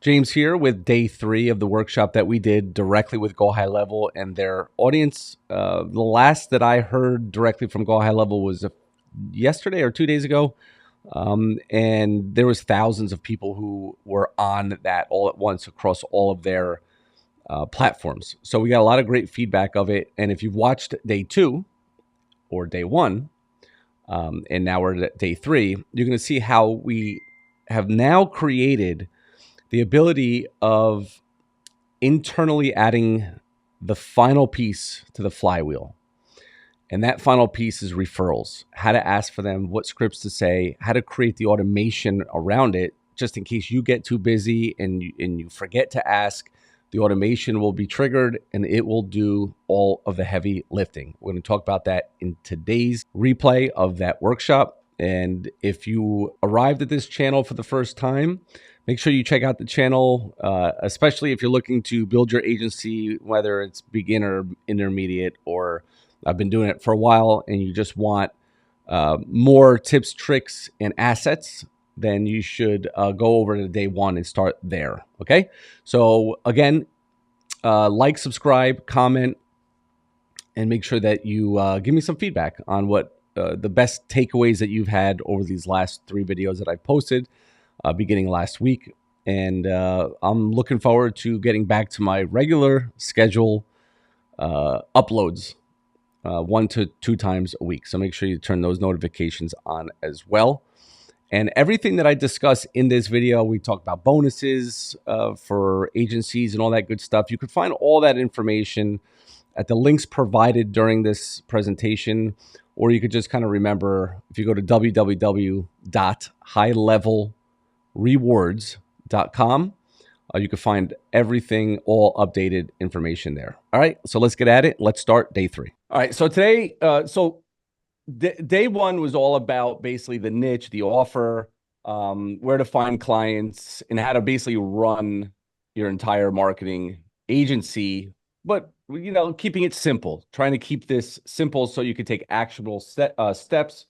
James here with day 3 of the workshop that we did directly with GoHighLevel and their audience. The last that I heard directly from GoHighLevel was yesterday or 2 days ago. And there was thousands of people who were on that all at once across all of their platforms. So we got a lot of great feedback of it. And if you've watched day 2 or day 1, and now we're at day 3, you're going to see how we have now created the ability of internally adding the final piece to the flywheel. And that final piece is referrals, how to ask for them, what scripts to say, how to create the automation around it, just in case you get too busy and you forget to ask. The automation will be triggered and it will do all of the heavy lifting. We're going to talk about that in today's replay of that workshop. And if you arrived at this channel for the first time, make sure you check out the channel, especially if you're looking to build your agency, whether it's beginner, intermediate, or I've been doing it for a while and you just want more tips, tricks, and assets, then you should go over to day 1 and start there. Okay. So again, like, subscribe, comment, and make sure that you give me some feedback on what the best takeaways that you've had over these last 3 videos that I've posted beginning last week. And I'm looking forward to getting back to my regular schedule uploads 1 to 2 times a week. So make sure you turn those notifications on as well. And everything that I discuss in this video, we talk about bonuses for agencies and all that good stuff. You can find all that information at the links provided during this presentation, or you could just kind of remember, if you go to www.highlevelrewards.com, you can find everything, all updated information there. All right, so let's get at it. Let's start day 3. All right, so today, day 1 was all about basically the niche, the offer, where to find clients, and how to basically run your entire marketing agency, but keeping it simple, trying to keep this simple so you can take actionable steps.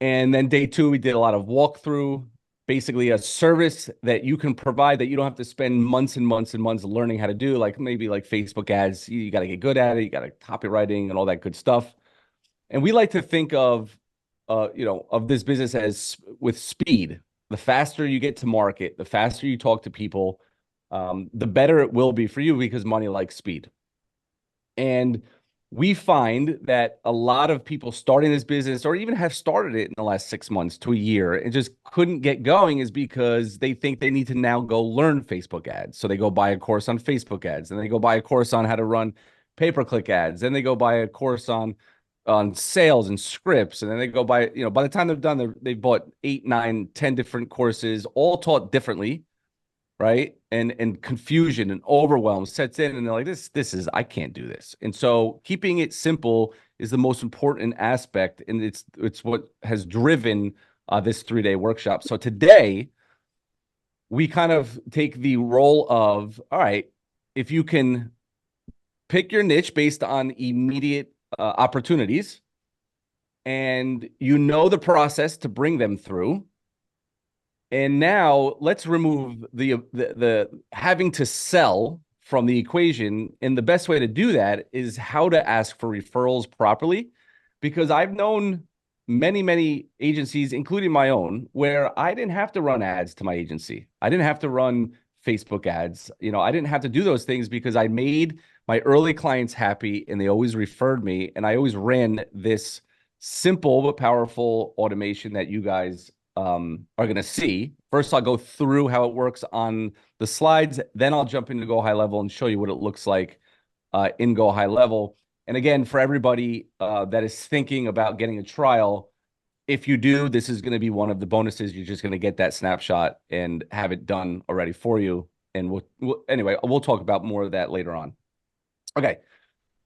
And then day 2, we did a lot of walkthrough, basically a service that you can provide that you don't have to spend months and months and months learning how to do, like maybe like Facebook ads. You got to get good at it. You got to copywriting and all that good stuff. And we like to think of this business as with speed. The faster you get to market, the faster you talk to people, the better it will be for you, because money likes speed. And we find that a lot of people starting this business, or even have started it in the last 6 months to a year, and just couldn't get going, is because they think they need to now go learn Facebook ads. So they go buy a course on Facebook ads, and they go buy a course on how to run pay-per-click ads. Then they go buy a course on sales and scripts. And then they go buy, by the time they're done, they've bought 8, 9, 10 different courses, all taught differently. Right. And confusion and overwhelm sets in, and they're like, this is, I can't do this. And so keeping it simple is the most important aspect. And it's what has driven this 3-day workshop. So today we kind of take the role of, all right, if you can pick your niche based on immediate opportunities, and the process to bring them through. And now let's remove the having to sell from the equation. And the best way to do that is how to ask for referrals properly. Because I've known many, many agencies, including my own, where I didn't have to run ads to my agency. I didn't have to run Facebook ads. I didn't have to do those things, because I made my early clients happy and they always referred me. And I always ran this simple but powerful automation that you guys are going to see. First, I'll go through how it works on the slides. Then I'll jump into GoHighLevel and show you what it looks like in GoHighLevel. And again, for everybody that is thinking about getting a trial, if you do, this is going to be one of the bonuses. You're just going to get that snapshot and have it done already for you. And we'll talk about more of that later on. Okay.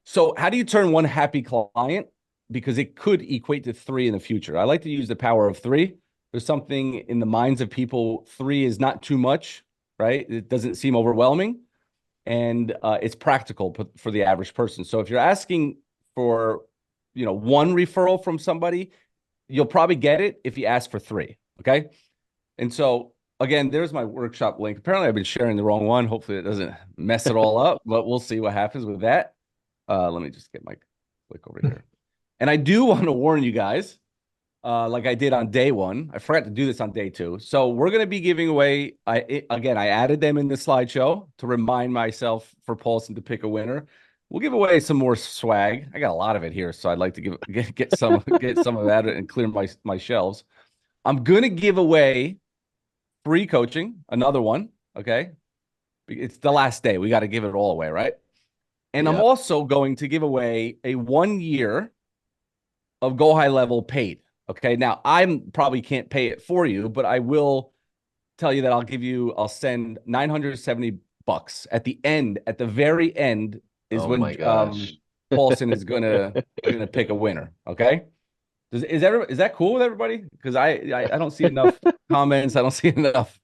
So how do you turn one happy client? Because it could equate to 3 in the future. I like to use the power of 3. There's something in the minds of people, 3 is not too much, right? It doesn't seem overwhelming, and it's practical for the average person. So if you're asking for, 1 referral from somebody, you'll probably get it if you ask for 3, okay? And so again, there's my workshop link. Apparently, I've been sharing the wrong one. Hopefully, it doesn't mess it all up, but we'll see what happens with that. Let me just get my click over here. And I do want to warn you guys, like I did on day one. I forgot to do this on day two. So we're going to be giving away, I added them in the slideshow to remind myself for Paulson to pick a winner. We'll give away some more swag. I got a lot of it here, so I'd like to get some of that and clear my shelves. I'm going to give away free coaching, another one, okay? It's the last day. We got to give it all away, right? And I'm also going to give away a 1 year of GoHighLevel paid. Okay. Now I probably can't pay it for you, but I will tell you that I'll send $970 at the end. At the very end is when Paulson is gonna pick a winner. Okay. Is that cool with everybody? Because I don't see enough comments. I don't see enough.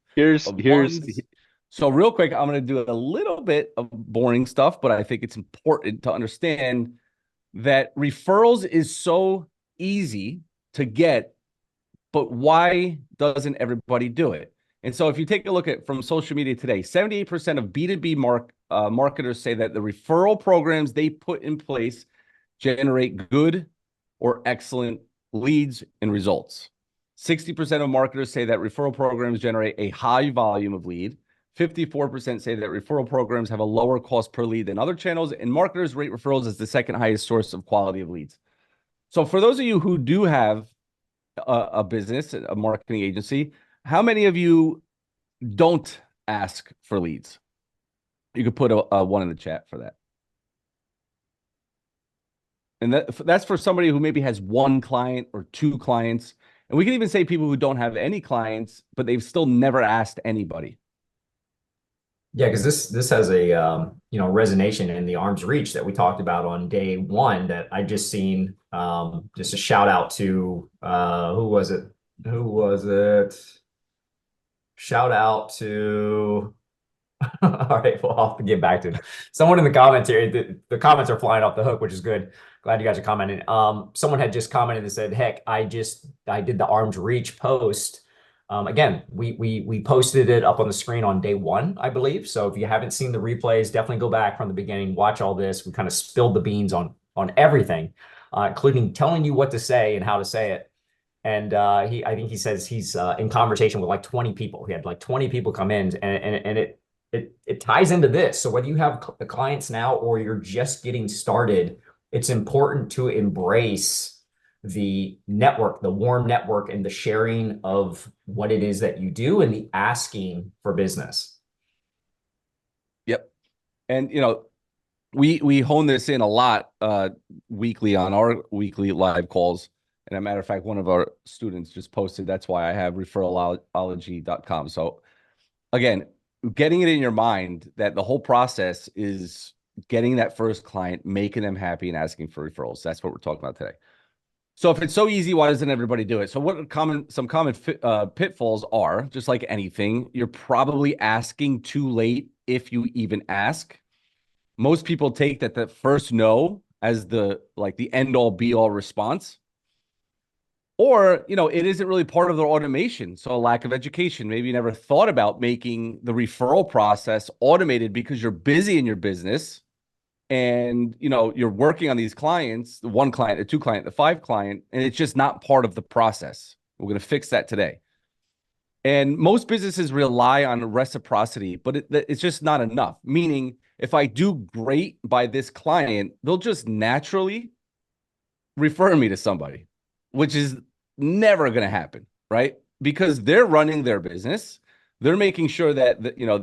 So real quick, I'm going to do a little bit of boring stuff, but I think it's important to understand that referrals is so easy to get, but why doesn't everybody do it? And so if you take a look at from social media today, 78% of B2B marketers say that the referral programs they put in place generate good or excellent leads and results. 60% of marketers say that referral programs generate a high volume of lead. 54% say that referral programs have a lower cost per lead than other channels, and marketers rate referrals as the second highest source of quality of leads. So for those of you who do have a business, a marketing agency, how many of you don't ask for leads? You could put a one in the chat for that. And that's for somebody who maybe has one client or two clients. And we can even say people who don't have any clients, but they've still never asked anybody. Yeah, because this has a resonation in the arm's reach that we talked about on day one that I just seen. Just a shout out to who was it? Shout out to all right, well, I'll have to get back to someone in the comments here. The comments are flying off the hook, which is good. Glad you guys are commenting. Someone had just commented and said, heck, I did the arm's reach post. Again, we posted it up on the screen on day one, I believe. So if you haven't seen the replays, definitely go back from the beginning, watch all this. We kind of spilled the beans on everything, including telling you what to say and how to say it. And I think he says he's in conversation with like 20 people. He had like 20 people come in, and it ties into this. So whether you have clients now or you're just getting started, it's important to embrace the network, the warm network, and the sharing of what it is that you do and the asking for business. Yep. And, we hone this in a lot weekly on our weekly live calls. And as a matter of fact, one of our students just posted, that's why I have referralology.com. So again, getting it in your mind that the whole process is getting that first client, making them happy, and asking for referrals. That's what we're talking about today. So if it's so easy, why doesn't everybody do it? So what some common pitfalls are, just like anything, you're probably asking too late if you even ask. Most people take that first no as the end all be all response. Or, it isn't really part of their automation. So a lack of education. Maybe you never thought about making the referral process automated because you're busy in your business and, you're working on these clients, the one client, the two client, the five client, and it's just not part of the process. We're going to fix that today. And most businesses rely on reciprocity, but it's just not enough. Meaning, if I do great by this client, they'll just naturally refer me to somebody, which is never going to happen, right? Because they're running their business. They're making sure that,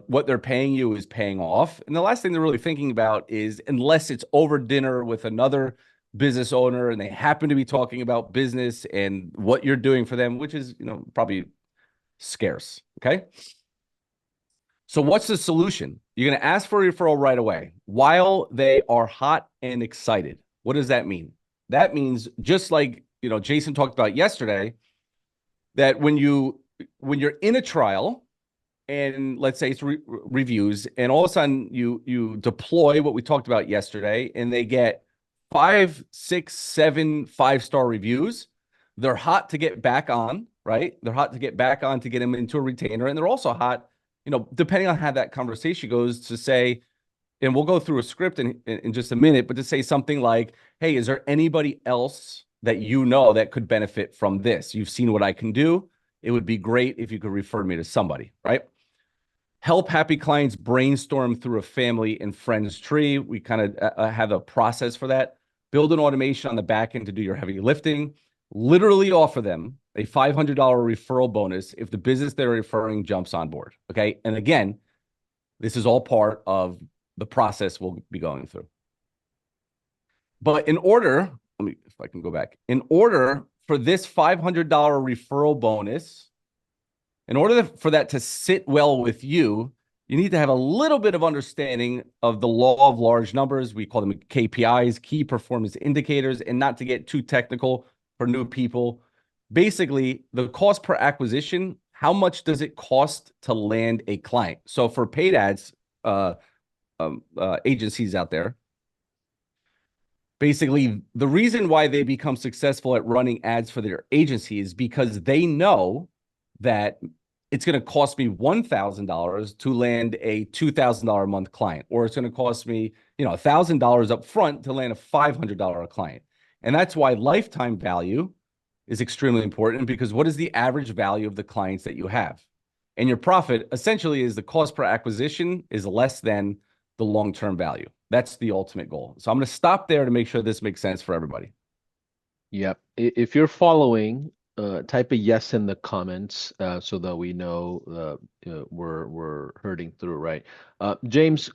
what they're paying you is paying off. And the last thing they're really thinking about is, unless it's over dinner with another business owner and they happen to be talking about business and what you're doing for them, which is, probably scarce. Okay. So what's the solution? You're going to ask for a referral right away while they are hot and excited. What does that mean? That means, just like, Jason talked about yesterday, that when you're in a trial and let's say it's reviews, and all of a sudden you deploy what we talked about yesterday and they get 5, 6, 7 5-star reviews, they're hot to get back on. right? They're hot to get back on, to get them into a retainer. And they're also hot, depending on how that conversation goes, to say, and we'll go through a script in just a minute, but to say something like, hey, is there anybody else that you know that could benefit from this? You've seen what I can do. It would be great if you could refer me to somebody, right? Help happy clients brainstorm through a family and friends tree. We kind of have a process for that. Build an automation on the back end to do your heavy lifting. Literally offer them a $500 referral bonus if the business they're referring jumps on board. Okay. And again, this is all part of the process we'll be going through. But in order, let me, if I can go back, in order for this $500 referral bonus, in order for that to sit well with you, you need to have a little bit of understanding of the law of large numbers. We call them KPIs, key performance indicators, and not to get too technical for new people. Basically, the cost per acquisition, how much does it cost to land a client? So for paid ads, agencies out there, basically, the reason why they become successful at running ads for their agency is because they know that it's going to cost me $1,000 to land a $2,000 a month client, or it's going to cost me, $1,000 up front to land a $500 client. And that's why lifetime value is extremely important, because what is the average value of the clients that you have? And your profit essentially is the cost per acquisition is less than the long-term value. That's the ultimate goal. So I'm going to stop there to make sure this makes sense for everybody. Yep. If you're following, type a yes in the comments so that we know we're herding through, right? James,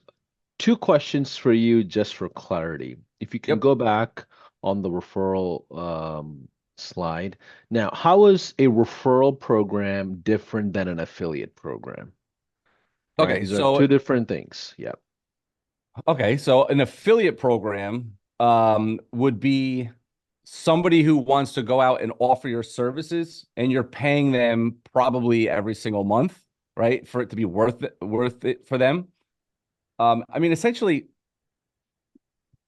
two questions for you just for clarity. If you can go back on the referral slide. Now, how is a referral program different than an affiliate program? Right? Okay, These so are two different things. Yep. Okay, so an affiliate program would be somebody who wants to go out and offer your services, and you're paying them probably every single month, right, for it to be worth it for them. I mean, essentially,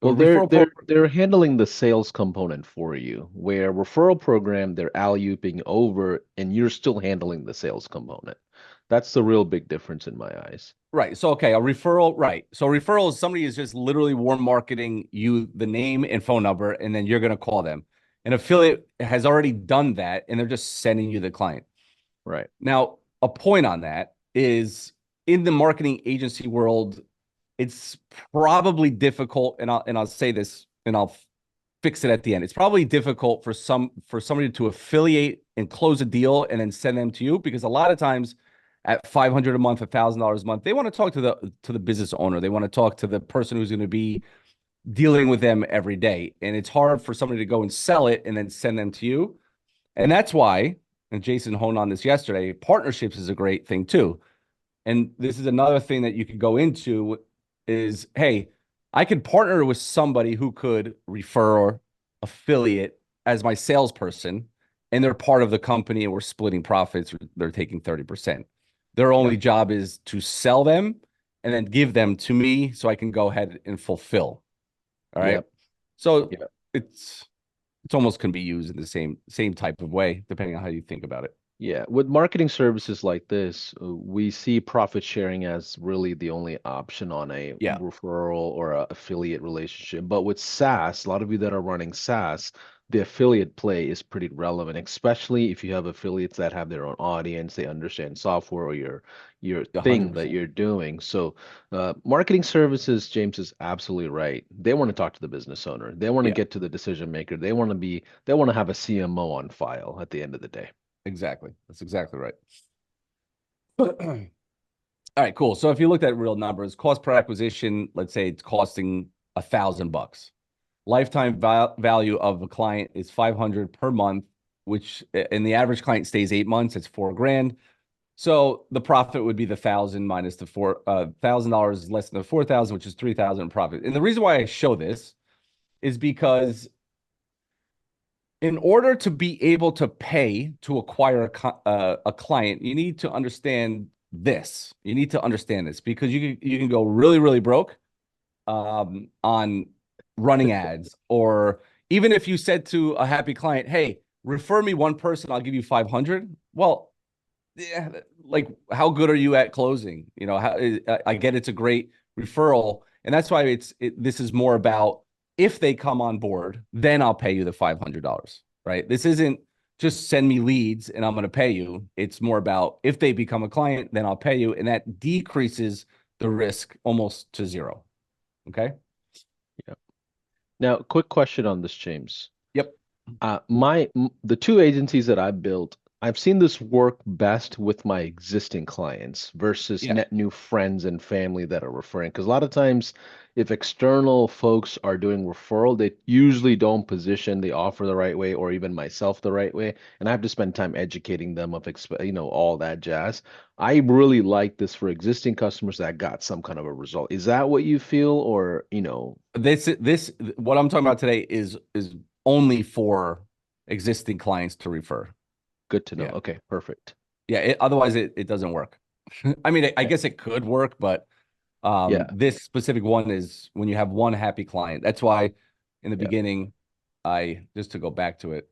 Well, they're handling the sales component for you, where referral program, they're alley-ooping over and you're still handling the sales component. That's the real big difference in my eyes. Right. So, okay, a referral, right. So referral is somebody is just literally warm marketing you the name and phone number, and then you're going to call them. An affiliate has already done that, and they're just sending you the client. Right. Now, a point on that is, in the marketing agency world, it's probably difficult, and I'll say this, and I'll fix it at the end. It's probably difficult for somebody to affiliate and close a deal and then send them to you, because a lot of times at $500 a month, $1,000 a month, they want to talk to the business owner. They want to talk to the person who's going to be dealing with them every day. And it's hard for somebody to go and sell it and then send them to you. And that's why, and Jason honed on this yesterday, partnerships is a great thing too. And this is another thing that you could go into is, hey, I could partner with somebody who could refer or affiliate as my salesperson, and they're part of the company and we're splitting profits. They're taking 30%. Their only job is to sell them and then give them to me so I can go ahead and fulfill. All right. So it's almost can be used in the same type of way, depending on how you think about it. Yeah, with marketing services like this, we see profit sharing as really the only option on a referral or a affiliate relationship. But with SaaS, a lot of you that are running SaaS, the affiliate play is pretty relevant, especially if you have affiliates that have their own audience, they understand software or your thing 100%. that you're doing. So marketing services, James is absolutely right. They want to talk to the business owner. They want to get to the decision maker. They want to have a CMO on file at the end of the day. Exactly. That's exactly right. All right, cool. So if you looked at real numbers, cost per acquisition, let's say it's costing $1,000. Lifetime value of a client is $500 per month, which, and the average client stays 8 months. It's $4,000. So the profit would be the 1,000 minus the $1,000 less than the 4,000, which is 3,000 in profit. And the reason why I show this is because in order to be able to pay to acquire a client, you need to understand this. You need to understand this, because you can go really, really broke on running ads. Or even if you said to a happy client, hey, refer me one person, I'll give you 500. Well, yeah, like how good are you at closing? You know, I get it's a great referral, and that's why this is more about if they come on board, then I'll pay you the $500, right? This isn't just send me leads and I'm going to pay you. It's more about if they become a client, then I'll pay you, and that decreases the risk almost to zero. Okay. Yeah. Now, quick question on this, James. Yep. The two agencies that I built, I've seen this work best with my existing clients versus Yeah. net new friends and family that are referring. Because a lot of times, if external folks are doing referral, they usually don't position the offer the right way, or even myself the right way, and I have to spend time educating them of all that jazz. I really like this for existing customers that got some kind of a result. Is that what you feel, or This what I'm talking about today is only for existing clients to refer. Good to know. Yeah. Okay, perfect. Yeah. Otherwise, it doesn't work. I mean, I guess it could work, but Yeah. this specific one is when you have one happy client. That's why in the Yeah. beginning, just to go back to it,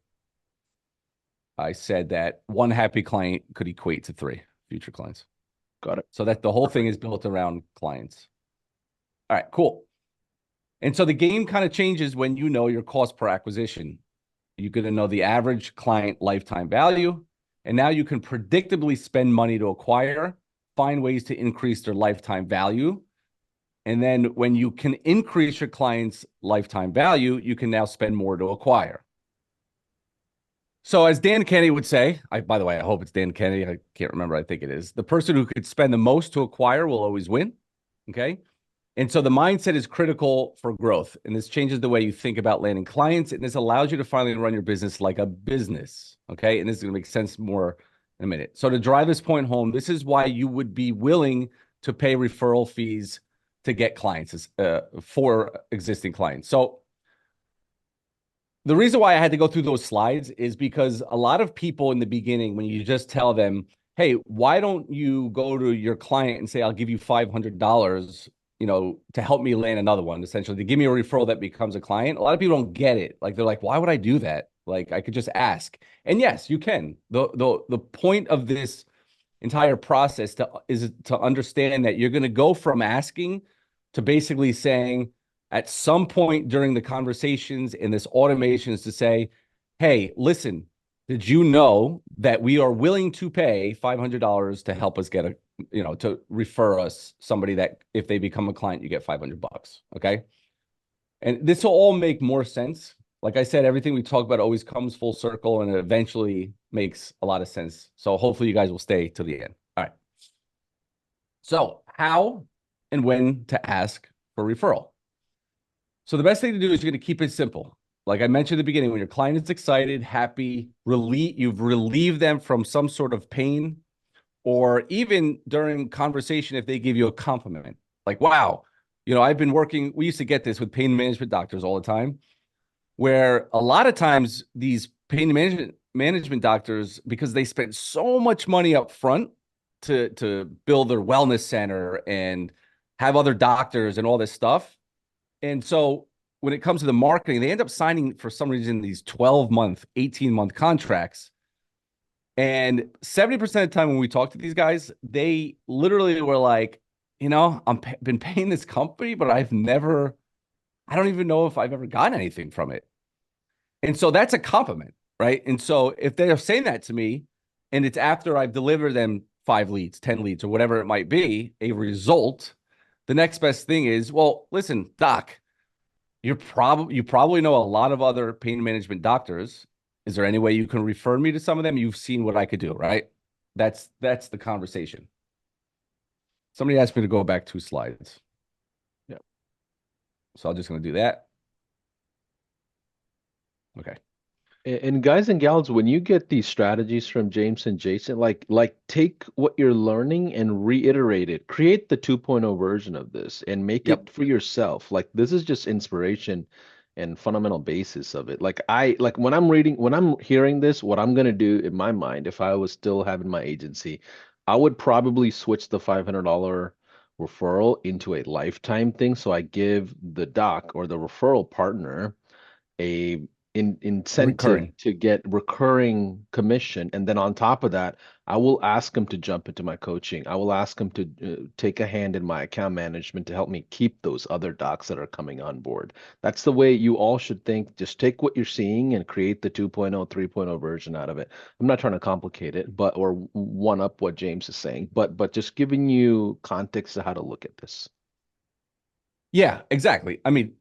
I said that one happy client could equate to 3 future clients. Got it. So that the whole thing is built around clients. All right, cool. And so the game kind of changes when you know your cost per acquisition. You're going to know the average client lifetime value. And now you can predictably spend money to acquire, find ways to increase their lifetime value. And then when you can increase your client's lifetime value, you can now spend more to acquire. So as Dan Kennedy would say, by the way, I hope it's Dan Kennedy. I can't remember. I think it is. The person who could spend the most to acquire will always win. Okay. And so the mindset is critical for growth. And this changes the way you think about landing clients. And this allows you to finally run your business like a business. Okay. And this is going to make sense more in a minute. So to drive this point home, this is why you would be willing to pay referral fees to get clients for existing clients. So the reason why I had to go through those slides is because a lot of people in the beginning, when you just tell them, hey, why don't you go to your client and say, I'll give you $500, to help me land another one, essentially, to give me a referral that becomes a client. A lot of people don't get it. Like, they're like, why would I do that? Like, I could just ask. And yes, you can. The point of this entire process is to understand that you're going to go from asking to basically saying at some point during the conversations and this automation is to say, hey, listen, did you know that we are willing to pay $500 to help us get to refer us somebody that if they become a client, you get $500. Okay. And this will all make more sense. Like I said, everything we talk about always comes full circle and it eventually makes a lot of sense. So hopefully you guys will stay to the end. All right. So how and when to ask for referral. So the best thing to do is you're going to keep it simple. Like I mentioned at the beginning, when your client is excited, happy, you've relieved them from some sort of pain, or even during conversation, if they give you a compliment, like, wow, I've been working, we used to get this with pain management doctors all the time, where a lot of times these pain management doctors, because they spent so much money up front to build their wellness center and have other doctors and all this stuff. And so when it comes to the marketing, they end up signing, for some reason, these 12-month, 18-month contracts. And 70% of the time when we talk to these guys, they literally were like, been paying this company, but I don't even know if I've ever gotten anything from it. And so that's a compliment, right? And so if they're saying that to me and it's after I've delivered them 5 leads, 10 leads, or whatever it might be, a result, the next best thing is, well, listen, doc, you probably know a lot of other pain management doctors. Is there any way you can refer me to some of them? You've seen what I could do, right? That's the conversation. Somebody asked me to go back 2 slides. Yeah. So I'm just going to do that. Okay. And guys and gals, when you get these strategies from James and Jason, like take what you're learning and reiterate it. Create the 2.0 version of this and make it for yourself. Like, this is just inspiration and fundamental basis of it. Like when I'm hearing this, what I'm gonna do in my mind, if I was still having my agency, I would probably switch the $500 referral into a lifetime thing. So I give the doc or the referral partner a incentive Recurring. to get recurring commission. And then on top of that, I will ask them to jump into my coaching. I will ask them to take a hand in my account management to help me keep those other docs that are coming on board. That's the way you all should think. Just take what you're seeing and create the 2.0, 3.0 version out of it. I'm not trying to complicate it, but or one up what James is saying, but just giving you context to how to look at this. Yeah, exactly. I mean,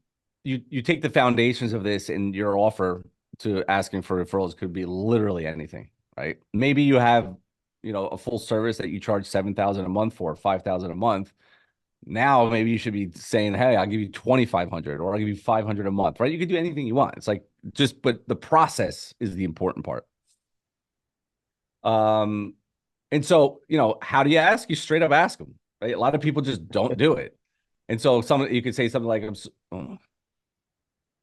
you take the foundations of this, and your offer to asking for referrals could be literally anything, right? Maybe you have, a full service that you charge 7,000 a month for, 5,000 a month. Now maybe you should be saying, "Hey, I'll give you 2,500, or I'll give you 500 a month," right? You can do anything you want. It's like but the process is the important part. And so, how do you ask? You straight up ask them, right? A lot of people just don't do it. And so you could say something like,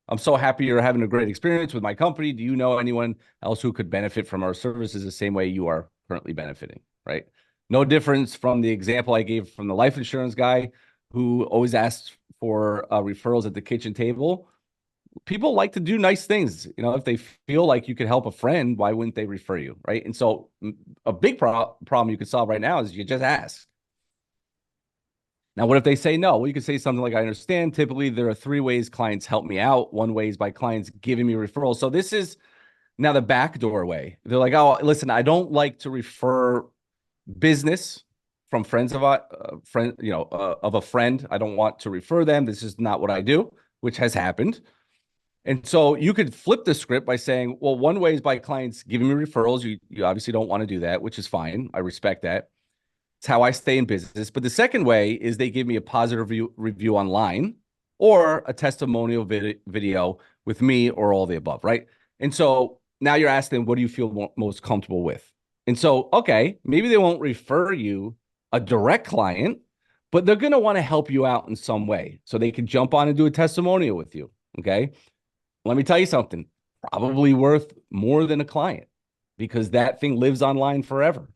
I'm so happy you're having a great experience with my company. Do you know anyone else who could benefit from our services the same way you are currently benefiting, right? No difference from the example I gave from the life insurance guy who always asks for referrals at the kitchen table. People like to do nice things. If they feel like you could help a friend, why wouldn't they refer you, right? And so a big problem you could solve right now is you just ask. Now, what if they say no? Well, you could say something like, I understand. Typically, there are 3 ways clients help me out. One way is by clients giving me referrals. So this is now the backdoor way. They're like, oh, listen, I don't like to refer business from friends of a friend. I don't want to refer them. This is not what I do, which has happened. And so you could flip the script by saying, well, one way is by clients giving me referrals. You obviously don't want to do that, which is fine. I respect that. It's how I stay in business. But the second way is they give me a positive review online, or a testimonial video with me, or all the above, right? And so now you're asking, what do you feel most comfortable with? And so, okay, maybe they won't refer you a direct client, but they're going to want to help you out in some way. So they can jump on and do a testimonial with you, okay? Let me tell you something, probably worth more than a client, because that thing lives online forever.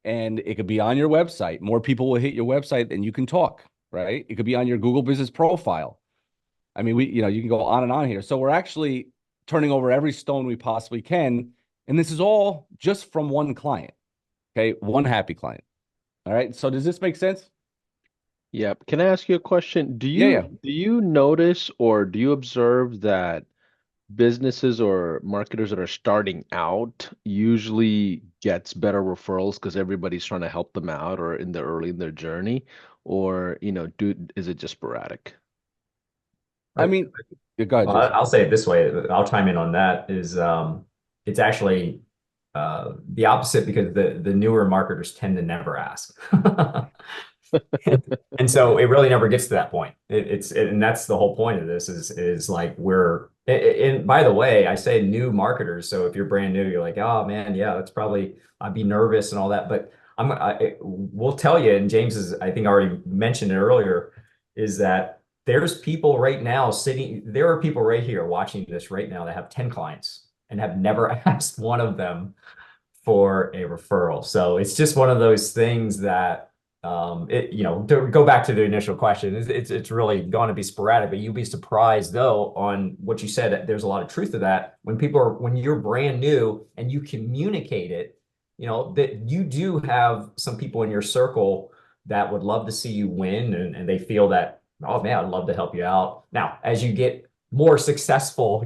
And it could be on your website. More people will hit your website than you can talk, right? It could be on your Google business profile. I mean, you can go on and on here. So we're actually turning over every stone we possibly can. And this is all just from one client. Okay. One happy client. All right. So does this make sense? Yeah. Can I ask you a question? Yeah. Do you notice or do you observe that businesses or marketers that are starting out usually gets better referrals because everybody's trying to help them out or early in their journey, or is it just sporadic? I mean, go ahead, Well, Jason. I'll say it this way. I'll chime in on that. It's actually the opposite, because the newer marketers tend to never ask. And so it really never gets to that point. And that's the whole point of this is like and by the way, I say new marketers. So if you're brand new, you're like, oh man, yeah, that's probably, I'd be nervous and all that. But we'll tell you, and James has, I think, already mentioned it earlier, is that there's people right now there are people right here watching this right now that have 10 clients and have never asked one of them for a referral. So it's just one of those things that to go back to the initial question, it's really going to be sporadic, but you'd be surprised though on what you said. There's a lot of truth to that. When you're brand new and you communicate it, that you do have some people in your circle that would love to see you win, and they feel that, oh man, I'd love to help you out. Now, as you get more successful,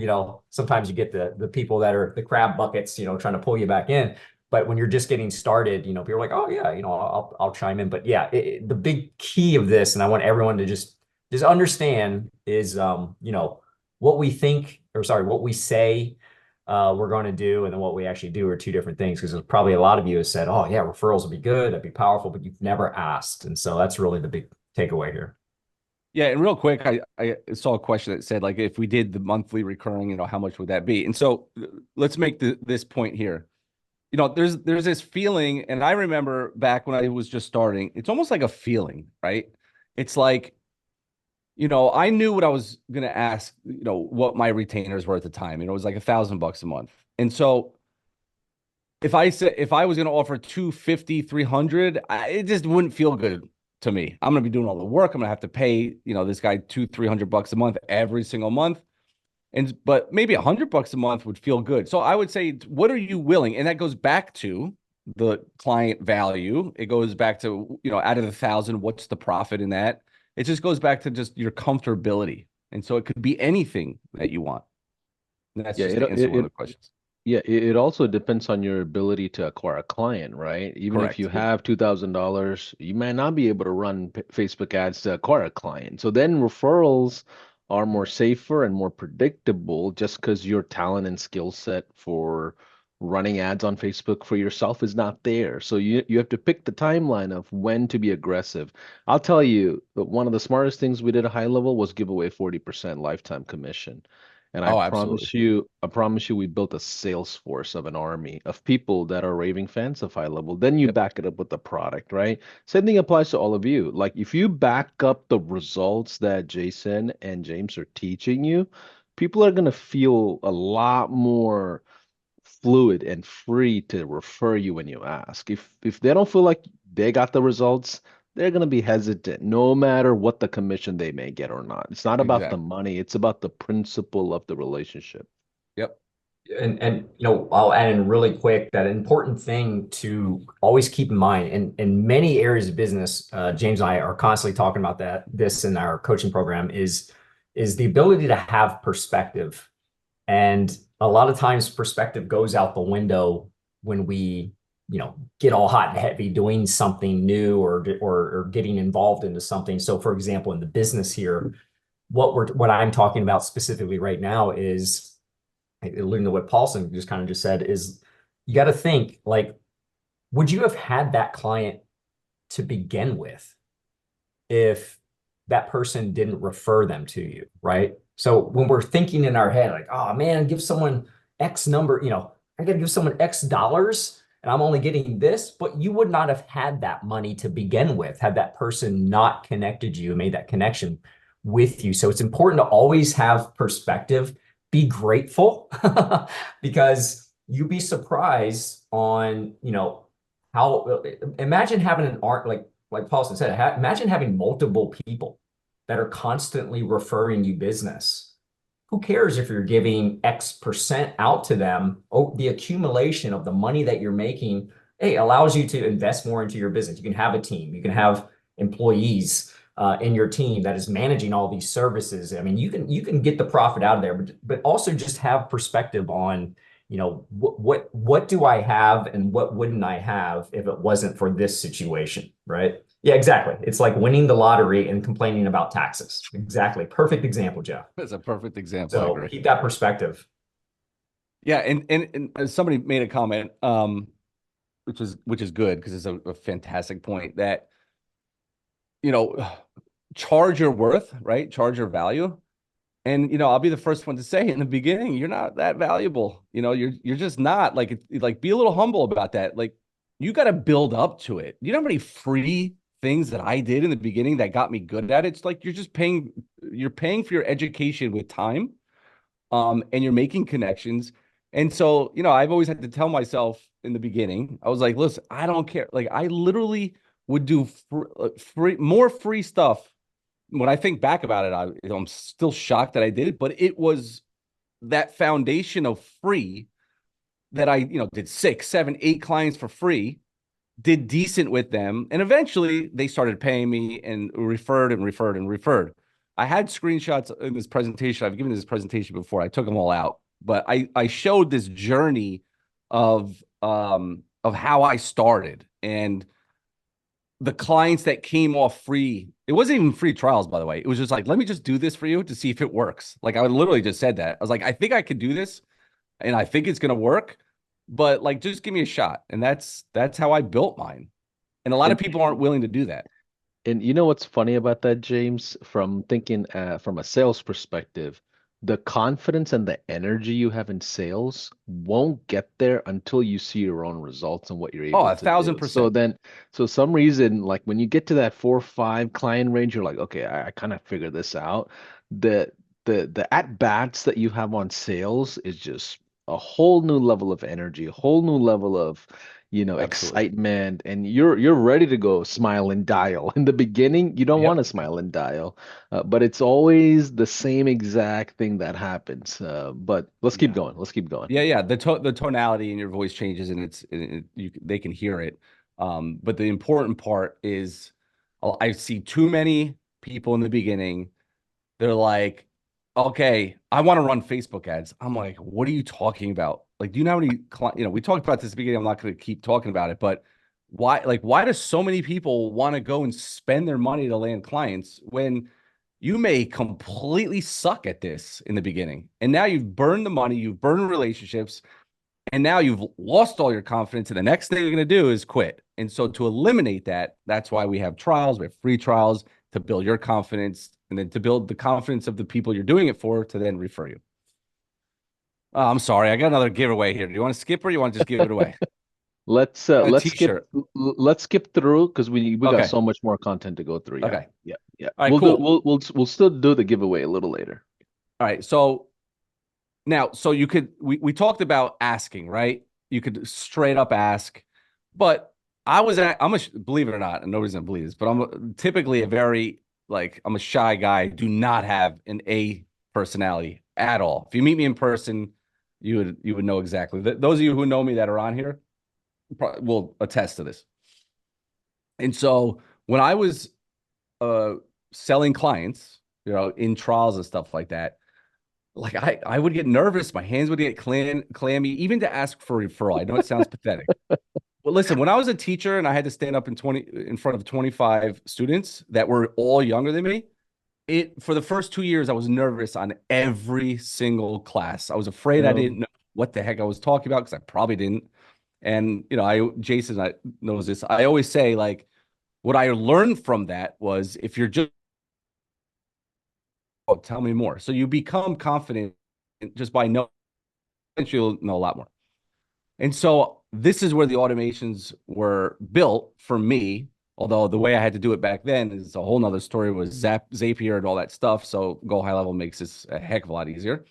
sometimes you get the people that are the crab buckets, trying to pull you back in. But when you're just getting started, people are like, oh yeah, I'll chime in. But yeah, the big key of this, and I want everyone to just understand, is what we think, or sorry, what we say we're going to do, and then what we actually do are two different things. Because probably a lot of you have said, oh yeah, referrals would be good, that'd be powerful, but you've never asked. And so that's really the big takeaway here. Yeah, and real quick, I saw a question that said, like, if we did the monthly recurring, how much would that be? And so let's make this point here. There's this feeling, and I remember back when I was just starting, it's almost like a feeling, right? It's like, I knew what I was going to ask, what my retainers were at the time. It was like $1,000 a month. And so if I was going to offer 250, 300, it just wouldn't feel good to me. I'm going to be doing all the work. I'm going to have to pay, this guy $200-300 a month every single month. But maybe $100 a month would feel good. So I would say, what are you willing? And that goes back to the client value. It goes back to, out of the 1,000, what's the profit in that? It just goes back to just your comfortability. And so it could be anything that you want. And that's Yeah, just to answer one of the questions. yeah, it also depends on your ability to acquire a client, right? Even if you Correct. have $2,000, you might not be able to run Facebook ads to acquire a client. So then referrals are more safer and more predictable just because your talent and skill set for running ads on Facebook for yourself is not there. So you have to pick the timeline of when to be aggressive. I'll tell you, one of the smartest things we did at HighLevel was give away 40% lifetime commission. And Oh, absolutely. I promise you, we built a sales force of an army of people that are raving fans of HighLevel. Then you Yep. back it up with the product, right? Same thing applies to all of you. Like if you back up the results that Jason and James are teaching you, people are gonna feel a lot more fluid and free to refer you when you ask. If they don't feel like they got the results, they're going to be hesitant no matter what the commission they may get or not. It's not about the Exactly. money, it's about the principle of the relationship. Yep. And I'll add in really quick that an important thing to always keep in mind in many areas of business, James and I are constantly talking about this in our coaching program is the ability to have perspective. And a lot of times perspective goes out the window when we, get all hot and heavy doing something new or getting involved into something. So for example, in the business here, what I'm talking about specifically right now is alluding to what Paulson just said is you got to think like, would you have had that client to begin with if that person didn't refer them to you, right? So when we're thinking in our head, like, oh man, give someone X number, I got to give someone X dollars and I'm only getting this, but you would not have had that money to begin with had that person not connected you and made that connection with you. So it's important to always have perspective, be grateful because you'd be surprised on, how imagine having an art like Paulson said, imagine having multiple people that are constantly referring you business. Who cares if you're giving X% out to them? Oh, the accumulation of the money that you're making, hey, allows you to invest more into your business. You can have a team, you can have employees in your team that is managing all these services. I mean, you can get the profit out of there, but also just have perspective on what do I have and what wouldn't I have if it wasn't for this situation, right? Yeah, exactly. It's like winning the lottery and complaining about taxes. Exactly. Perfect example, Jeff. That's a perfect example. I So agree. keep that perspective. Yeah, and somebody made a comment, which is good because it's a fantastic point that you know charge your worth, right? Charge your value. And I'll be the first one to say in the beginning, you're not that valuable. You're just not. Like be a little humble about that. Like you got to build up to it. You know how many free things that I did in the beginning that got me good at it? It's like you're paying for your education with time, and you're making connections. And so, I've always had to tell myself in the beginning, I was like, listen, I don't care. Like I literally would do more free stuff. When I think back about it, I'm still shocked that I did it, but it was that foundation of free that I, did 6, 7, 8 clients for free, did decent with them. And eventually they started paying me and referred and referred and referred. I had screenshots in this presentation. I've given this presentation before. I took them all out, but I showed this journey of how I started and the clients that came off free. It wasn't even free trials, by the way. It was just like, let me just do this for you to see if it works. Like I literally just said that. I was like, I think I could do this and I think it's going to work, but like, just give me a shot. And that's how I built mine. And a lot of And people aren't willing to do that. And you know what's funny about that, James? From thinking from a sales perspective, the confidence and the energy you have in sales won't get there until you see your own results and what you're Oh, able a to thousand do. So percent. then, so some reason, like when you get to that 4 or 5 client range, you're like, okay, I kind of figured this out. The at bats that you have on sales is just a whole new level of energy, a whole new level of, Absolutely. excitement, and you're ready to go smile and dial. In the beginning, you don't Yep. want to smile and dial, but it's always the same exact thing that happens. But let's keep Yeah. going. Let's keep going. Yeah. The tonality in your voice changes, and they can hear it. But the important part is, I see too many people in the beginning. They're like, okay, I want to run Facebook ads. I'm like, what are you talking about? Like, do you know how many we talked about this at the beginning. I'm not going to keep talking about it, but why do so many people want to go and spend their money to land clients when you may completely suck at this in the beginning? And now you've burned the money, you've burned relationships, and now you've lost all your confidence. And the next thing you're going to do is quit. And so to eliminate that, that's why we have trials, we have free trials to build your confidence, and then to build the confidence of the people you're doing it for to then refer you. Oh, I'm sorry, I got another giveaway here. Do you want to skip, or you want to just give it away? Let's A let's skip t-shirt. let's skip through because we got Okay. so much more content to go through. Yeah. Okay. Yeah. All right, We'll cool. we'll still do the giveaway a little later. All right. So now, you could, we talked about asking, right? You could straight up ask, but believe it or not, and nobody's gonna believe this, but typically a very, I'm a shy guy. Do not have an A personality at all. If you meet me in person, you would know exactly. Those of you who know me that are on here will attest to this. And so when I was selling clients, in trials and stuff like that, I would get nervous. My hands would get clammy, even to ask for a referral. I know it sounds pathetic. Well, listen, when I was a teacher and I had to stand up in front of 25 students that were all younger than me, for the first 2 years, I was nervous on every single class. I was afraid I didn't know what the heck I was talking about, because I probably didn't. And, Jason knows this. I always say, what I learned from that was, if you're just, oh, tell me more. So you become confident just by knowing, you'll know a lot more. And so this is where the automations were built for me. Although the way I had to do it back then is a whole nother story, was Zapier and all that stuff. So GoHighLevel makes this a heck of a lot easier.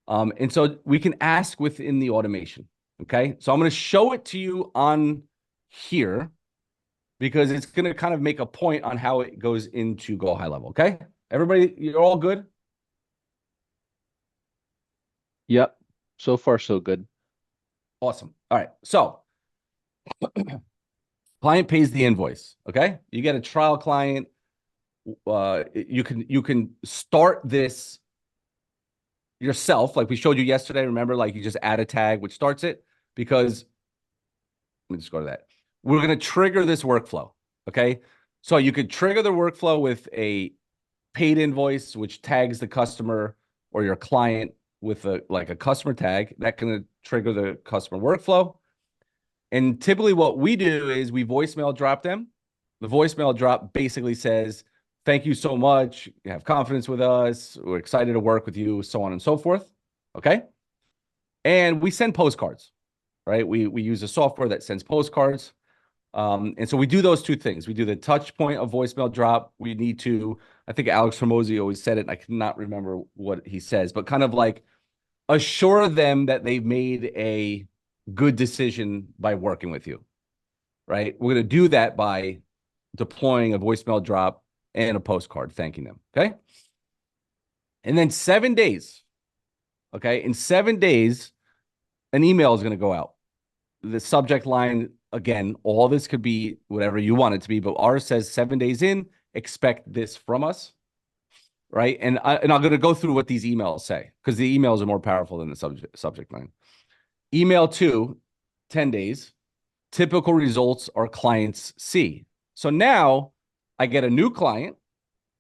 And so we can ask within the automation. Okay. So I'm going to show it to you on here, because it's going to kind of make a point on how it goes into GoHighLevel. Okay. Everybody, you're all good? Yep. So far, so good. Awesome. All right. So client pays the invoice. Okay. You get a trial client. You can start this yourself, like we showed you yesterday. Remember, you just add a tag which starts it, because let me just go to that. We're going to trigger this workflow. Okay. So you could trigger the workflow with a paid invoice, which tags the customer or your client with a customer tag that can trigger the customer workflow. And typically what we do is we voicemail drop them. The voicemail drop basically says, thank you so much. You have confidence with us. We're excited to work with you, so on and so forth. Okay. And we send postcards, right? We use a software that sends postcards. And so we do those two things. We do the touch point of voicemail drop. We need to, I think Alex Hormozy always said it, and I cannot remember what he says, but kind of assure them that they've made a good decision by working with you, right? We're going to do that by deploying a voicemail drop and a postcard thanking them. Okay. And then 7 days. Okay. In 7 days, an email is going to go out. The subject line, again, all this could be whatever you want it to be, but ours says 7 days in, expect this from us. Right. And I'm going to go through what these emails say, because the emails are more powerful than the subject line. Email 2, 10 days. Typical results our clients see. So now I get a new client.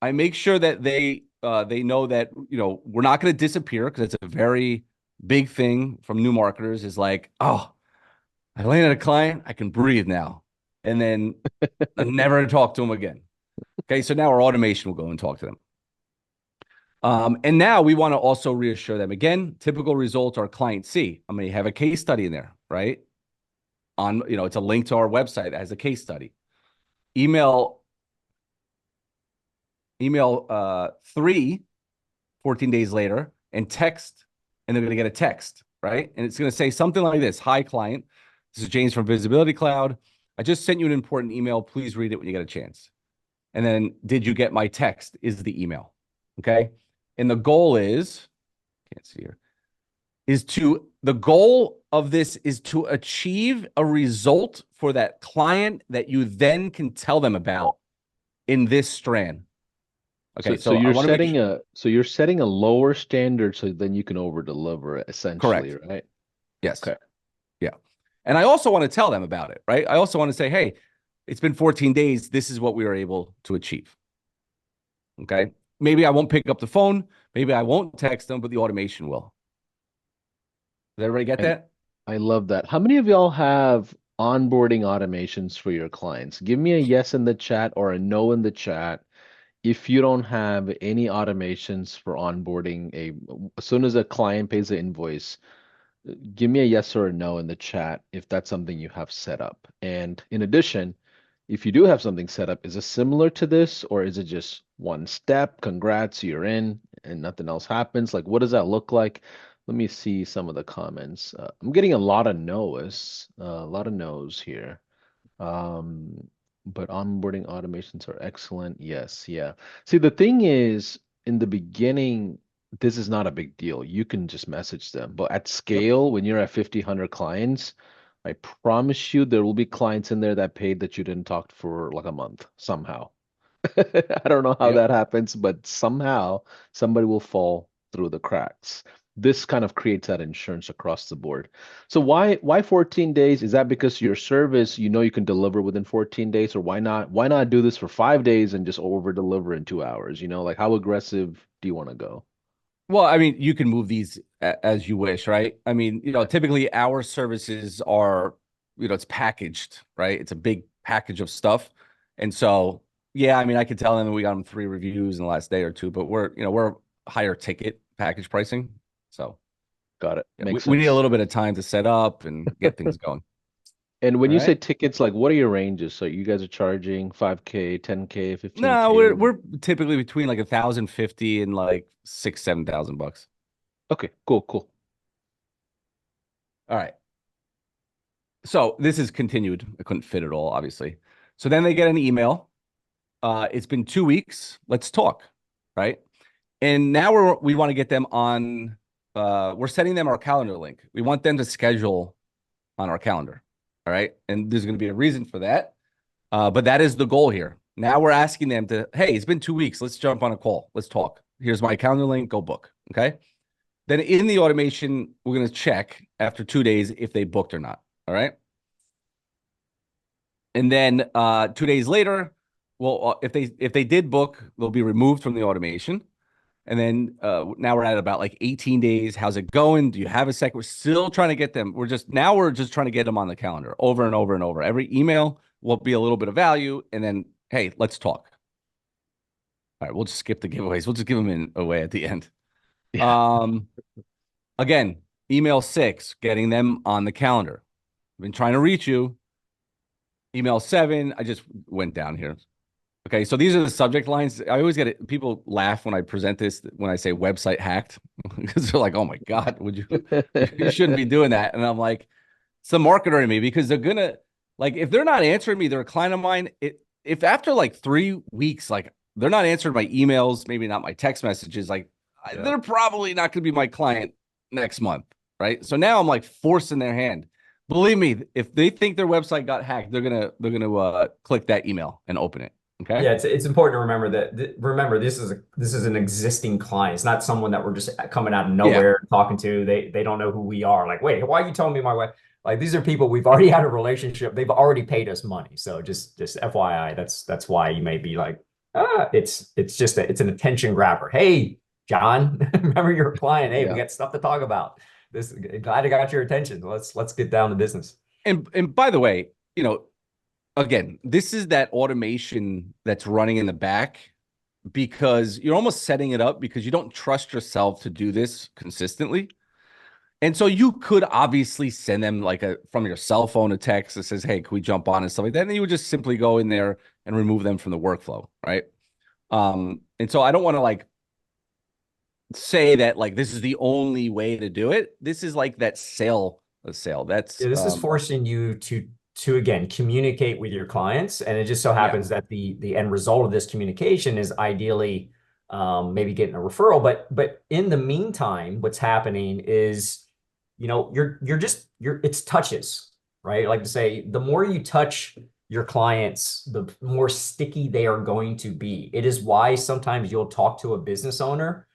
I make sure that they know that, we're not going to disappear, because it's a very big thing from new marketers, is oh, I landed a client, I can breathe now. And then I never talk to them again. Okay. So now our automation will go and talk to them. And now we want to also reassure them again, typical results our clients see. I mean, have a case study in there, right? It's a link to our website that has a case study. Email 3, 14 days later, and text, and they're going to get a text. right? And it's going to say something like this. Hi, client. This is James from Visibility Cloud. I just sent you an important email. Please read it when you get a chance. And then, did you get my text? Is the email. Okay. And the goal is, can't see here, the goal of this is to achieve a result for that client that you then can tell them about in this strand. Okay. So So I you're want to make setting you're setting a lower standard so then you can over deliver it essentially, correct. right? Yes. Okay. Yeah. And I also want to tell them about it, right? I also want to say, hey, it's been 14 days. This is what we were able to achieve. Okay. Maybe I won't pick up the phone. Maybe I won't text them, but the automation will. Does everybody get that? I love that. How many of y'all have onboarding automations for your clients? Give me a yes in the chat or a no in the chat if you don't have any automations for onboarding. As soon as a client pays the invoice, give me a yes or a no in the chat if that's something you have set up. And in addition, if you do have something set up, is it similar to this or is it just one step? Congrats, you're in and nothing else happens. Like, what does that look like? Let me see some of the comments. I'm getting a lot of no's, a lot of no's here. But onboarding automations are excellent. Yes, yeah. See, the thing is, in the beginning, this is not a big deal. You can just message them. But at Yep. scale, when you're at 50, 100 clients, I promise you there will be clients in there that paid that you didn't talk for like a month somehow. I don't know how Yep. that happens, but somehow somebody will fall through the cracks. This kind of creates that insurance across the board. So why 14 days? Is that because your service, you know you can deliver within 14 days, or why not do this for 5 days and just over deliver in 2 hours? You know, like how aggressive do you want to go? Well, I mean, you can move these as you wish, right? I mean, typically our services are, it's packaged, right? It's a big package of stuff. And so, yeah, I mean, I could tell them we got them 3 reviews in the last day or two, but we're higher ticket package pricing. So Got it. yeah, we, Makes we need a sense. little bit of time to set up and get things going. And when All you say right. tickets, like what are your ranges? So you guys are charging 5K, 10K, No, 15K? we're typically between like 1,050 and like 6,000, 7,000 bucks. Okay, cool, cool. All right. So this is continued. I couldn't fit it all, obviously. So then they get an email. It's been 2 weeks. Let's talk, right? And now we want to get them on. We're sending them our calendar link. We want them to schedule on our calendar. All right, and there's going to be a reason for that. But that is the goal here. Now we're asking them to, hey, it's been 2 weeks. Let's jump on a call. Let's talk. Here's my calendar link. Go book. Okay. Then in the automation, we're going to check after 2 days if they booked or not. All right. And then 2 days later, well, if they did book, they'll be removed from the automation. And then now we're at about like 18 days. How's it going? Do you have a sec? We're still trying to get them. We're just trying to get them on the calendar over and over and over. Every email will be a little bit of value. And then, hey, let's talk. All right, we'll just skip the giveaways. We'll just give them away at the end. Yeah. Again, email 6, getting them on the calendar. I've been trying to reach you. Email 7, I just went down here. Okay, so these are the subject lines. I always get it. People laugh when I present this, when I say website hacked, because they're like, oh my God, you shouldn't be doing that. And I'm like, it's the marketer in me, because they're gonna, like, if they're not answering me, they're a client of mine. If after like 3 weeks, like they're not answering my emails, maybe not my text messages, like Yeah. they're probably not gonna be my client next month. Right. So now I'm like forcing their hand. Believe me, if they think their website got hacked, they're gonna click that email and open it. Okay. Yeah, it's important to remember that remember this is an existing client. It's not someone that we're just coming out of Yeah. nowhere talking to. They don't know who we are. Like, wait, why are you telling me my way? Like these are people we've already had a relationship. They've already paid us money. So just FYI, that's why you may be like, it's just it's an attention grabber. Hey, John, remember your client. Hey, we Yeah. got stuff to talk about. Glad I got your attention. Let's get down to business. And by the way, again, this is that automation that's running in the back, because you're almost setting it up because you don't trust yourself to do this consistently. And so you could obviously send them like from your cell phone a text that says, hey, can we jump on and stuff like that? And you would just simply go in there and remove them from the workflow, right? And so I don't want to like say that like this is the only way to do it. This is like that sale. That's Yeah, this is forcing you to again communicate with your clients, and it just so happens that the end result of this communication is ideally maybe getting a referral. But in the meantime, what's happening is, you know, it's touches, right? I like to say the more you touch your clients, the more sticky they are going to be. It is why sometimes you'll talk to a business owner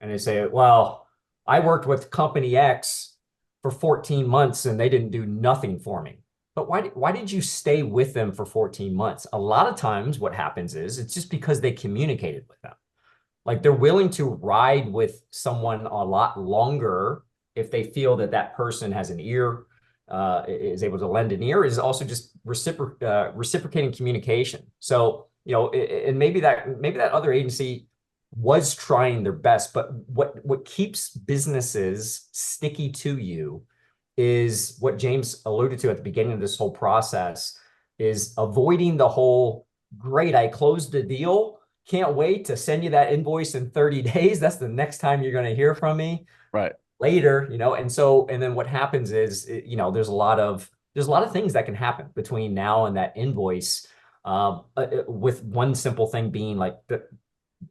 and they say, well, I worked with company X for 14 months and they didn't do nothing for me. But why did you stay with them for 14 months? A lot of times what happens is it's just because they communicated with them. Like they're willing to ride with someone a lot longer if they feel that that person has an ear, is able to lend an ear, is also just reciprocating communication. So, you know, and maybe that other agency was trying their best, but what keeps businesses sticky to you is what James alluded to at the beginning of this whole process, is avoiding the whole, great, I closed the deal, can't wait to send you that invoice in 30 days. That's the next time you're going to hear from me. right. Later, you know. And then what happens is, you know, there's a lot of things that can happen between now and that invoice, with one simple thing being like, did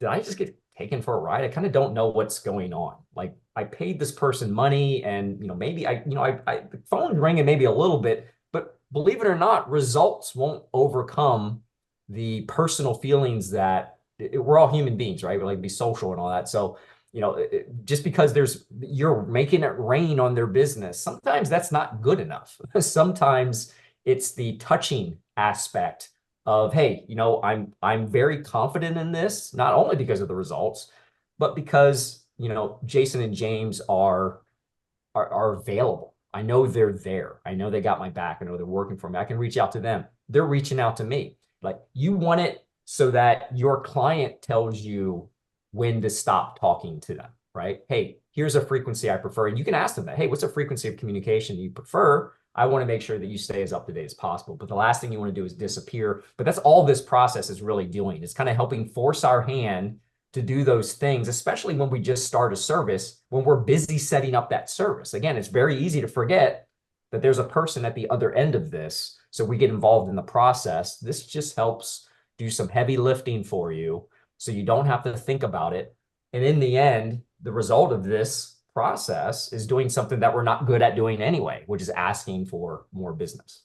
I just get taken for a ride? I kind of don't know what's going on. Like I paid this person money and, you know, maybe the phone's ringing maybe a little bit, but believe it or not, results won't overcome the personal feelings that we're all human beings, right? We like to be social and all that. So, you know, just because you're making it rain on their business, sometimes that's not good enough. Sometimes it's the touching aspect of, hey, you know, I'm very confident in this, not only because of the results, but because, you know, Jason and James are available. I know they're there. I know they got my back. I know they're working for me. I can reach out to them. They're reaching out to me. Like, you want it so that your client tells you when to stop talking to them, right? Hey, here's a frequency I prefer. And you can ask them that, hey, what's a frequency of communication you prefer? I want to make sure that you stay as up to date as possible. But the last thing you want to do is disappear. But that's all this process is really doing. It's kind of helping force our hand to do those things, especially when we just start a service, when we're busy setting up that service. Again, it's very easy to forget that there's a person at the other end of this. So we get involved in the process. This just helps do some heavy lifting for you so you don't have to think about it. And in the end, the result of this process is doing something that we're not good at doing anyway, which is asking for more business.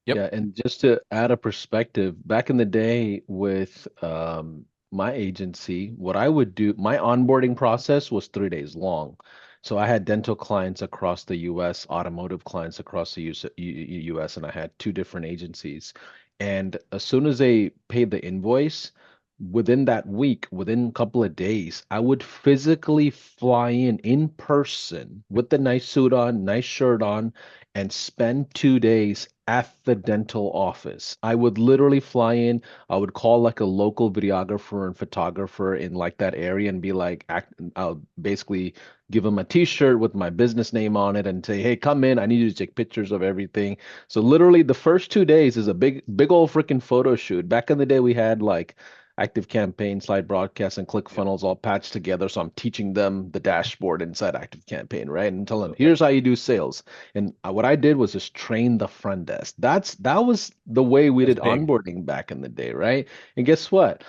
Yep. Yeah, and just to add a perspective, back in the day with my agency, what I would do, my onboarding process was 3 days long. So I had dental clients across the US, automotive clients across the US, and I had two different agencies. And as soon as they paid the invoice, within that week, within a couple of days, I would physically fly in person with the nice suit on, nice shirt on, and spend 2 days at the dental office. I would literally fly in. I would call like a local videographer and photographer in like that area and be like, I'll basically give them a t-shirt with my business name on it and say, hey, come in. I need you to take pictures of everything. So literally the first 2 days is a big old freaking photo shoot. Back in the day, we had like Active Campaign, Slide Broadcast, and ClickFunnels all patched together. So I'm teaching them the dashboard inside Active Campaign, right? And tell them, here's how you do sales. And what I did was just train the front desk. That was the way we did big. onboarding back in the day, right? And guess what?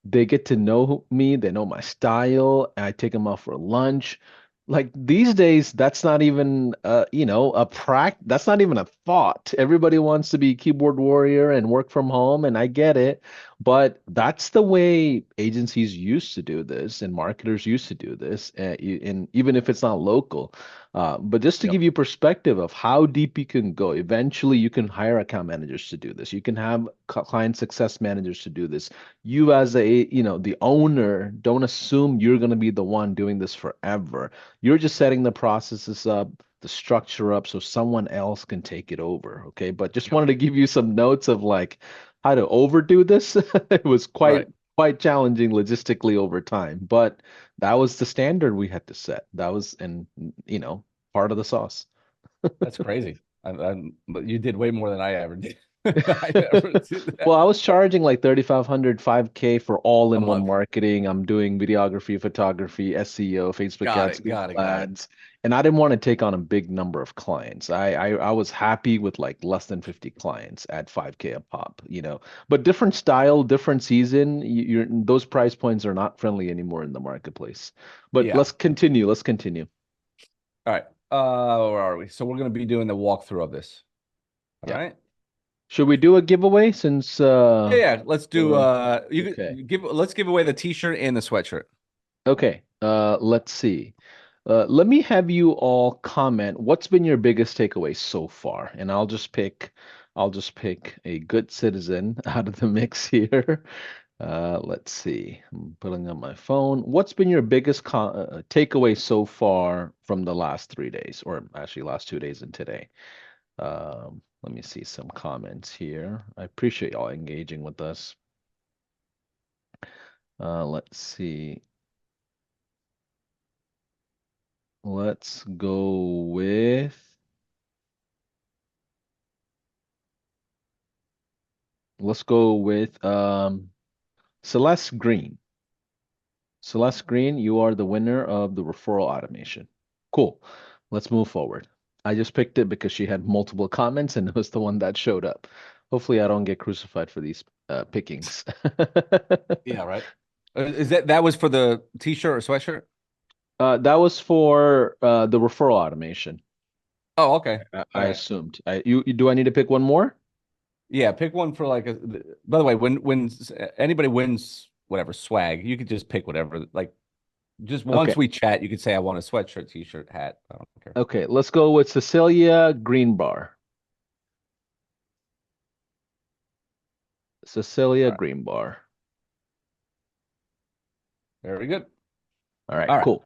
They get to know me, they know my style, and I take them out for lunch. Like these days, that's not even that's not even a thought. Everybody wants to be keyboard warrior and work from home, and I get it, but that's the way agencies used to do this and marketers used to do this, and even if it's not local. But just to Yep. give you perspective of how deep you can go, eventually you can hire account managers to do this. You can have client success managers to do this. You as the owner, don't assume you're going to be the one doing this forever. You're just setting the processes up, the structure up so someone else can take it over. Okay. But just wanted to give you some notes of like how to overdo this. It was Right. quite challenging logistically over time, but that was the standard we had to set. That was, and part of the sauce. That's crazy. But you did way more than I ever did. I never do that. Well, I was charging like 3,500, 5K for all A in one month. marketing. I'm doing videography, photography, SEO, Facebook Got ads, it. Got Google it. Got it. ads. And I didn't want to take on a big number of clients. I was happy with like less than 50 clients at 5K a pop, you know. But different style, different season, those price points are not friendly anymore in the marketplace. But Yeah. let's continue. Let's continue. All right. Where are we? So we're going to be doing the walkthrough of this. All Yeah. right. Should we do a giveaway since Yeah, yeah. Let's do we're you okay. could give let's give away the t-shirt and the sweatshirt. Okay, let's see. Let me have you all comment what's been your biggest takeaway so far, and I'll just pick a good citizen out of the mix here. Let's see. I'm pulling up my phone. What's been your biggest takeaway so far from the last 3 days, or actually last 2 days and today? Let me see some comments here. I appreciate y'all engaging with us. Let's see. Let's go with Celeste Green. Celeste Green, you are the winner of the referral automation. Cool. Let's move forward. I just picked it because she had multiple comments and it was the one that showed up. Hopefully I don't get crucified for these pickings. Yeah, right. Is that was for the t-shirt or sweatshirt? That was for the referral automation. Oh, okay. All I right. assumed. Do I need to pick one more? Yeah, pick one for like a. By the way, when anybody wins whatever swag, you could just pick whatever. Like just Okay. once we chat, you could say I want a sweatshirt, t-shirt, hat. I don't care. Okay, let's go with Cecilia Greenbar. All Cecilia right. Greenbar. Very good. All right, All right. cool.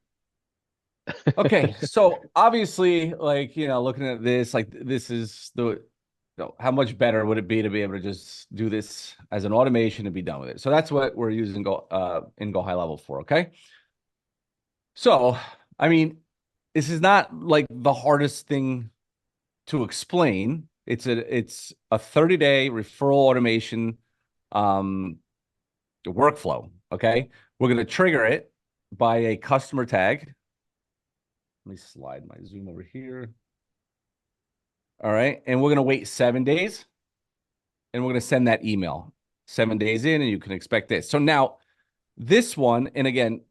Okay. So obviously, like, looking at this, like this is how much better would it be to be able to just do this as an automation and be done with it? So that's what we're using GoHighLevel for. Okay. So, I mean, this is not like the hardest thing to explain. It's a 30-day referral automation workflow. Okay. We're going to trigger it by a customer tag. Let me slide my Zoom over here. All right. And we're going to wait 7 days and we're going to send that email 7 days in and you can expect this. So now this one, and again,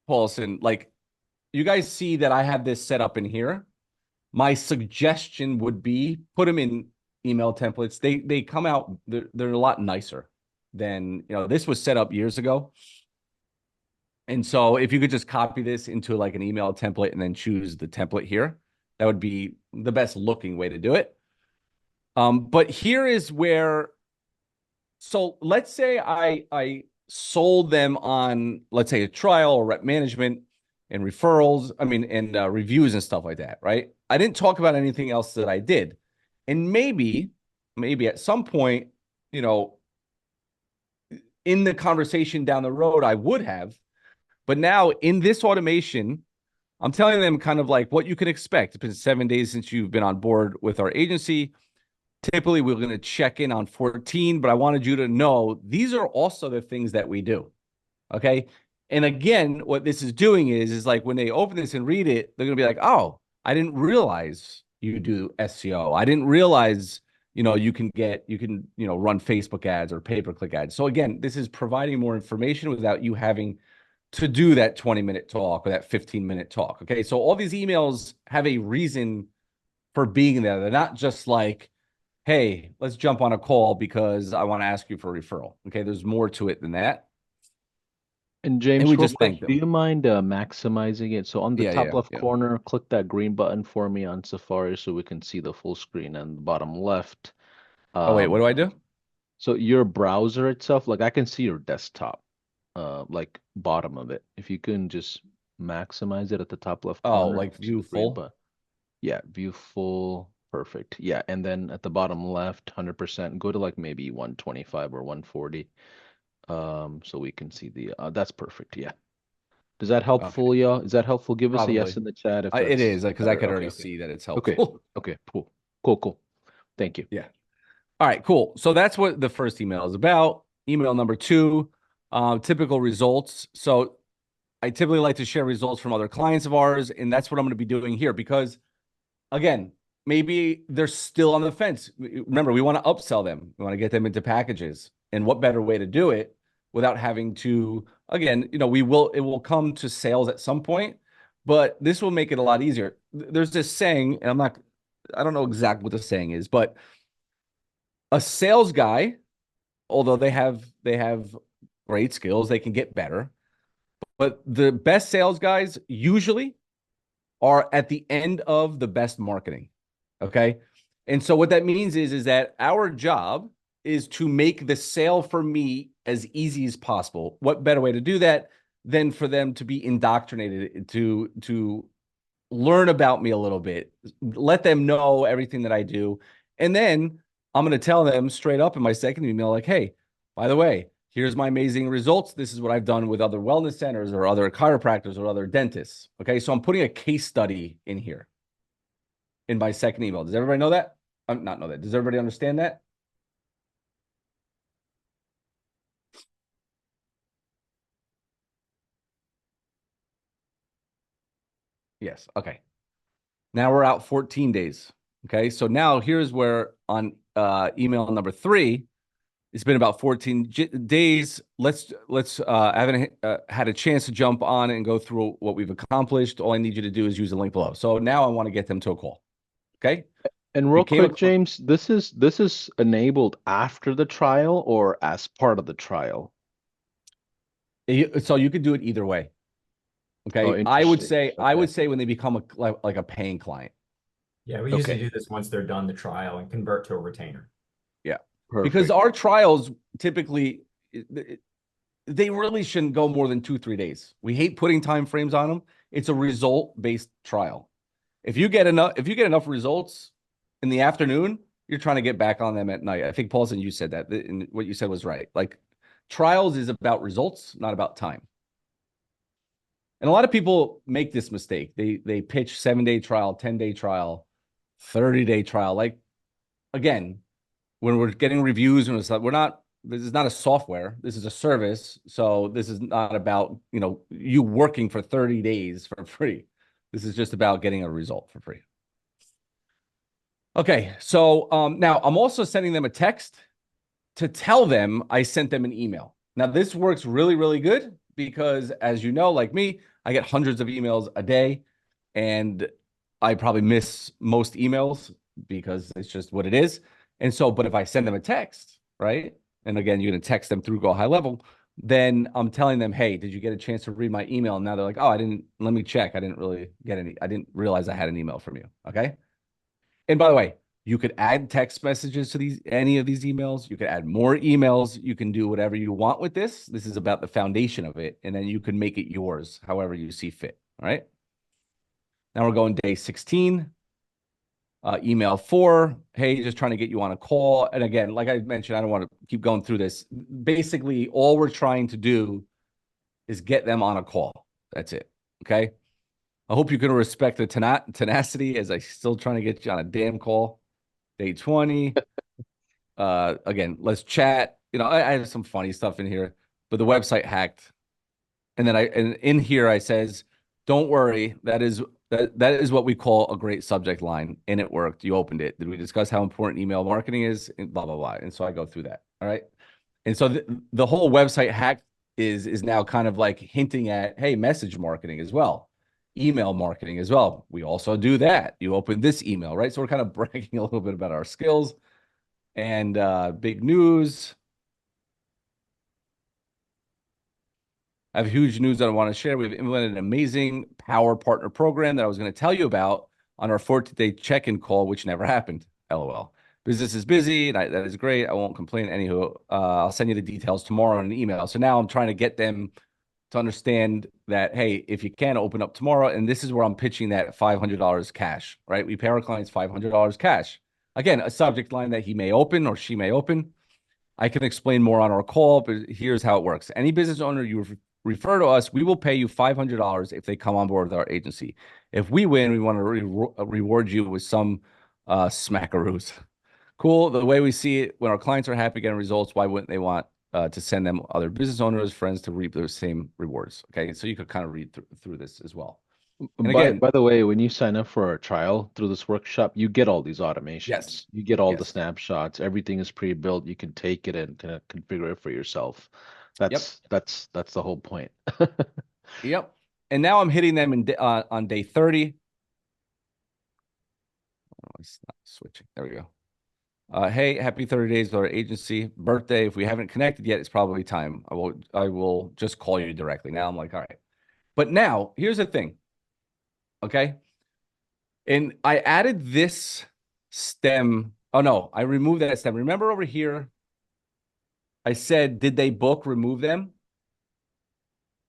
Paulson, like you guys see that I have this set up in here. My suggestion would be put them in email templates. They come out, they're a lot nicer than, this was set up years ago. And so if you could just copy this into like an email template and then choose the template here, that would be the best looking way to do it. But here is where, so let's say I sold them on, let's say a trial or rep management and referrals, and reviews and stuff like that, right? I didn't talk about anything else that I did. And maybe at some point, in the conversation down the road, I would have. But now in this automation, I'm telling them kind of like what you can expect. It's been 7 days since you've been on board with our agency. Typically, we're going to check in on 14, but I wanted you to know these are also the things that we do. Okay. And again, what this is doing is like when they open this and read it, they're going to be like, oh, I didn't realize you do SEO. I didn't realize, you can run Facebook ads or pay-per-click ads. So again, this is providing more information without you having to do that 20-minute talk or that 15-minute talk. Okay. So all these emails have a reason for being there. They're not just like, hey, let's jump on a call because I want to ask you for a referral. Okay. There's more to it than that. And And James, we real just thank quick, do them. you mind maximizing it? So on the Yeah. top Yeah. left Yeah. corner, click that green button for me on Safari so we can see the full screen, and the bottom left. Oh, wait, what Um, do I do? so your browser itself, like I can see your desktop, like bottom of it. If you can just maximize it at the top left Oh, corner, like see view the green full? button. Yeah, view full, perfect. Yeah, and then at the bottom left, 100%, go to like maybe 125 or 140. So we can see that's perfect. Yeah. Does that Okay, helpful, y'all? Is that helpful? Give us a yes probably. in the chat if It that's is because I better. could Okay, already okay. see that it's Okay. helpful. Okay, cool. Cool, cool. Thank you. Yeah. All right, cool. So that's what the first email is about. Email number 2, typical results. So I typically like to share results from other clients of ours, and that's what I'm going to be doing here because, again, maybe they're still on the fence. Remember, we want to upsell them. We want to get them into packages. And what better way to do it without having to, again, it will come to sales at some point, but this will make it a lot easier. There's this saying, and I don't know exactly what the saying is, but a sales guy, although they have great skills, they can get better. But the best sales guys usually are at the end of the best marketing. Okay. And so what that means is that our job is to make the sale for me as easy as possible. What better way to do that than for them to be indoctrinated to learn about me a little bit, let them know everything that I do. And then I'm going to tell them straight up in my second email, like, hey, by the way, here's my amazing results. This is what I've done with other wellness centers or other chiropractors or other dentists. Okay. So I'm putting a case study in here in my second email. Does everybody know that? Not know that. Does everybody understand that? Yes. Okay. Now we're out 14 days. Okay. So now here's where on email number 3, it's been about 14 days. Let's I haven't had a chance to jump on and go through what we've accomplished. All I need you to do is use the link below. So now I want to get them to a call. Okay. And real quick, James, this is enabled after the trial or as part of the trial? So you could do it either way. Oh, Okay. I would interesting. say when they become like a paying client. Yeah, we usually do this once they're done the trial and convert to a retainer. Yeah. Perfect. Because our trials typically, they really shouldn't go more than 2-3 days. We hate putting time frames on them. It's a result-based trial. If you get enough results in the afternoon, you're trying to get back on them at night. I think Paulson, you said that, and what you said was right. Like, trials is about results, not about time. And a lot of people make this mistake. They pitch 7-day trial, 10-day trial, 30-day trial. Like, again, when we're getting reviews and stuff, this is not a software. This is a service. So this is not about, you working for 30 days for free. This is just about getting a result for free. Okay. So now I'm also sending them a text to tell them I sent them an email. Now this works really, really good because, as you know, like me, I get hundreds of emails a day and I probably miss most emails because it's just what it is. And so, but if I send them a text, right? And again, you're going to text them through GoHighLevel, then I'm telling them, hey, did you get a chance to read my email? And now they're like, oh, I didn't, let me check. I didn't really get any. I didn't realize I had an email from you. Okay. And by the way, you could add text messages to any of these emails. You could add more emails. You can do whatever you want with this. This is about the foundation of it. And then you can make it yours, however you see fit. All right. Now we're going day 16. Email 4, hey, just trying to get you on a call. And again, like I mentioned, I don't want to keep going through this. Basically, all we're trying to do is get them on a call. That's it. Okay. I hope you can respect the tenacity as I still trying to get you on a damn call. Day 20. Again, let's chat. I have some funny stuff in here, but the website hacked. And then in here I says, don't worry, that is what we call a great subject line, and it worked. You opened it. Did we discuss how important email marketing is? And blah blah blah. And so I go through that. All right. And so the whole website hack is now kind of like hinting at, hey, message marketing as well, email marketing as well. We also do that. You open this email, right? So we're kind of bragging a little bit about our skills. And big news. I have huge news that I want to share. We've implemented an amazing power partner program that I was going to tell you about on our 14-day check-in call, which never happened. LOL. Business is busy. And that is great. I won't complain. Anywho, I'll send you the details tomorrow in an email. So now I'm trying to get them to understand that, hey, if you can open up tomorrow, and this is where I'm pitching that $500 cash, right? We pay our clients $500 cash. Again, a subject line that he may open or she may open. I can explain more on our call, but here's how it works. Any business owner you refer to us, we will pay you $500 if they come on board with our agency. If we win, we want to reward you with some smackaroos. Cool. The way we see it, when our clients are happy getting results, why wouldn't they want to send them other business owners, friends to reap those same rewards? Okay. So you could kind of read through this as well. And By again, by the way, when you sign up for a trial through this workshop, you get all these yes, automations. You get all the yes. snapshots. Everything is pre-built. You can take it and kind of configure it for yourself. Yep. That's the whole point. Yep. And now I'm hitting them on day 30. Oh, it's not switching. There we go. Hey, happy 30 days with our agency birthday. If we haven't connected yet, it's probably time. I will just call you directly. Now I'm like, all right. But now here's the thing. Okay. And I added this stem. Oh no, I removed that stem. Remember over here, I said, did they book? Remove them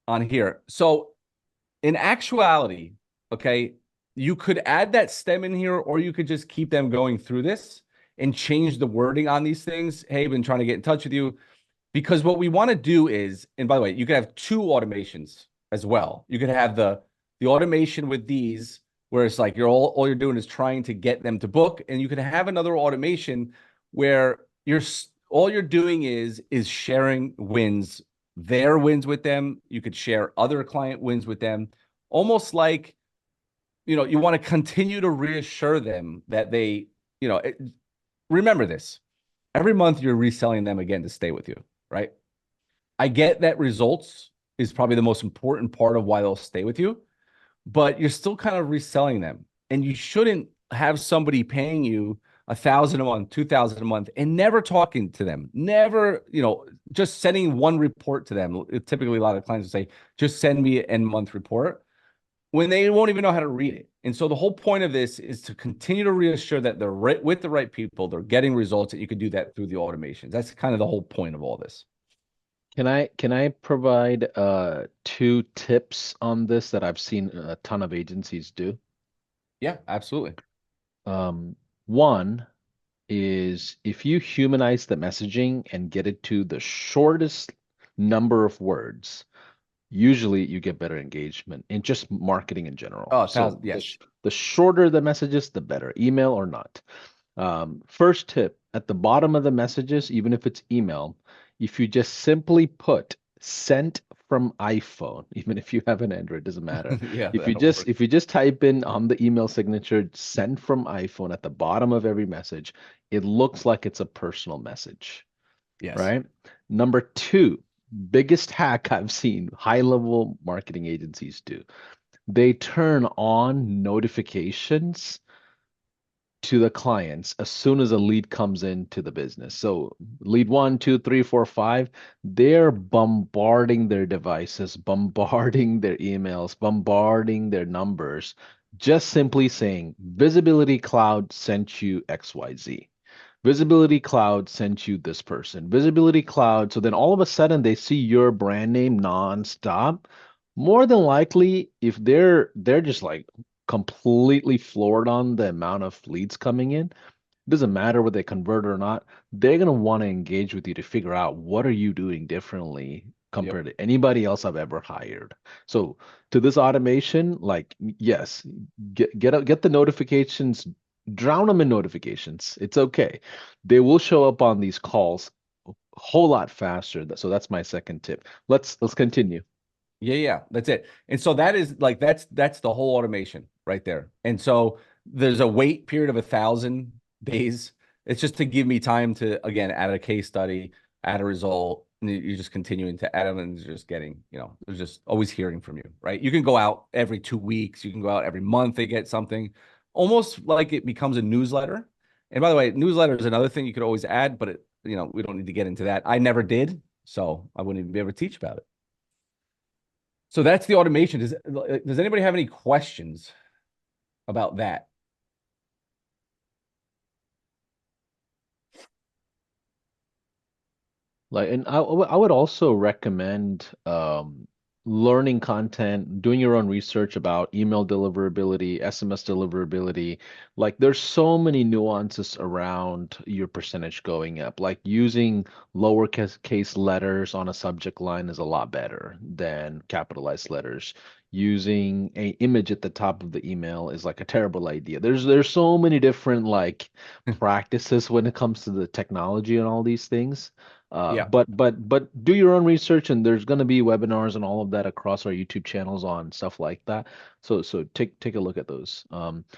on here. So in actuality, okay, you could add that stem in here, or you could just keep them going through this and change the wording on these things. Hey, been trying to get in touch with you. Because what we want to do is, and by the way, you could have two automations as well. You could have the automation with these, where it's like all you're doing is trying to get them to book, and you could have another automation where all you're doing is sharing wins, their wins with them. You could share other client wins with them, almost like, you want to continue to reassure them that they, remember this. Every month you're reselling them again to stay with you, right? I get that results is probably the most important part of why they'll stay with you, but you're still kind of reselling them. And you shouldn't have somebody paying you 1,000 a month, 2,000 a month, and never talking to them, never, just sending one report to them. Typically, a lot of clients will say, just send me an end month report, when they won't even know how to read it. And so the whole point of this is to continue to reassure that they're with the right people, they're getting results, that you can do that through the automations. That's kind of the whole point of all this. Can I provide two tips on this that I've seen a ton of agencies do? Yeah, absolutely. One is if you humanize the messaging and get it to the shortest number of words, usually you get better engagement in just marketing in general. Oh, So yes. the shorter the messages, the better, email or not. First tip, at the bottom of the messages, even if it's email, if you just simply put sent from iPhone, even if you have an Android, doesn't matter. Yeah, If you that'll just work. if you just type in on the email signature sent from iPhone at the bottom of every message, it looks like it's a personal message, Yes. right? Number two, biggest hack I've seen high-level marketing agencies do. They turn on notifications to the clients as soon as a lead comes into the business. So lead one, two, three, four, five, they're bombarding their devices, bombarding their emails, bombarding their numbers, just simply saying Visibility Cloud sent you XYZ. Visibility Cloud sent you this person. Visibility Cloud. So then all of a sudden they see your brand name nonstop. More than likely, if they're just like completely floored on the amount of leads coming in, it doesn't matter whether they convert or not, they're gonna want to engage with you to figure out what are you doing differently Yep. compared to anybody else I've ever hired. So to this automation, like yes, get the notifications, drown them in notifications. It's okay. They will show up on these calls a whole lot faster. So that's my second tip. Let's continue. Yeah, that's it. And so that is like that's the whole automation right there. And so there's a wait period of 1,000 days. It's just to give me time to, again, add a case study, add a result, and you're just continuing to add them, and just getting, they're just always hearing from you, right? You can go out every 2 weeks, you can go out every month to get something, almost like it becomes a newsletter. And by the way, newsletter is another thing you could always add, but we don't need to get into that. I never did, so I wouldn't even be able to teach about it. So that's the automation. Does anybody have any questions about that? Like, and I would also recommend learning content, doing your own research about email deliverability, SMS deliverability. Like there's so many nuances around your percentage going up. Like using lowercase letters on a subject line is a lot better than capitalized letters. Using a image at the top of the email is like a terrible idea. There's so many different like practices when it comes to the technology and all these things. Yeah. But do your own research, and there's going to be webinars and all of that across our YouTube channels on stuff like that. So take a look at those.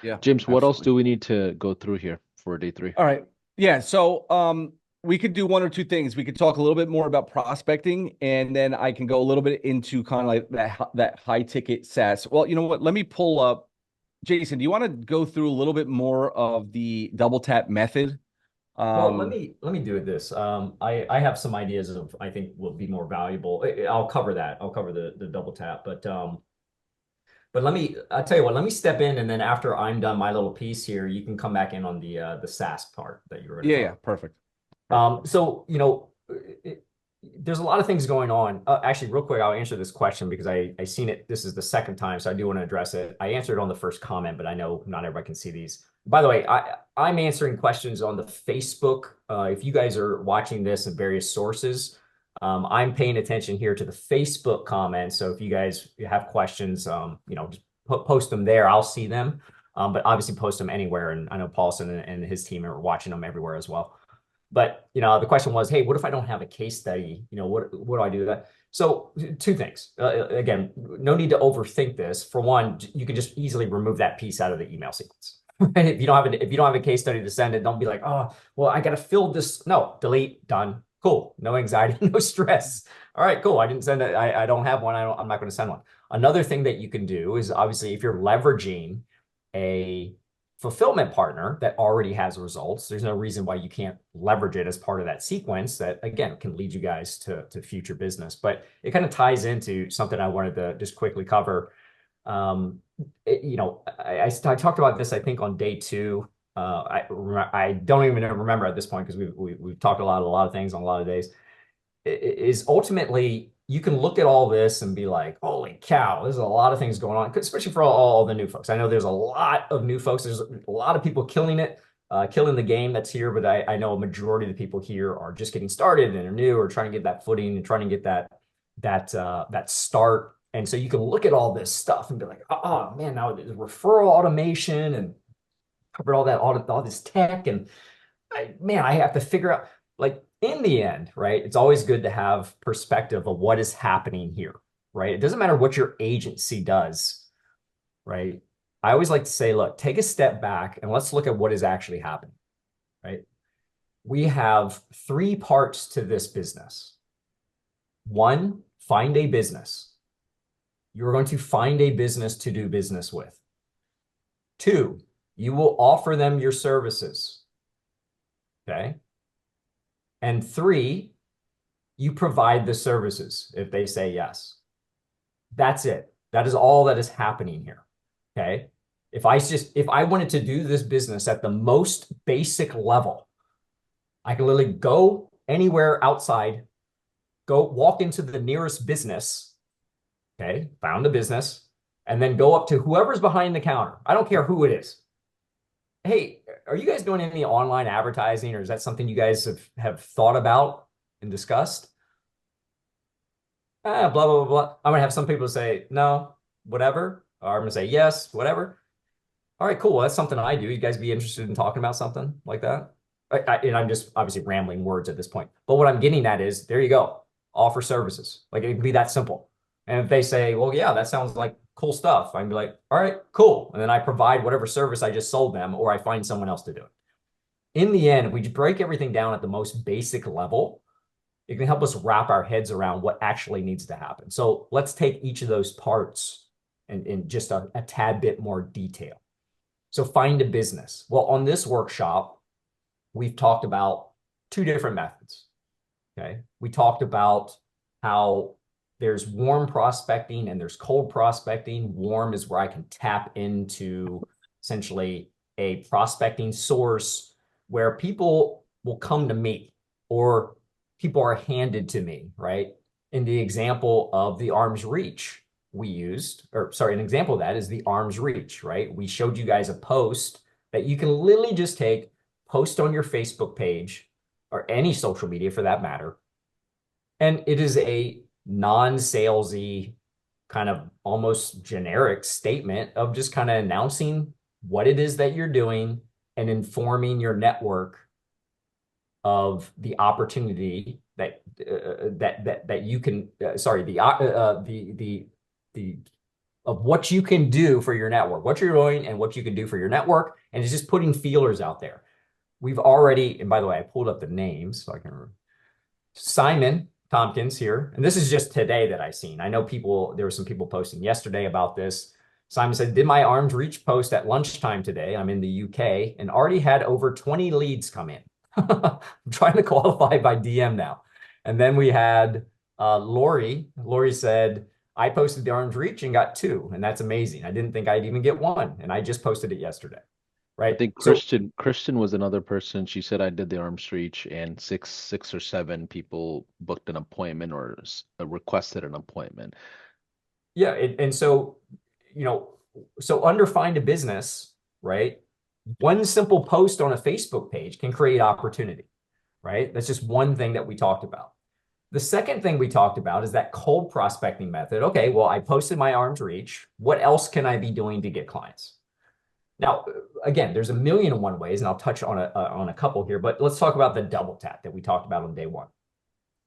Yeah, James, what else absolutely. do we need to go through here for day 3? All right. Yeah. So we could do one or two things. We could talk a little bit more about prospecting, and then I can go a little bit into kind of like that high ticket SaaS. Well, you know what? Let me pull up. Jason, do you want to go through a little bit more of the double tap method? Well, let me do this. I have some ideas of I think will be more valuable. I'll cover that. I'll cover the double tap, but I'll tell you what, let me step in, and then after I'm done my little piece here, you can come back in on the SaaS part that you were going to Yeah, talk. yeah, perfect. Perfect. So, there's a lot of things going on. Actually, real quick, I'll answer this question because I seen it. This is the second time, so I do want to address it. I answered on the first comment, but I know not everybody can see these. By the way, I'm answering questions on the Facebook. If you guys are watching this in various sources, I'm paying attention here to the Facebook comments. So if you guys have questions, just post them there. I'll see them. But obviously post them anywhere. And I know Paulson and his team are watching them everywhere as well. But the question was, hey, what if I don't have a case study? What do I do with that? So two things. Again, no need to overthink this. For one, you can just easily remove that piece out of the email sequence. Right? If you don't have a case study to send it, don't be like, oh, well, I got to fill this. No, delete, done, cool. No anxiety, no stress. All right, cool. I didn't send it. I don't have one. I'm not going to send one. Another thing that you can do is obviously if you're leveraging a fulfillment partner that already has results, there's no reason why you can't leverage it as part of that sequence that, again, can lead you guys to future business. But it kind of ties into something I wanted to just quickly cover. I talked about this, I think, on day 2. I don't even remember at this point because we've talked a lot of things on a lot of days. Is ultimately you can look at all this and be like, holy cow, there's a lot of things going on, especially for all the new folks. I know there's a lot of new folks. There's a lot of people killing it, killing the game that's here. But I know a majority of the people here are just getting started and are new or trying to get that footing and trying to get that start. And so you can look at all this stuff and be like, oh man, now there's referral automation and covered all this tech. And I have to figure out, like, in the end, right? It's always good to have perspective of what is happening here, right? It doesn't matter what your agency does, right? I always like to say, look, take a step back and let's look at what is actually happening, right? We have 3 parts to this business. 1, find a business. You're going to find a business to do business with. 2, you will offer them your services. Okay. And 3, you provide the services if they say yes. That's it. That is all that is happening here. Okay. If I wanted to do this business at the most basic level, I can literally go anywhere outside, go walk into the nearest business. Okay. Found a business and then go up to whoever's behind the counter. I don't care who it is. Hey, are you guys doing any online advertising, or is that something you guys have thought about and discussed? Blah, blah, blah. I'm going to have some people say, no, whatever. Or I'm going to say, yes, whatever. All right, cool. Well, that's something I do. You guys be interested in talking about something like that? And I'm just obviously rambling words at this point. But what I'm getting at is, there you go. Offer services. Like, it can be that simple. And if they say, well, yeah, that sounds like cool stuff, I can be like, all right, cool. And then I provide whatever service I just sold them, or I find someone else to do it. In the end, if we break everything down at the most basic level, it can help us wrap our heads around what actually needs to happen. So let's take each of those parts in just a tad bit more detail. So find a business. Well, on this workshop, we've talked about 2 different methods. Okay. We talked about how there's warm prospecting and there's cold prospecting. Warm is where I can tap into essentially a prospecting source where people will come to me or people are handed to me, right? in the example of the arm's reach we used, or sorry, an example of that is the arm's reach, right? We showed you guys a post that you can literally just take, post on your Facebook page or any social media for that matter. And it is a non-salesy kind of almost generic statement of just kind of announcing what it is that you're doing and informing your network of the opportunity that you can of what you can do for your network, what you're doing and what you can do for your network. And it's just putting feelers out there. We've already, and by the way, I pulled up the names so I can remember. Simon Tompkins here, and this is just today that I've seen. I know there were some people posting yesterday about this. Simon said, did my arms reach post at lunchtime today. I'm in the UK and already had over 20 leads come in. I'm trying to qualify by DM now. And then we had Lori. Lori said, I posted the arms reach and got 2, and that's amazing. I didn't think I'd even get 1, and I just posted it yesterday. Right. I think Christian was another person. She said I did the arms reach, and six or seven people booked an appointment or requested an appointment. Yeah, and so so under find a business, right? One simple post on a Facebook page can create opportunity, right? That's just one thing that we talked about. The second thing we talked about is that cold prospecting method. Okay, well, I posted my arms reach. What else can I be doing to get clients? Now, again, there's a million and one ways, and I'll touch on a couple here, but let's talk about the double tap that we talked about on day 1.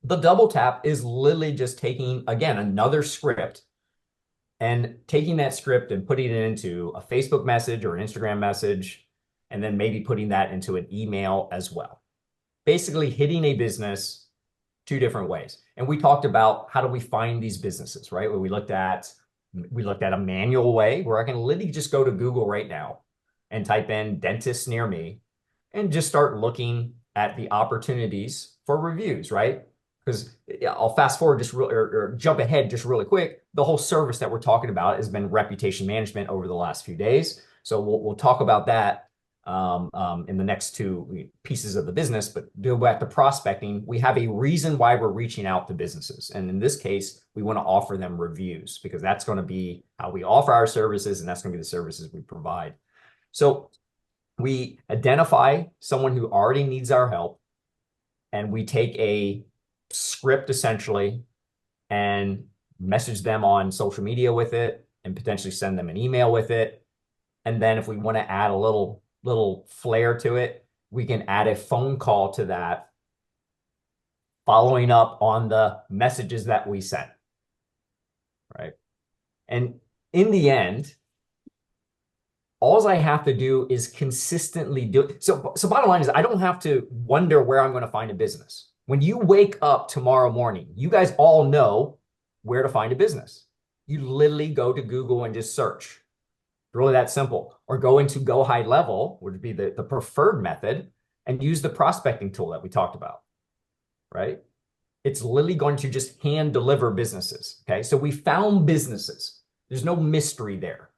The double tap is literally just taking, again, another script and taking that script and putting it into a Facebook message or an Instagram message, and then maybe putting that into an email as well. Basically hitting a business 2 different ways. And we talked about how do we find these businesses, right? Where we looked at a manual way where I can literally just go to Google right now and type in dentist near me and just start looking at the opportunities for reviews, right? Because I'll fast forward or jump ahead just really quick. The whole service that we're talking about has been reputation management over the last few days. So we'll talk about that in the next 2 pieces of the business, but go back to prospecting. We have a reason why we're reaching out to businesses. And in this case, we want to offer them reviews because that's going to be how we offer our services, and that's going to be the services we provide. So we identify someone who already needs our help, and we take a script essentially and message them on social media with it and potentially send them an email with it. And then if we want to add a little flair to it, we can add a phone call to that, following up on the messages that we sent, right? And in the end, all I have to do is consistently do it. So bottom line is I don't have to wonder where I'm going to find a business. When you wake up tomorrow morning, you guys all know where to find a business. You literally go to Google and just search. Really that simple. Or go into GoHighLevel, which would be the preferred method, and use the prospecting tool that we talked about, right? It's literally going to just hand deliver businesses, okay? So we found businesses. There's no mystery there,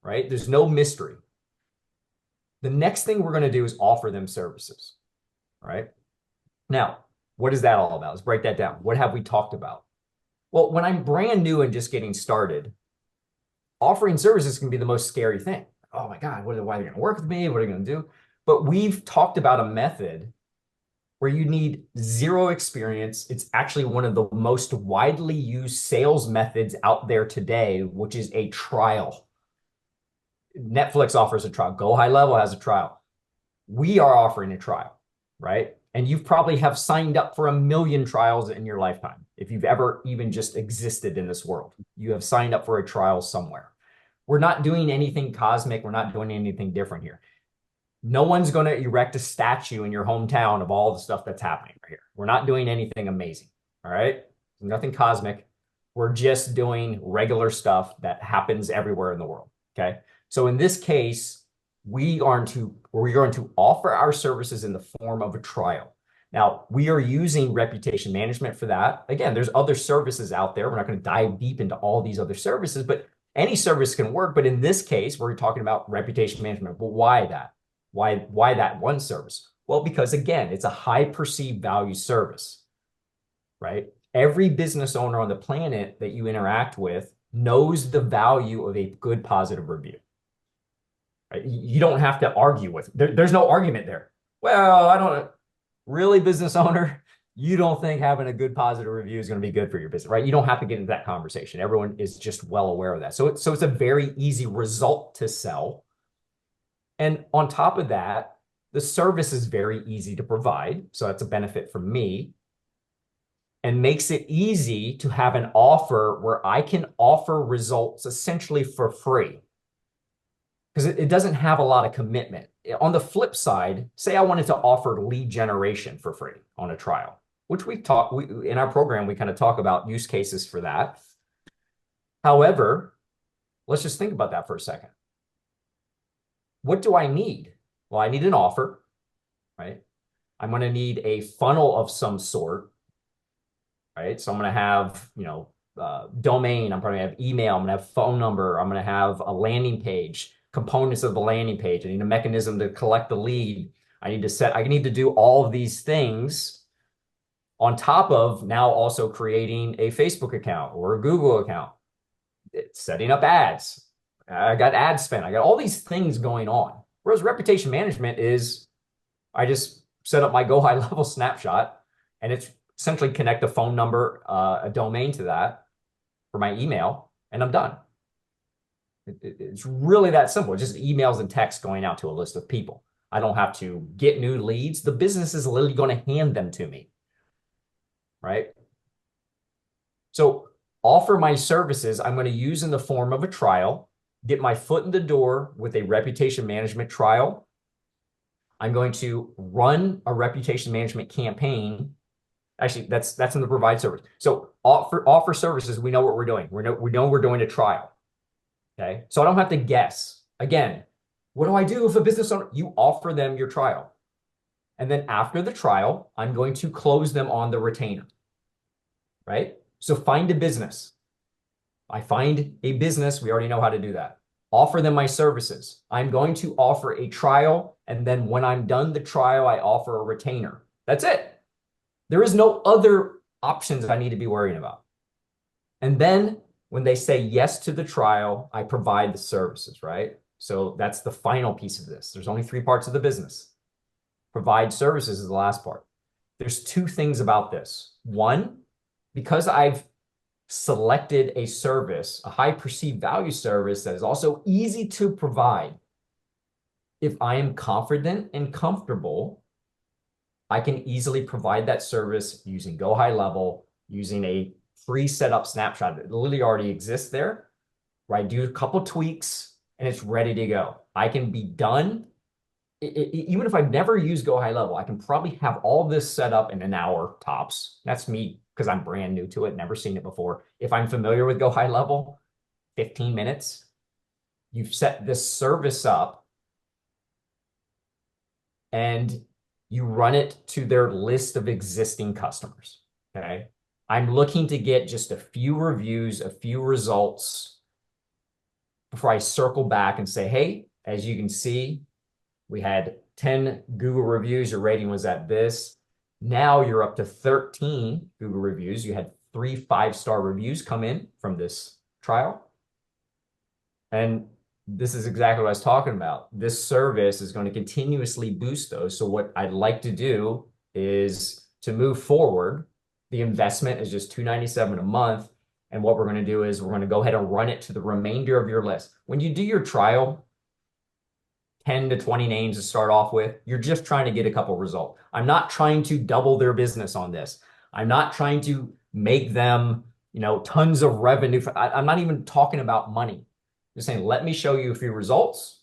right? There's no mystery. The next thing we're going to do is offer them services, right? Now, what is that all about? Let's break that down. What have we talked about? Well, when I'm brand new and just getting started, offering services can be the most scary thing. Oh my God, why are they going to work with me? What are they going to do? But we've talked about a method where you need 0 experience. It's actually one of the most widely used sales methods out there today, which is a trial. Netflix offers a trial. GoHighLevel has a trial. We are offering a trial, right? And you probably have signed up for 1 million trials in your lifetime. If you've ever even just existed in this world, you have signed up for a trial somewhere. We're not doing anything cosmic. We're not doing anything different here. No one's going to erect a statue in your hometown of all the stuff that's happening right here. We're not doing anything amazing. All right. Nothing cosmic. We're just doing regular stuff that happens everywhere in the world. Okay. So in this case, we're going to offer our services in the form of a trial. Now, we are using reputation management for that. Again, there's other services out there. We're not going to dive deep into all these other services, but any service can work. But in this case, we're talking about reputation management. But why that? Why that one service? Well, because again, it's a high perceived value service, right? Every business owner on the planet that you interact with knows the value of a good positive review. Right? You don't have to argue with it. There's no argument there. Well, I don't really, business owner, you don't think having a good positive review is going to be good for your business, right? You don't have to get into that conversation. Everyone is just well aware of that. So it's a very easy result to sell. And on top of that, the service is very easy to provide. So that's a benefit for me, and makes it easy to have an offer where I can offer results essentially for free, because it doesn't have a lot of commitment. On the flip side, say I wanted to offer lead generation for free on a trial, which in our program, we kind of talk about use cases for that. However, let's just think about that for a second. What do I need? Well, I need an offer, right? I'm going to need a funnel of some sort, right? So I'm going to have, domain, I'm probably going to have email, I'm going to have phone number, I'm going to have a landing page, components of the landing page. I need a mechanism to collect the lead. I need to do all of these things on top of now also creating a Facebook account or a Google account, setting up ads. I got ad spend. I got all these things going on. Whereas reputation management is, I just set up my GoHighLevel snapshot, and it's essentially connect a phone number, a domain to that for my email, and I'm done. It's really that simple. It's just emails and text going out to a list of people. I don't have to get new leads. The business is literally going to hand them to me, right? So offer my services I'm going to use in the form of a trial, get my foot in the door with a reputation management trial. I'm going to run a reputation management campaign. Actually, that's in the provide service. So offer services, we know what we're doing. We know we're doing a trial. Okay. So I don't have to guess. Again, what do I do if a business owner? You offer them your trial. And then after the trial, I'm going to close them on the retainer. Right? So find a business. I find a business. We already know how to do that. Offer them my services. I'm going to offer a trial. And then when I'm done the trial, I offer a retainer. That's it. There is no other options I need to be worrying about. And then when they say yes to the trial, I provide the services, right? So that's the final piece of this. There's only 3 parts of the business. Provide services is the last part. There's 2 things about this. One, because I've selected a service, a high perceived value service that is also easy to provide, if I am confident and comfortable, I can easily provide that service using GoHighLevel, using a free setup snapshot that literally already exists there, where I do a couple tweaks and it's ready to go. I can be done. Even if I've never used GoHighLevel, I can probably have all this set up in an hour tops. That's me because I'm brand new to it, never seen it before. If I'm familiar with GoHighLevel, 15 minutes. You've set this service up and you run it to their list of existing customers, okay? I'm looking to get just a few reviews, a few results before I circle back and say, hey, as you can see, we had 10 Google reviews. Your rating was at this. Now you're up to 13 Google reviews. You had 3 5-star reviews come in from this trial. And this is exactly what I was talking about. This service is going to continuously boost those. So what I'd like to do is to move forward. The investment is just $297 a month. And what we're going to do is we're going to go ahead and run it to the remainder of your list. When you do your trial, 10 to 20 names to start off with, you're just trying to get a couple results. I'm not trying to double their business on this. I'm not trying to make them, tons of revenue. I'm not even talking about money. Just saying, let me show you a few results.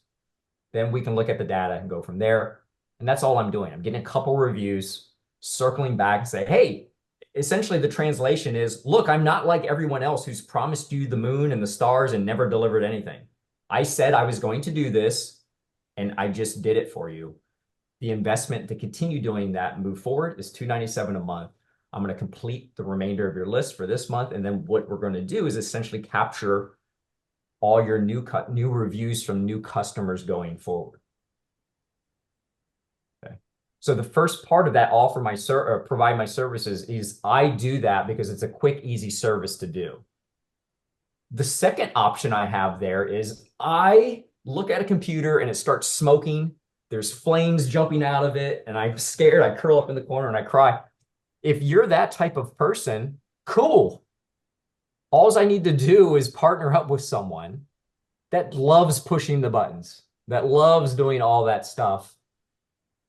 Then we can look at the data and go from there. And that's all I'm doing. I'm getting a couple reviews, circling back and say, hey, essentially the translation is, look, I'm not like everyone else who's promised you the moon and the stars and never delivered anything. I said I was going to do this, and I just did it for you. The investment to continue doing that and move forward is $297 a month. I'm going to complete the remainder of your list for this month. And then what we're going to do is essentially capture all your new reviews from new customers going forward. Okay. So the first part of that provide my services is I do that because it's a quick, easy service to do. The second option I have there is I look at a computer and it starts smoking. There's flames jumping out of it, and I'm scared. I curl up in the corner and I cry. If you're that type of person, cool. All I need to do is partner up with someone that loves pushing the buttons, that loves doing all that stuff.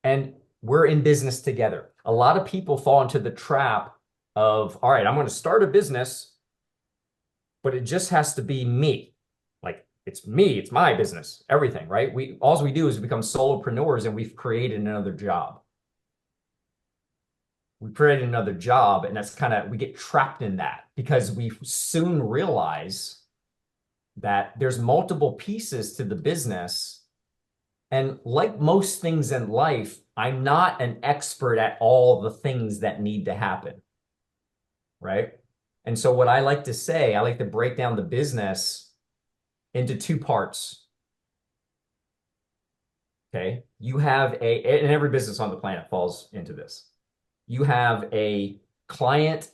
And we're in business together. A lot of people fall into the trap of, all right, I'm going to start a business, but it just has to be me. Like, it's me, it's my business, everything, right? All we do is become solopreneurs, and we've created another job. We created another job, and that's we get trapped in that because we soon realize that there's multiple pieces to the business. And like most things in life, I'm not an expert at all the things that need to happen, right? And so what I like to say, I like to break down the business into two parts. Okay. You have and every business on the planet falls into this. You have a client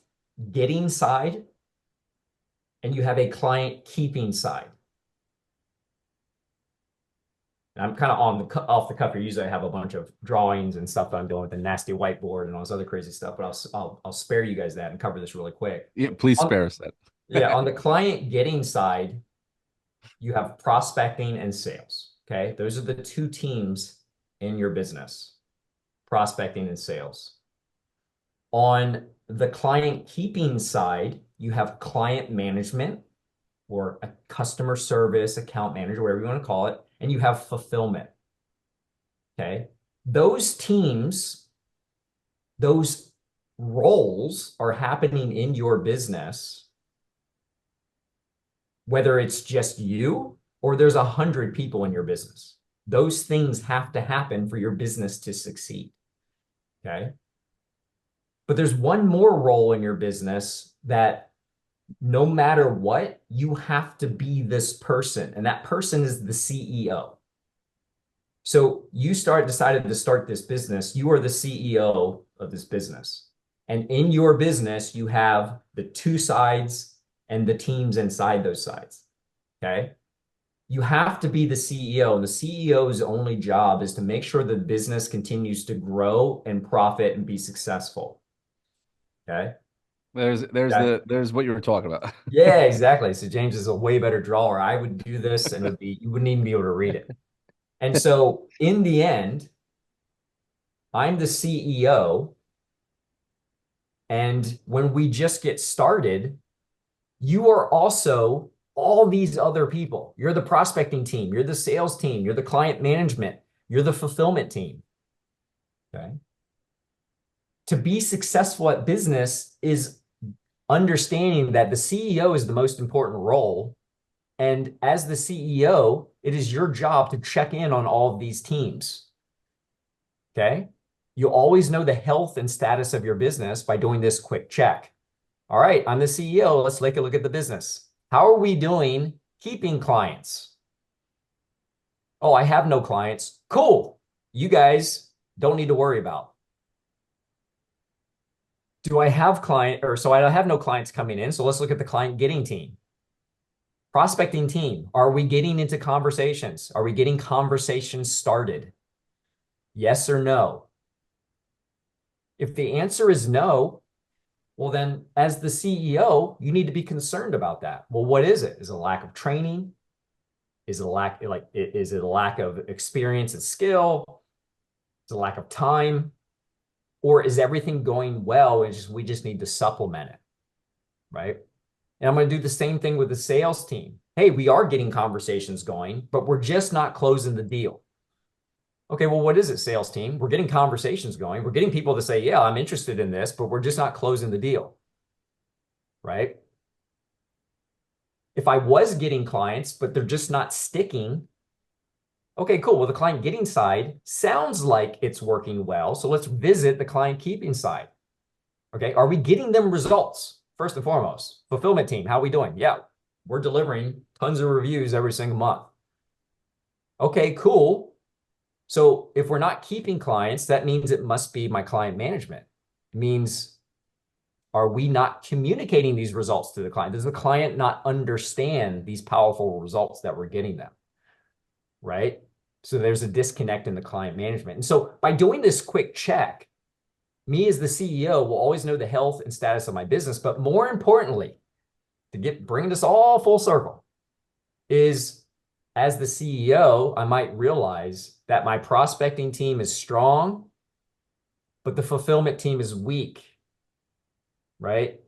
getting side and you have a client keeping side. And I'm kind of off the cuff here. Usually I have a bunch of drawings and stuff that I'm doing with a nasty whiteboard and all this other crazy stuff, but I'll spare you guys that and cover this really quick. Yeah, please spare us that. Yeah, on the client getting side, you have prospecting and sales. Okay, those are the two teams in your business, prospecting and sales. On the client keeping side, you have client management or a customer service, account manager, whatever you want to call it, and you have fulfillment. Okay, those teams, those roles are happening in your business, whether it's just you or there's 100 people in your business. Those things have to happen for your business to succeed. Okay. But there's one more role in your business that no matter what, you have to be this person. And that person is the CEO. So you decided to start this business. You are the CEO of this business. And in your business, you have the two sides and the teams inside those sides. Okay. You have to be the CEO. The CEO's only job is to make sure the business continues to grow and profit and be successful. Okay. There's what you were talking about. Yeah, exactly. So James is a way better drawer. I would do this and you wouldn't even be able to read it. And so in the end, I'm the CEO. And when we just get started, you are also all these other people. You're the prospecting team. You're the sales team. You're the client management. You're the fulfillment team. Okay. To be successful at business is understanding that the CEO is the most important role. And as the CEO, it is your job to check in on all of these teams. Okay. You always know the health and status of your business by doing this quick check. All right, I'm the CEO. Let's take a look at the business. How are we doing keeping clients? Oh, I have no clients. Cool. You guys don't need to worry about. Do I have so I have no clients coming in. So let's look at the client getting team. Prospecting team. Are we getting into conversations? Are we getting conversations started? Yes or no? If the answer is no, well, then as the CEO, you need to be concerned about that. Well, what is it? Is it a lack of training? Is it a lack of experience and skill? Is it a lack of time? Or is everything going well and we just need to supplement it, right? And I'm going to do the same thing with the sales team. Hey, we are getting conversations going, but we're just not closing the deal. Okay, well, what is it, sales team? We're getting conversations going. We're getting people to say, yeah, I'm interested in this, but we're just not closing the deal, right? If I was getting clients, but they're just not sticking, okay, cool. Well, the client getting side sounds like it's working well. So let's visit the client keeping side. Okay, are we getting them results? First and foremost, fulfillment team, how are we doing? Yeah, we're delivering tons of reviews every single month. Okay, cool. So if we're not keeping clients, that means it must be my client management. It means, are we not communicating these results to the client? Does the client not understand these powerful results that we're getting them? Right? So there's a disconnect in the client management. And so by doing this quick check, me as the CEO will always know the health and status of my business. But more importantly, to bring this all full circle, is as the CEO, I might realize that my prospecting team is strong, but the fulfillment team is weak, right?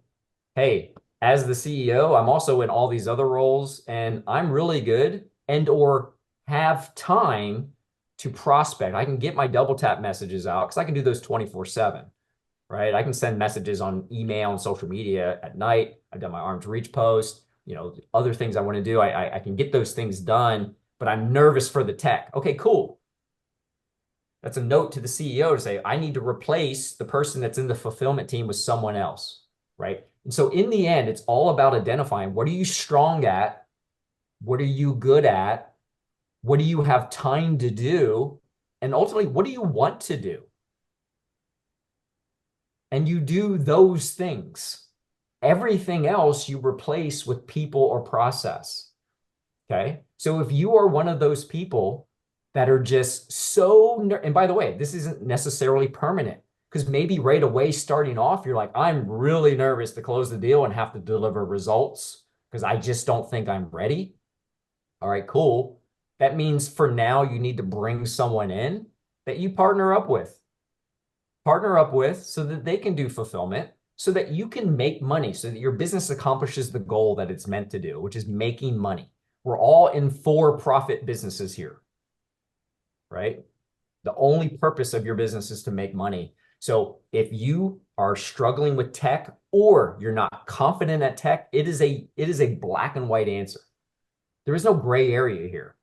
Hey, as the CEO, I'm also in all these other roles, and I'm really good and or have time to prospect. I can get my double tap messages out because I can do those 24/7, right? I can send messages on email and social media at night. I've done my arms reach post, other things I want to do. I can get those things done, but I'm nervous for the tech. Okay, cool. That's a note to the CEO to say, I need to replace the person that's in the fulfillment team with someone else, right? And so in the end, it's all about identifying, what are you strong at? What are you good at? What do you have time to do? And ultimately, what do you want to do? And you do those things. Everything else you replace with people or process. Okay. So if you are one of those people that are just so, and by the way, this isn't necessarily permanent, because maybe right away starting off, you're like, I'm really nervous to close the deal and have to deliver results because I just don't think I'm ready. All right, cool. That means for now, you need to bring someone in that you partner up with so that they can do fulfillment, so that you can make money, so that your business accomplishes the goal that it's meant to do, which is making money. We're all in for-profit businesses here, right? The only purpose of your business is to make money. So if you are struggling with tech or you're not confident at tech, it is a black and white answer. There is no gray area here.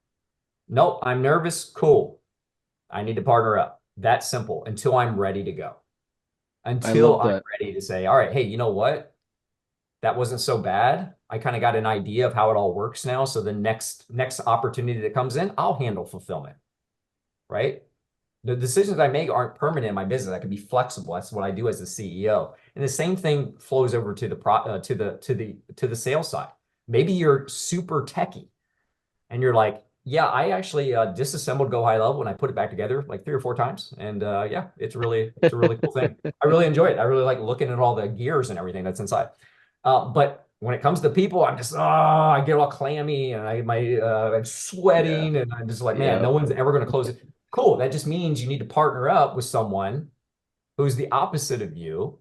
Nope, I'm nervous. Cool. I need to partner up. That simple until I'm ready to go. I Until love I'm that. ready to say, all right, hey, you know what? That wasn't so bad. I kind of got an idea of how it all works now. So the next opportunity that comes in, I'll handle fulfillment, right? The decisions I make aren't permanent in my business. I can be flexible. That's what I do as the CEO. And the same thing flows over to the sales side. Maybe you're super techie and you're like, yeah, I actually disassembled GoHighLevel and I put it back together like 3 or 4 times. And yeah, it's a really cool thing. I really enjoy it. I really like looking at all the gears and everything that's inside. But when it comes to people, I'm just, I get all clammy and I'm Yeah. sweating and I'm just like, man, Yeah. no one's ever going to close it. Cool. That just means you need to partner up with someone who's the opposite of you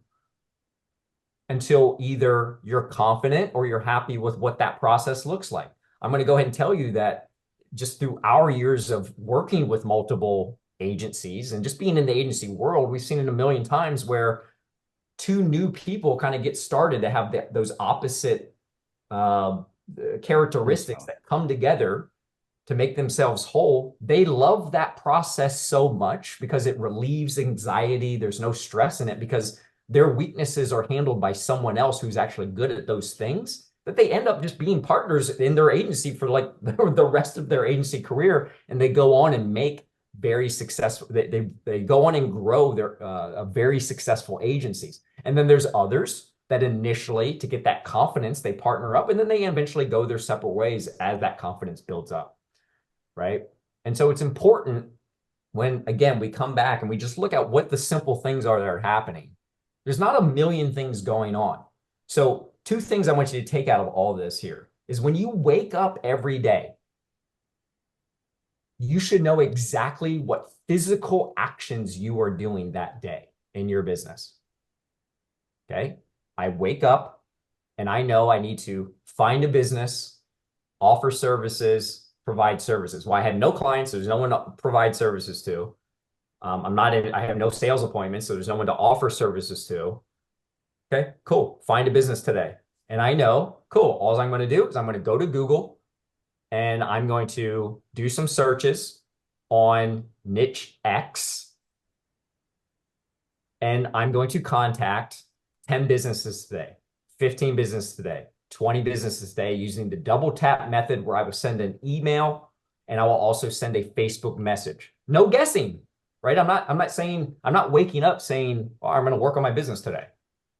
until either you're confident or you're happy with what that process looks like. I'm going to go ahead and tell you that just through our years of working with multiple agencies and just being in the agency world, we've seen it a million times where two new people kind of get started to have those opposite characteristics that come together to make themselves whole. They love that process so much because it relieves anxiety. There's no stress in it because their weaknesses are handled by someone else who's actually good at those things, that they end up just being partners in their agency for like the rest of their agency career. And they go on and make very successful, they go on and grow their very successful agencies. And then there's others that initially, to get that confidence, they partner up and then they eventually go their separate ways as that confidence builds up, right? And so it's important when, again, we come back and we just look at what the simple things are that are happening. There's not a million things going on. So 2 things I want you to take out of all this here is when you wake up every day, you should know exactly what physical actions you are doing that day in your business. Okay. I wake up and I know I need to find a business, offer services, provide services. Well, I have no clients, so there's no one to provide services to. I have no sales appointments, so there's no one to offer services to. Okay, cool. Find a business today. And I know, cool, all I'm going to do is I'm going to go to Google and I'm going to do some searches on niche X. And I'm going to contact 10 businesses today, 15 businesses today, 20 businesses today using the double tap method where I will send an email and I will also send a Facebook message. No guessing, right? I'm not waking up saying, oh, I'm going to work on my business today.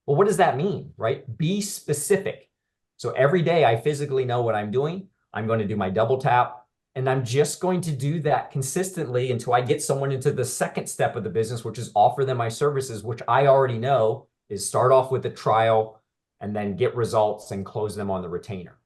Well, what does that mean, right? Be specific. So every day I physically know what I'm doing. I'm going to do my double tap, and I'm just going to do that consistently until I get someone into the second step of the business, which is offer them my services, which I already know is start off with a trial and then get results and close them on the retainer,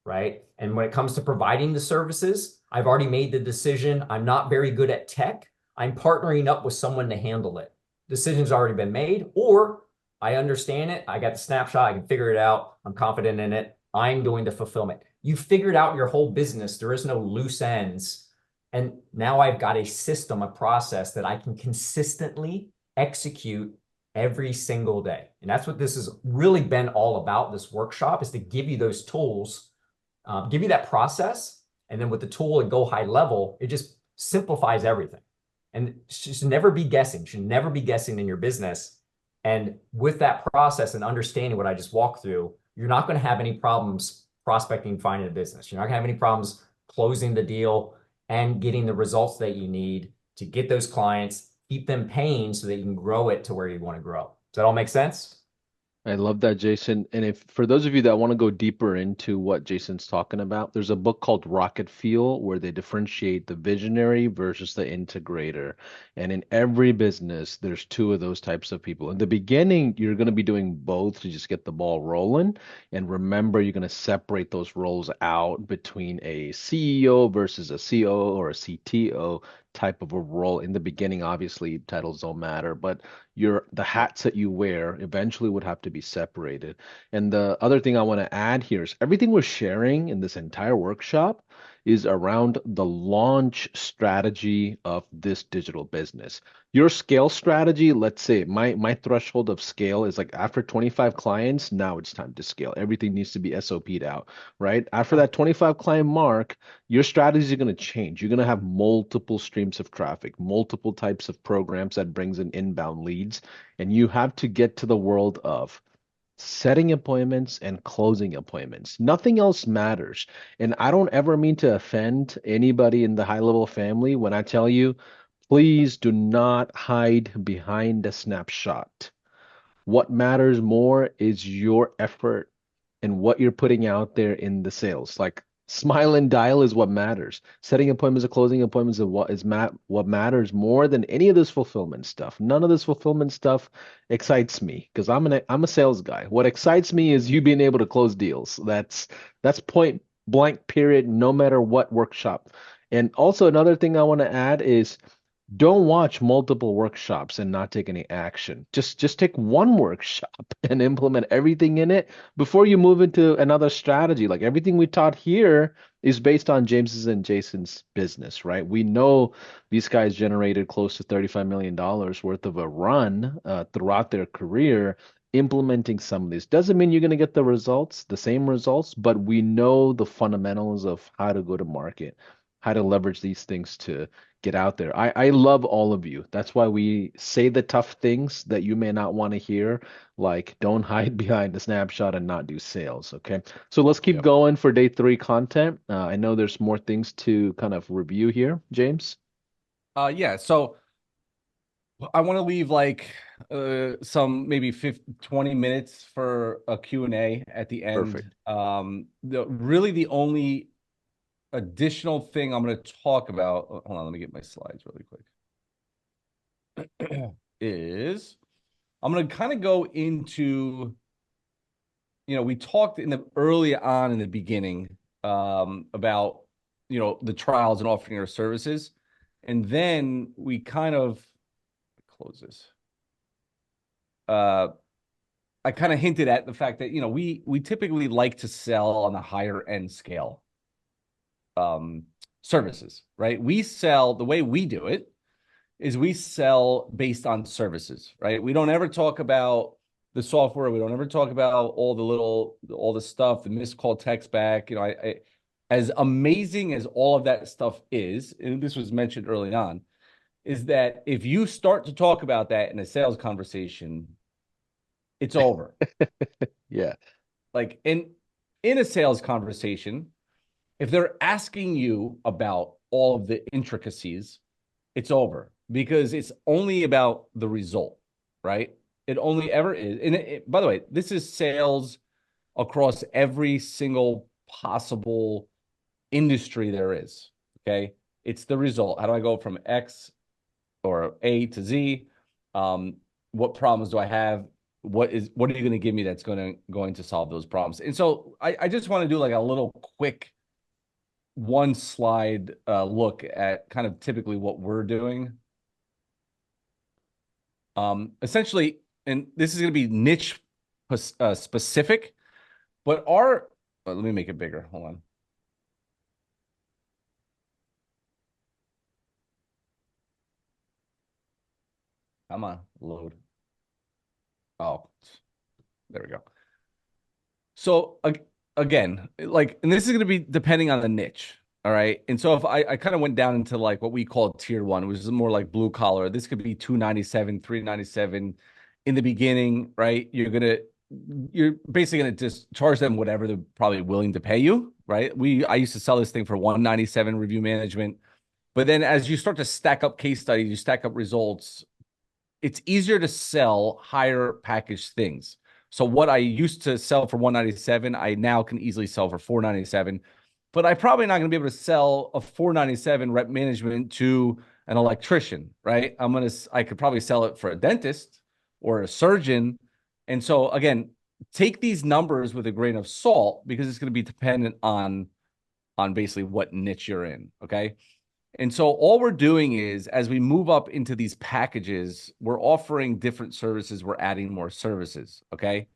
right? And when it comes to providing the services, I've already made the decision. I'm not very good at tech. I'm partnering up with someone to handle it. Decision's already been made, or I understand it. I got the snapshot. I can figure it out. I'm confident in it. I'm doing the fulfillment. You figured out your whole business. There is no loose ends. And now I've got a system, a process that I can consistently execute every single day. And that's what this has really been all about. This workshop is to give you those tools, give you that process. And then with the tool at GoHighLevel, it just simplifies everything. And should never be guessing, should never be guessing in your business. And with that process and understanding what I just walked through, you're not going to have any problems prospecting, finding a business. You're not going to have any problems closing the deal and getting the results that you need to get those clients, keep them paying so that you can grow it to where you want to grow. Does that all make sense? I love that, Jason. And if for those of you that want to go deeper into what Jason's talking about, there's a book called Rocket Fuel where they differentiate the visionary versus the integrator. And in every business, there's two of those types of people. In the beginning, you're going to be doing both to just get the ball rolling. And remember, you're going to separate those roles out between a CEO versus a COO or a CTO type of a role. In the beginning, obviously, titles don't matter, but the hats that you wear eventually would have to be separated. And the other thing I want to add here is everything we're sharing in this entire workshop is around the launch strategy of this digital business. Your scale strategy, let's say my threshold of scale is like after 25 clients, now it's time to scale. Everything needs to be SOP'd out, right? After that 25 client mark, your strategies are going to change. You're going to have multiple streams of traffic, multiple types of programs that brings in inbound leads, and you have to get to the world of setting appointments and closing appointments. Nothing else matters. And I don't ever mean to offend anybody in the HighLevel family when I tell you, please do not hide behind a snapshot. What matters more is your effort and what you're putting out there in the sales. Like smile and dial is what matters. Setting appointments and closing appointments is what matters more than any of this fulfillment stuff. None of this fulfillment stuff excites me because I'm a sales guy. What excites me is you being able to close deals. That's point blank period, no matter what workshop. And also another thing I want to add is don't watch multiple workshops and not take any action. Just take one workshop and implement everything in it before you move into another strategy. Like everything we taught here is based on James's and Jason's business, right? We know these guys generated close to $35 million worth of a run throughout their career implementing some of these. Doesn't mean you're going to get the results, the same results, but we know the fundamentals of how to go to market, how to leverage these things to get out there. I love all of you. That's why we say the tough things that you may not want to hear, like don't hide behind the snapshot and not do sales. Okay. So let's keep Yep. going for day 3 content. I know there's more things to kind of review here, James. Yeah. So I want to leave like some maybe 20 minutes for a Q&A at the end. Perfect. The only additional thing I'm going to talk about, hold on, let me get my slides really quick, is I'm going to kind of go into, we talked early on in the beginning about, the trials and offering our services. And then we kind of close this. I kind of hinted at the fact that, we typically like to sell on the higher end scale services, right? The way we do it is we sell based on services, right? We don't ever talk about the software. We don't ever talk about all the stuff, the missed call text back. As amazing as all of that stuff is, and this was mentioned early on, is that if you start to talk about that in a sales conversation, it's over. Yeah. Like in a sales conversation, if they're asking you about all of the intricacies, it's over because it's only about the result, right? It only ever is. And by the way, this is sales across every single possible industry there is. Okay. It's the result. How do I go from X or A to Z? What problems do I have? What are you going to give me that's going to solve those problems? And so I just want to do like a little quick one slide look at kind of typically what we're doing. Essentially, and this is going to be niche specific, but let me make it bigger. Hold on. Come on, load. Oh, there we go. So again, like, and this is going to be depending on the niche. All right. And so if I kind of went down into like what we call tier one, which is more like blue collar, this could be 297, 397 in the beginning, right? You're basically going to just charge them whatever they're probably willing to pay you, right? I used to sell this thing for 197 review management. But then as you start to stack up case studies, you stack up results, it's easier to sell higher packaged things. So what I used to sell for 197, I now can easily sell for 497. But I'm probably not going to be able to sell a 497 rep management to an electrician, right? I could probably sell it for a dentist or a surgeon. And so again, take these numbers with a grain of salt because it's going to be dependent on basically what niche you're in. Okay. And so all we're doing is as we move up into these packages, we're offering different services. We're adding more services. Okay.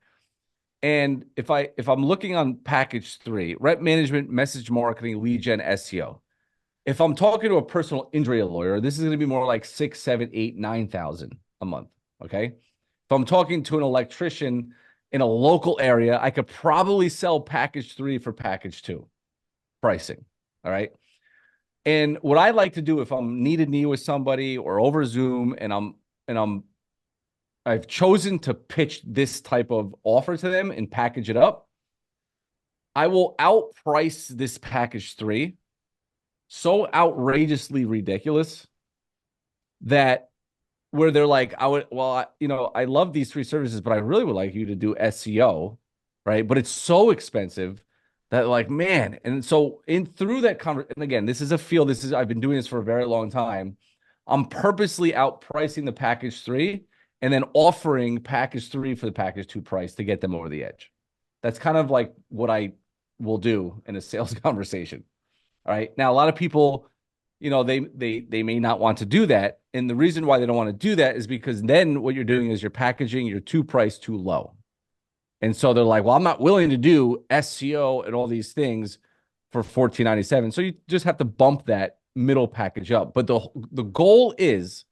And if I'm looking on package 3, rep management, message marketing, lead gen, SEO. If I'm talking to a personal injury lawyer, this is going to be more like 6, 7, 8, 9,000 a month. Okay. If I'm talking to an electrician in a local area, I could probably sell package 3 for package 2 pricing. All right. And what I like to do if I'm knee to knee with somebody or over Zoom and I've chosen to pitch this type of offer to them and package it up, I will outprice this package 3 so outrageously ridiculous that where they're like, I love these 3 services, but I really would like you to do SEO, right? But it's so expensive that like, man. And so through that conversation, and again, this is a field, I've been doing this for a very long time. I'm purposely outpricing the package 3 and then offering package 3 for the package 2 price to get them over the edge. That's kind of like what I will do in a sales conversation. All right. Now, a lot of people, they may not want to do that. And the reason why they don't want to do that is because then what you're doing is you're packaging your 2 price too low. And so they're like, well, I'm not willing to do SEO and all these things for $14.97. So you just have to bump that middle package up. But the goal is,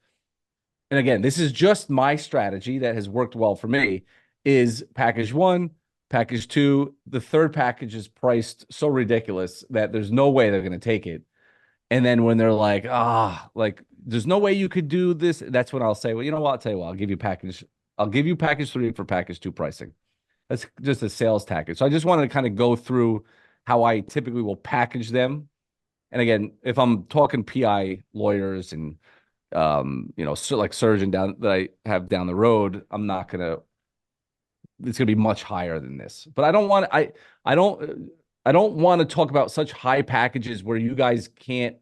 and again, this is just my strategy that has worked well for me, is package 1, package 2. The third package is priced so ridiculous that there's no way they're going to take it. And then when they're like, there's no way you could do this, that's when I'll say, well, you know what? I'll tell you what, I'll give you package 3 for package 2 pricing. That's just a sales tactic. So I just wanted to kind of go through how I typically will package them. And again, if I'm talking PI lawyers and like surgeon that I have down the road, it's gonna be much higher than this. But I don't want to talk about such high packages where you guys can't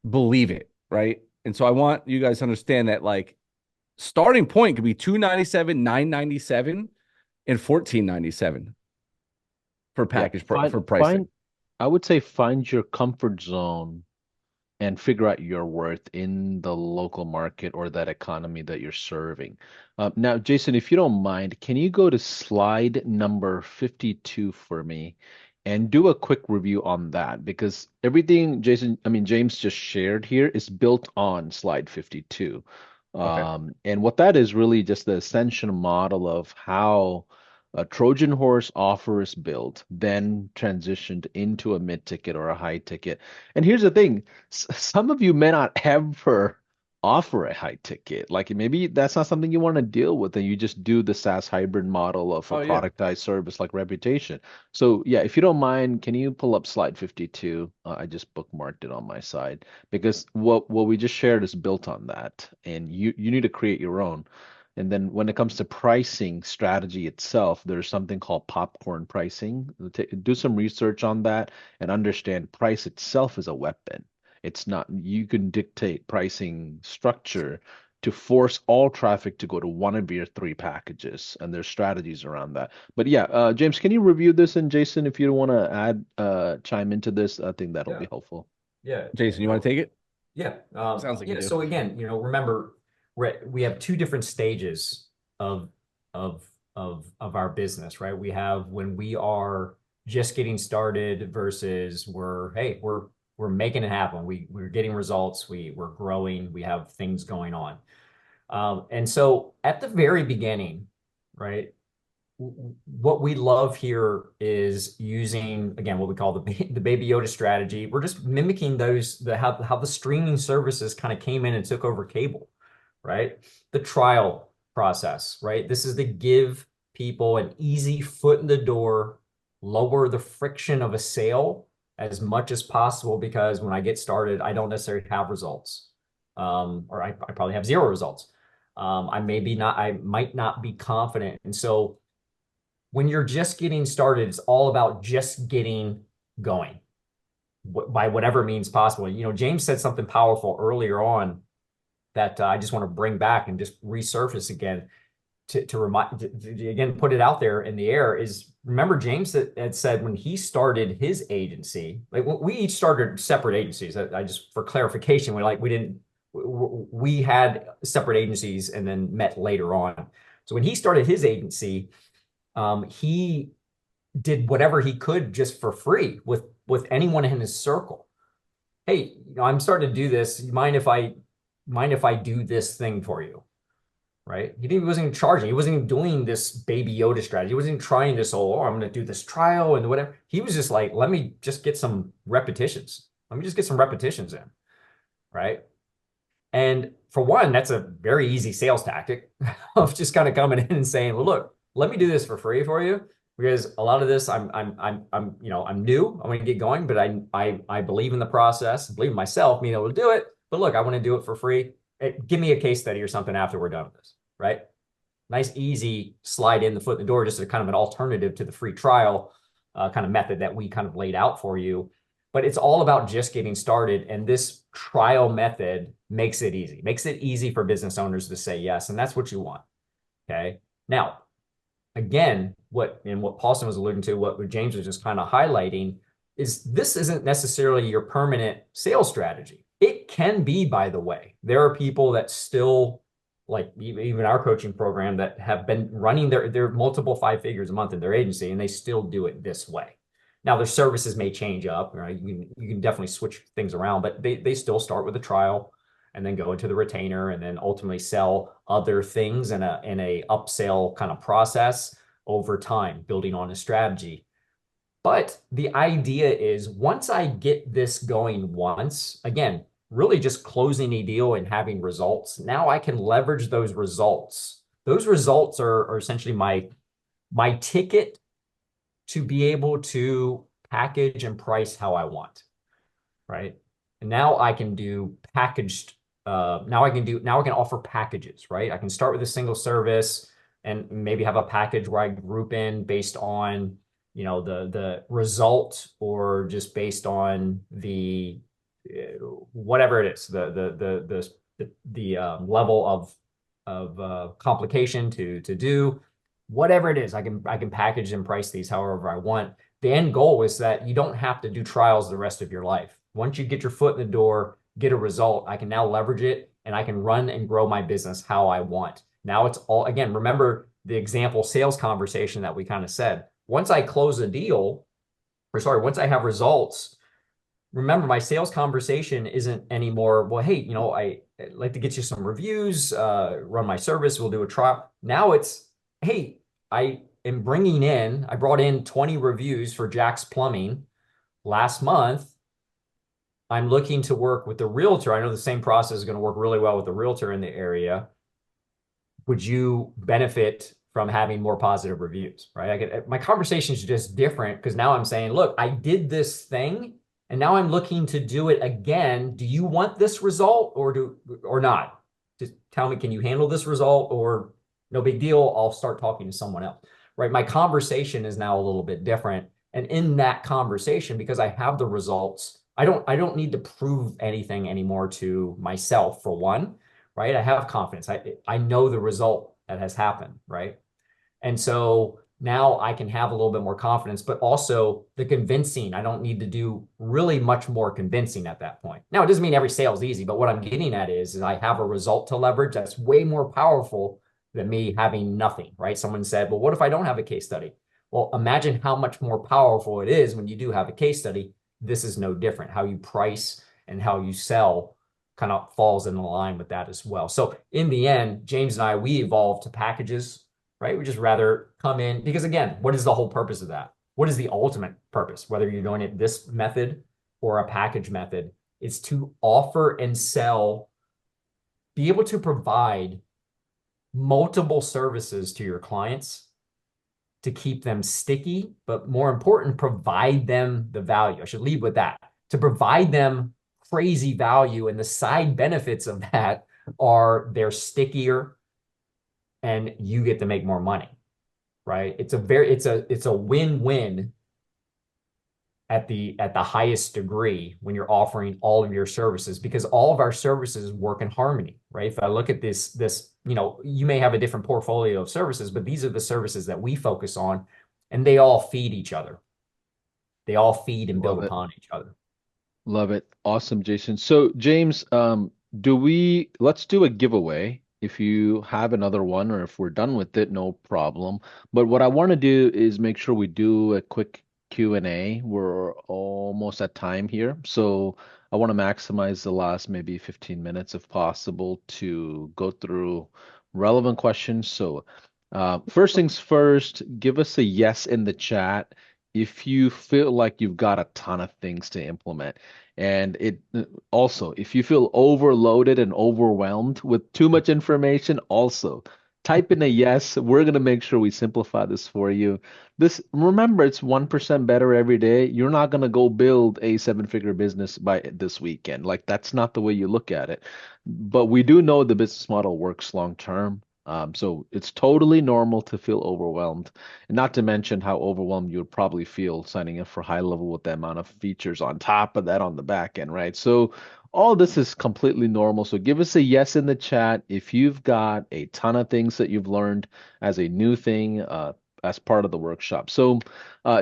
believe it, right? And so I want you guys to understand that like starting point could be $297, $997. And $14.97 for package for pricing. I would say find your comfort zone and figure out your worth in the local market or that economy that you're serving. Now, Jason, if you don't mind, can you go to slide number 52 for me and do a quick review on that? Because everything James just shared here is built on slide 52. Okay. And what that is really just the Ascension model of how a Trojan horse offer is built, then transitioned into a mid ticket or a high ticket. And here's the thing, some of you may not ever offer a high ticket. Like maybe that's not something you want to deal with, and you just do the SaaS hybrid model of a Oh yeah. productized service like reputation. So yeah, if you don't mind, can you pull up slide 52? I just bookmarked it on my side because what we just shared is built on that, and you need to create your own. And then when it comes to pricing strategy itself, there's something called popcorn pricing. Do some research on that and understand price itself is a weapon. It's not, you can dictate pricing structure to force all traffic to go to one of your three packages, and there's strategies around that. But yeah, James, can you review this? And Jason, if you want to add, chime into this, I think that'll be Yeah. helpful. Yeah. Jason, you want to take it? Yeah. Sounds like you Yeah. do. So again, remember we have two different stages of of of our business, right? We have when we are just getting started versus we're making it happen. We're getting results. We're growing. We have things going on. And so at the very beginning, right? What we love here is using, again, what we call the Baby Yoda strategy. We're just mimicking how the streaming services kind of came in and took over cable, right? The trial process, right? This is to give people an easy foot in the door, lower the friction of a sale as much as possible, because when I get started, I don't necessarily have results, or I probably have zero results. I might not be confident. And so when you're just getting started, it's all about just getting going by whatever means possible. James said something powerful earlier on that I just want to bring back and just resurface again to remind, again, put it out there in the air is, remember James had said when he started his agency, like we each started separate agencies. I just, for clarification, we had separate agencies and then met later on. So when he started his agency, he did whatever he could just for free with anyone in his circle. Hey, I'm starting to do this. You mind if I do this thing for you? Right? He wasn't even charging. He wasn't even doing this Baby Yoda strategy. He wasn't even trying this, I'm going to do this trial and whatever. He was just like, let me just get some repetitions. Let me just get some repetitions in. Right? And for one, that's a very easy sales tactic of just kind of coming in and saying, well, look, let me do this for free for you, because a lot of this I'm new. I want to get going, but I believe in the process, believe in myself, being able to do it. But look, I want to do it for free. Give me a case study or something after we're done with this, right? Nice, easy slide in the foot in the door, just a kind of an alternative to the free trial kind of method that we kind of laid out for you. But it's all about just getting started. And this trial method makes it easy for business owners to say yes. And that's what you want. Okay. Now, again, what Paulson was alluding to, what James was just kind of highlighting, is this isn't necessarily your permanent sales strategy. It can be, by the way. There are people that still, like even our coaching program, that have been running their multiple 5 figures a month in their agency, and they still do it this way. Now, their services may change up, right? You can definitely switch things around, but they still start with a trial and then go into the retainer and then ultimately sell other things in a upsell kind of process over time, building on a strategy. But the idea is, once I get this going once, again, really just closing a deal and having results, now I can leverage those results. Those results are essentially my ticket to be able to package and price how I want, right? And now I can do packaged, now I can offer packages, right? I can start with a single service and maybe have a package where I group in based on, the result, or just based on the whatever it is, the level of complication to do. Whatever it is, I can package and price these however I want. The end goal is that you don't have to do trials the rest of your life. Once you get your foot in the door, get a result, I can now leverage it and I can run and grow my business how I want. Now it's all, again, remember the example sales conversation that we kind of said. Once I close a deal, once I have results, remember my sales conversation isn't anymore, well, hey, I'd like to get you some reviews, run my service, we'll do a trial. Now it's, hey, I brought in 20 reviews for Jack's Plumbing last month. I'm looking to work with the realtor. I know the same process is going to work really well with the realtor in the area. Would you benefit from having more positive reviews, right? My conversation is just different because now I'm saying, look, I did this thing and now I'm looking to do it again. Do you want this result or not? Just tell me, can you handle this result or no big deal? I'll start talking to someone else, right? My conversation is now a little bit different. And in that conversation, because I have the results, I don't need to prove anything anymore to myself for one, right? I have confidence. I know the result that has happened, right? And so now I can have a little bit more confidence, but also the convincing. I don't need to do really much more convincing at that point. Now, it doesn't mean every sale is easy, but what I'm getting at is I have a result to leverage that's way more powerful than me having nothing, right? Someone said, well, what if I don't have a case study? Well, imagine how much more powerful it is when you do have a case study. This is no different. How you price and how you sell kind of falls in line with that as well. So in the end, James and I, we evolved to packages, right? We just rather come in because again, what is the whole purpose of that? What is the ultimate purpose? Whether you're doing it this method or a package method, it's to offer and sell, be able to provide multiple services to your clients to keep them sticky, but more important, provide them the value. I should lead with that. To provide them crazy value, and the side benefits of that are they're stickier and you get to make more money, right? It's a win-win at the highest degree when you're offering all of your services because all of our services work in harmony, right? If I look at this, you may have a different portfolio of services, but these are the services that we focus on, and they all feed each other. They all feed and build Love it. upon each other. Love it. Awesome, Jason. So, James, let's do a giveaway. If you have another one or if we're done with it, no problem. But what I want to do is make sure we do a quick Q&A. We're almost at time here. So I want to maximize the last maybe 15 minutes if possible to go through relevant questions. So, first things first, give us a yes in the chat if you feel like you've got a ton of things to implement. And it also, if you feel overloaded and overwhelmed with too much information, also type in a yes. We're going to make sure we simplify this for you. Remember, it's 1% better every day. You're not going to go build a seven-figure business by this weekend. Like, that's not the way you look at it. But we do know the business model works long term. So it's totally normal to feel overwhelmed. And not to mention how overwhelmed you would probably feel signing up for HighLevel with the amount of features on top of that on the back end, right? So all this is completely normal. So give us a yes in the chat if you've got a ton of things that you've learned as a new thing as part of the workshop. So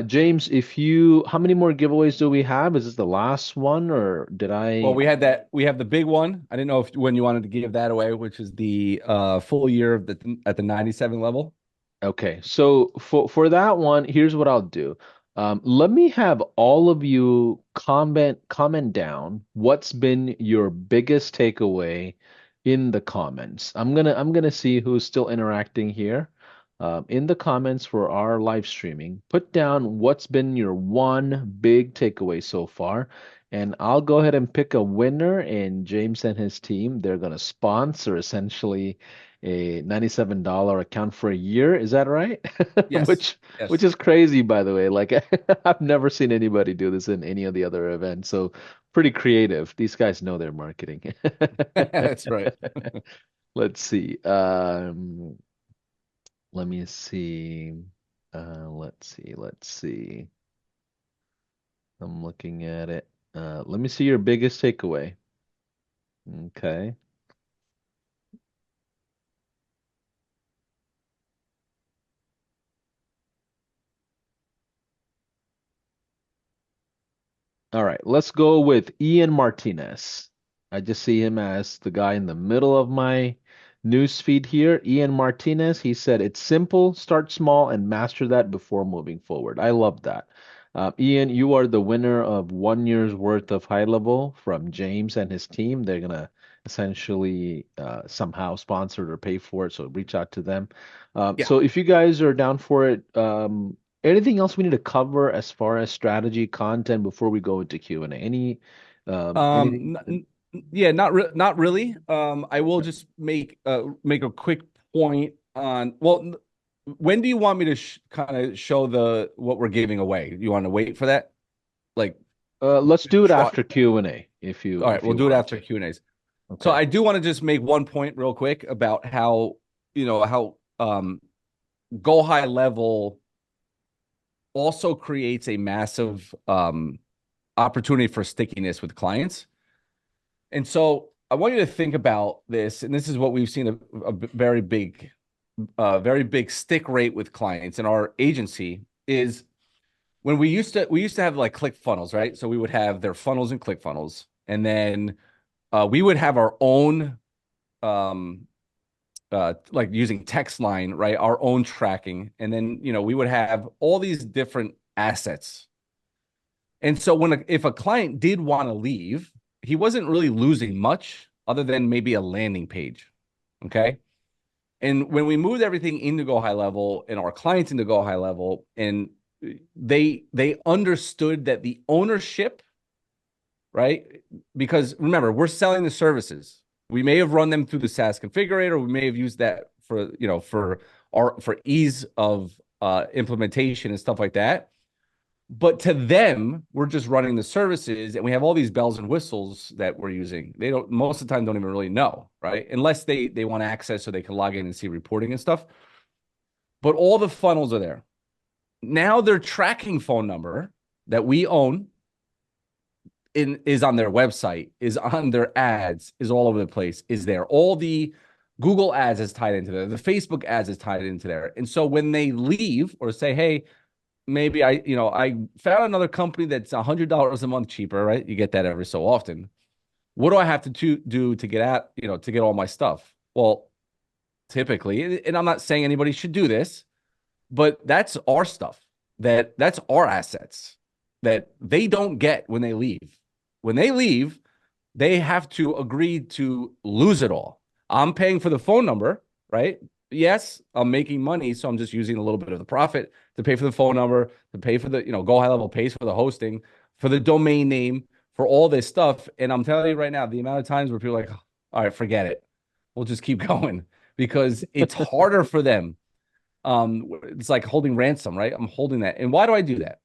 James, how many more giveaways do we have? Is this the last one or did Well, I? we have the big one. I didn't know when you wanted to give that away, which is the full year of at the 97 level. Okay, so for that one, here's what I'll do. Let me have all of you comment down what's been your biggest takeaway in the comments. I'm gonna see who's still interacting here. In the comments for our live streaming, put down what's been your one big takeaway so far, and I'll go ahead and pick a winner. And James and his team, they're gonna sponsor essentially a $97 account for a year. Is that right? Yes. Which Yes. is crazy, by the way. Like I've never seen anybody do this in any of the other events. So pretty creative. These guys know their marketing. That's right. Let's see. Let me see. Let's see. I'm looking at it. Let me see your biggest takeaway. Okay. All right, let's go with Ian Martinez. I just see him as the guy in the middle of my news feed here. Ian Martinez, he said, it's simple, start small, and master that before moving forward. I love that. Ian, you are the winner of 1 year's worth of HighLevel from James and his team. They're going to essentially somehow sponsor it or pay for it, so reach out to them. Yeah. So if you guys are down for it, anything else we need to cover as far as strategy content before we go into Q&A? Anything? Yeah, not really. I will just make a quick point on. Well, when do you want me to kind of show what we're giving away? You want to wait for that? Like, Let's do it try. after Q&A All right, if we'll you do it want after to. Q&As. So Okay. I do want to just make one point real quick about how GoHighLevel also creates a massive opportunity for stickiness with clients. And so I want you to think about this, and this is what we've seen a very big stick rate with clients in our agency is when we used to have like click funnels, right? So we would have their funnels and click funnels, and then we would have our own um, like using text line, right? Our own tracking, and then we would have all these different assets. And so if a client did want to leave, he wasn't really losing much other than maybe a landing page. Okay. And when we moved everything into GoHighLevel and our clients into GoHighLevel, and they understood that the ownership, right? Because remember, we're selling the services. We may have run them through the SaaS configurator. We may have used that for ease of implementation and stuff like that. But to them, we're just running the services and we have all these bells and whistles that we're using. They don't most of the time don't even really know, right? Unless they want access so they can log in and see reporting and stuff. But all the funnels are there. Now their tracking phone number that we own is on their website, is on their ads, is all over the place, is there. All the Google ads is tied into there. The Facebook ads is tied into there. And so when they leave or say, hey, maybe I found another company that's $100 a month cheaper, right? You get that every so often. What do I have to do to to get all my stuff? Well, typically, and I'm not saying anybody should do this, but that's our stuff. That's our assets that they don't get when they leave. When they leave, they have to agree to lose it all. I'm paying for the phone number, right? Yes, I'm making money, so I'm just using a little bit of the profit to pay for the phone number, to pay for the, GoHighLevel pays for the hosting, for the domain name, for all this stuff. And I'm telling you right now, the amount of times where people are like, all right, forget it. We'll just keep going because it's harder for them. It's like holding ransom, right? I'm holding that. And why do I do that?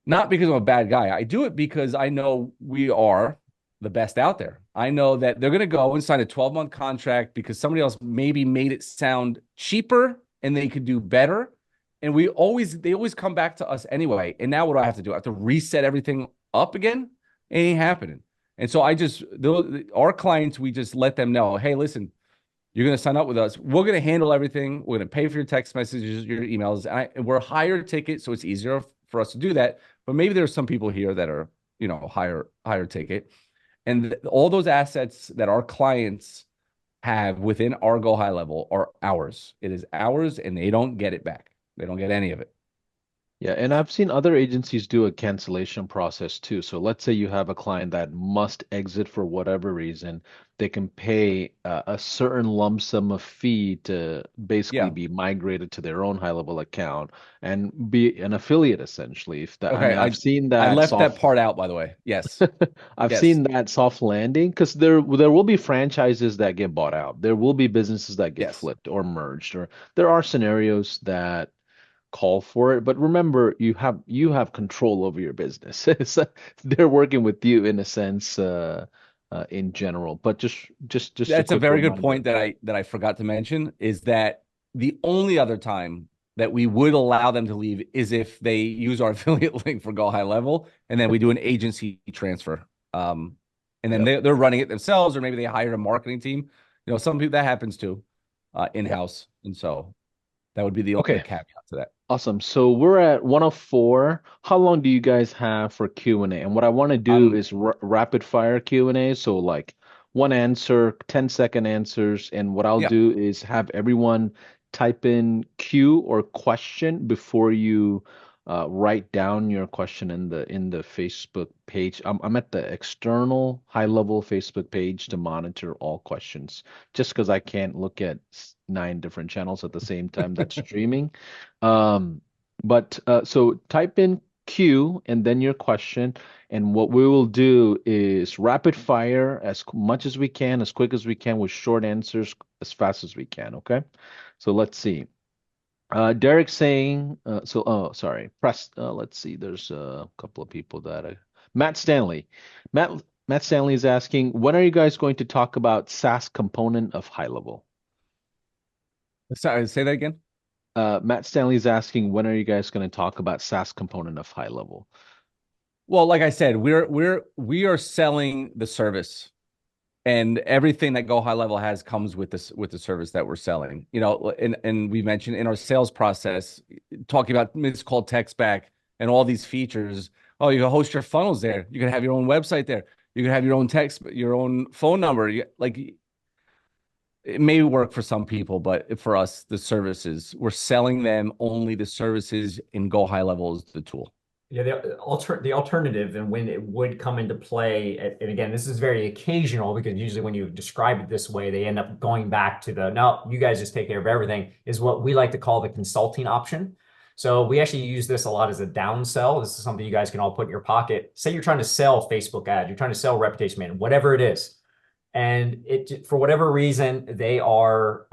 Not because I'm a bad guy. I do it because I know we are the best out there. I know that they're going to go and sign a 12-month contract because somebody else maybe made it sound cheaper and they could do better. And they always come back to us anyway. And now what do I have to do? I have to reset everything up again? It ain't happening. And so our clients, we just let them know, hey, listen, you're going to sign up with us. We're going to handle everything. We're going to pay for your text messages, your emails. And we're higher ticket, so it's easier for us to do that. But maybe there's some people here that are, higher ticket. And all those assets that our clients have within our GoHighLevel are ours. It is ours, and they don't get it back. They don't get any of it. Yeah, and I've seen other agencies do a cancellation process too. So let's say you have a client that must exit for whatever reason, they can pay a certain lump sum of fee to basically Yeah. be migrated to their own high-level account and be an affiliate essentially. If that, I Okay. mean, I've seen I that left that soft. part out, by the way. Yes. I've Yes. seen that soft landing because there will be franchises that get bought out. There will be businesses that get Yes. flipped or merged, or there are scenarios that call for it. But remember, you have control over your business. So they're working with you in a sense, in general. But just a That's a quick very good reminder. point that I forgot to mention is that the only other time that we would allow them to leave is if they use our affiliate link for GoHighLevel, and then we do an agency transfer. And then Yep. they're running it themselves, or maybe they hired a marketing team. Some people that happens too, Yep. in-house. And so that would be the only Okay. caveat to that. Awesome. So we're at 104. How long do you guys have for Q&A? And what I want to do Um, is rapid fire Q&A. So like one answer, 10-second answers. And what I'll yeah. do is have everyone type in Q or question before you write down your question in the Facebook page. I'm at the external high-level Facebook page to monitor all questions, just because I can't look at 9 different channels at the same time that's streaming. Um, but so type in Q and then your question. And what we will do is rapid fire as much as we can, as quick as we can, with short answers as fast as we can. Okay. So let's see. Derek saying, oh, sorry. Let's see. There's a couple of people that Matt Stanley. Matt Stanley is asking, when are you guys going to talk about SaaS component of HighLevel? Sorry, say that again. Matt Stanley is asking, when are you guys going to talk about SaaS component of HighLevel? Well, like I said, we are selling the service, and everything that GoHighLevel has comes with the service that we're selling. You know, and we mentioned in our sales process, talking about missed call text back and all these features. Oh, you can host your funnels there. You can have your own website there. You can have your own text, your own phone number. Like, it may work for some people, but for us, the services, we're selling them only the services, in GoHighLevel is the tool. Yeah, the alternative and when it would come into play, and again, this is very occasional because usually when you describe it this way, they end up going back to no, you guys just take care of everything, is what we like to call the consulting option. So we actually use this a lot as a downsell. This is something you guys can all put in your pocket. Say you're trying to sell Facebook ads, you're trying to sell reputation management, whatever it is. And it, for whatever reason, they are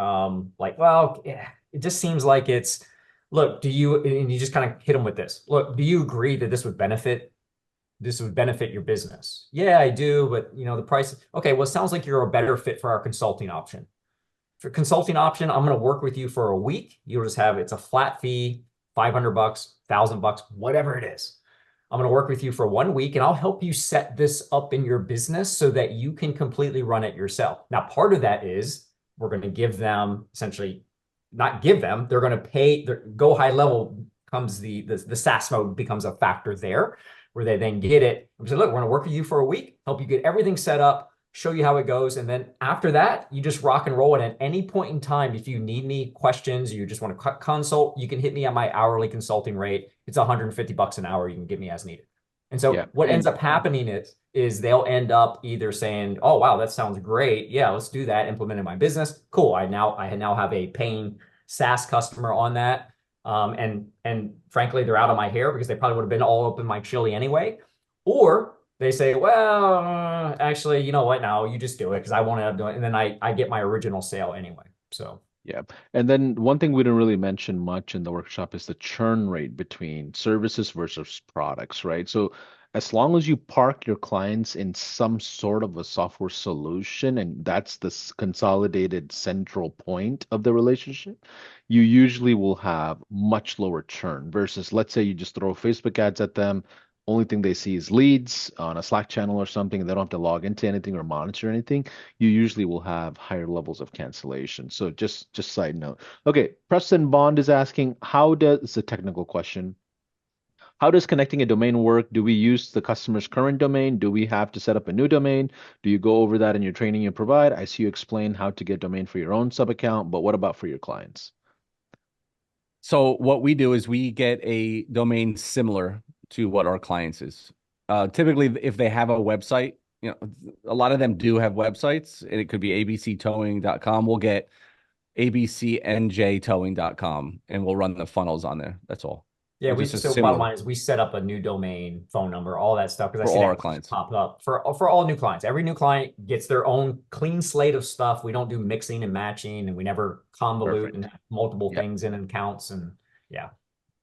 like, well, yeah, it just seems like it's, look, and you just kind of hit them with this. Look, do you agree that this would benefit your business? Yeah, I do, but the price. Okay, well, it sounds like you're a better fit for our consulting option. For consulting option, I'm going to work with you for a week. You'll just it's a flat fee, $500, $1,000, whatever it is. I'm going to work with you for 1 week and I'll help you set this up in your business so that you can completely run it yourself. Now, part of that is we're going to give them essentially, not give them, they're going to pay, GoHighLevel comes the SaaS mode becomes a factor there where they then get it. We say, look, we're going to work with you for a week, help you get everything set up, show you how it goes. And then after that, you just rock and roll it. At any point in time, if you need me questions, you just want to consult, you can hit me at my hourly consulting rate. It's $150 an hour. You can get me as needed. And so what ends up happening is they'll end up either saying, oh, wow, that sounds great. Yeah, let's do that. Implement in my business. Cool. I now have a paying SaaS customer on that. And frankly, they're out of my hair because they probably would have been all up in my chili anyway. Or they say, well, actually, you know what? Now you just do it because I want to do it. And then I get my original sale anyway. So. Yeah. And then one thing we didn't really mention much in the workshop is the churn rate between services versus products, right? So as long as you park your clients in some sort of a software solution, and that's the consolidated central point of the relationship, you usually will have much lower churn versus, let's say you just throw Facebook ads at them. Only thing they see is leads on a Slack channel or something, and they don't have to log into anything or monitor anything. You usually will have higher levels of cancellation. So just side note. Okay, Preston Bond is asking, it's a technical question. How does connecting a domain work? Do we use the customer's current domain? Do we have to set up a new domain? Do you go over that in your training you provide? I see you explain how to get domain for your own sub account, but what about for your clients? So what we do is we get a domain similar to what our clients is. Typically, if they have a website, a lot of them do have websites, and it could be abctowing.com. We'll get abcnjtowing.com, and we'll run the funnels on there. That's all. Yeah, bottom line is we set up a new domain, phone number, all that stuff because I see all that our clients pop up for all new clients. Every new client gets their own clean slate of stuff. We don't do mixing and matching, and we never convolute and have multiple things in accounts. And yeah.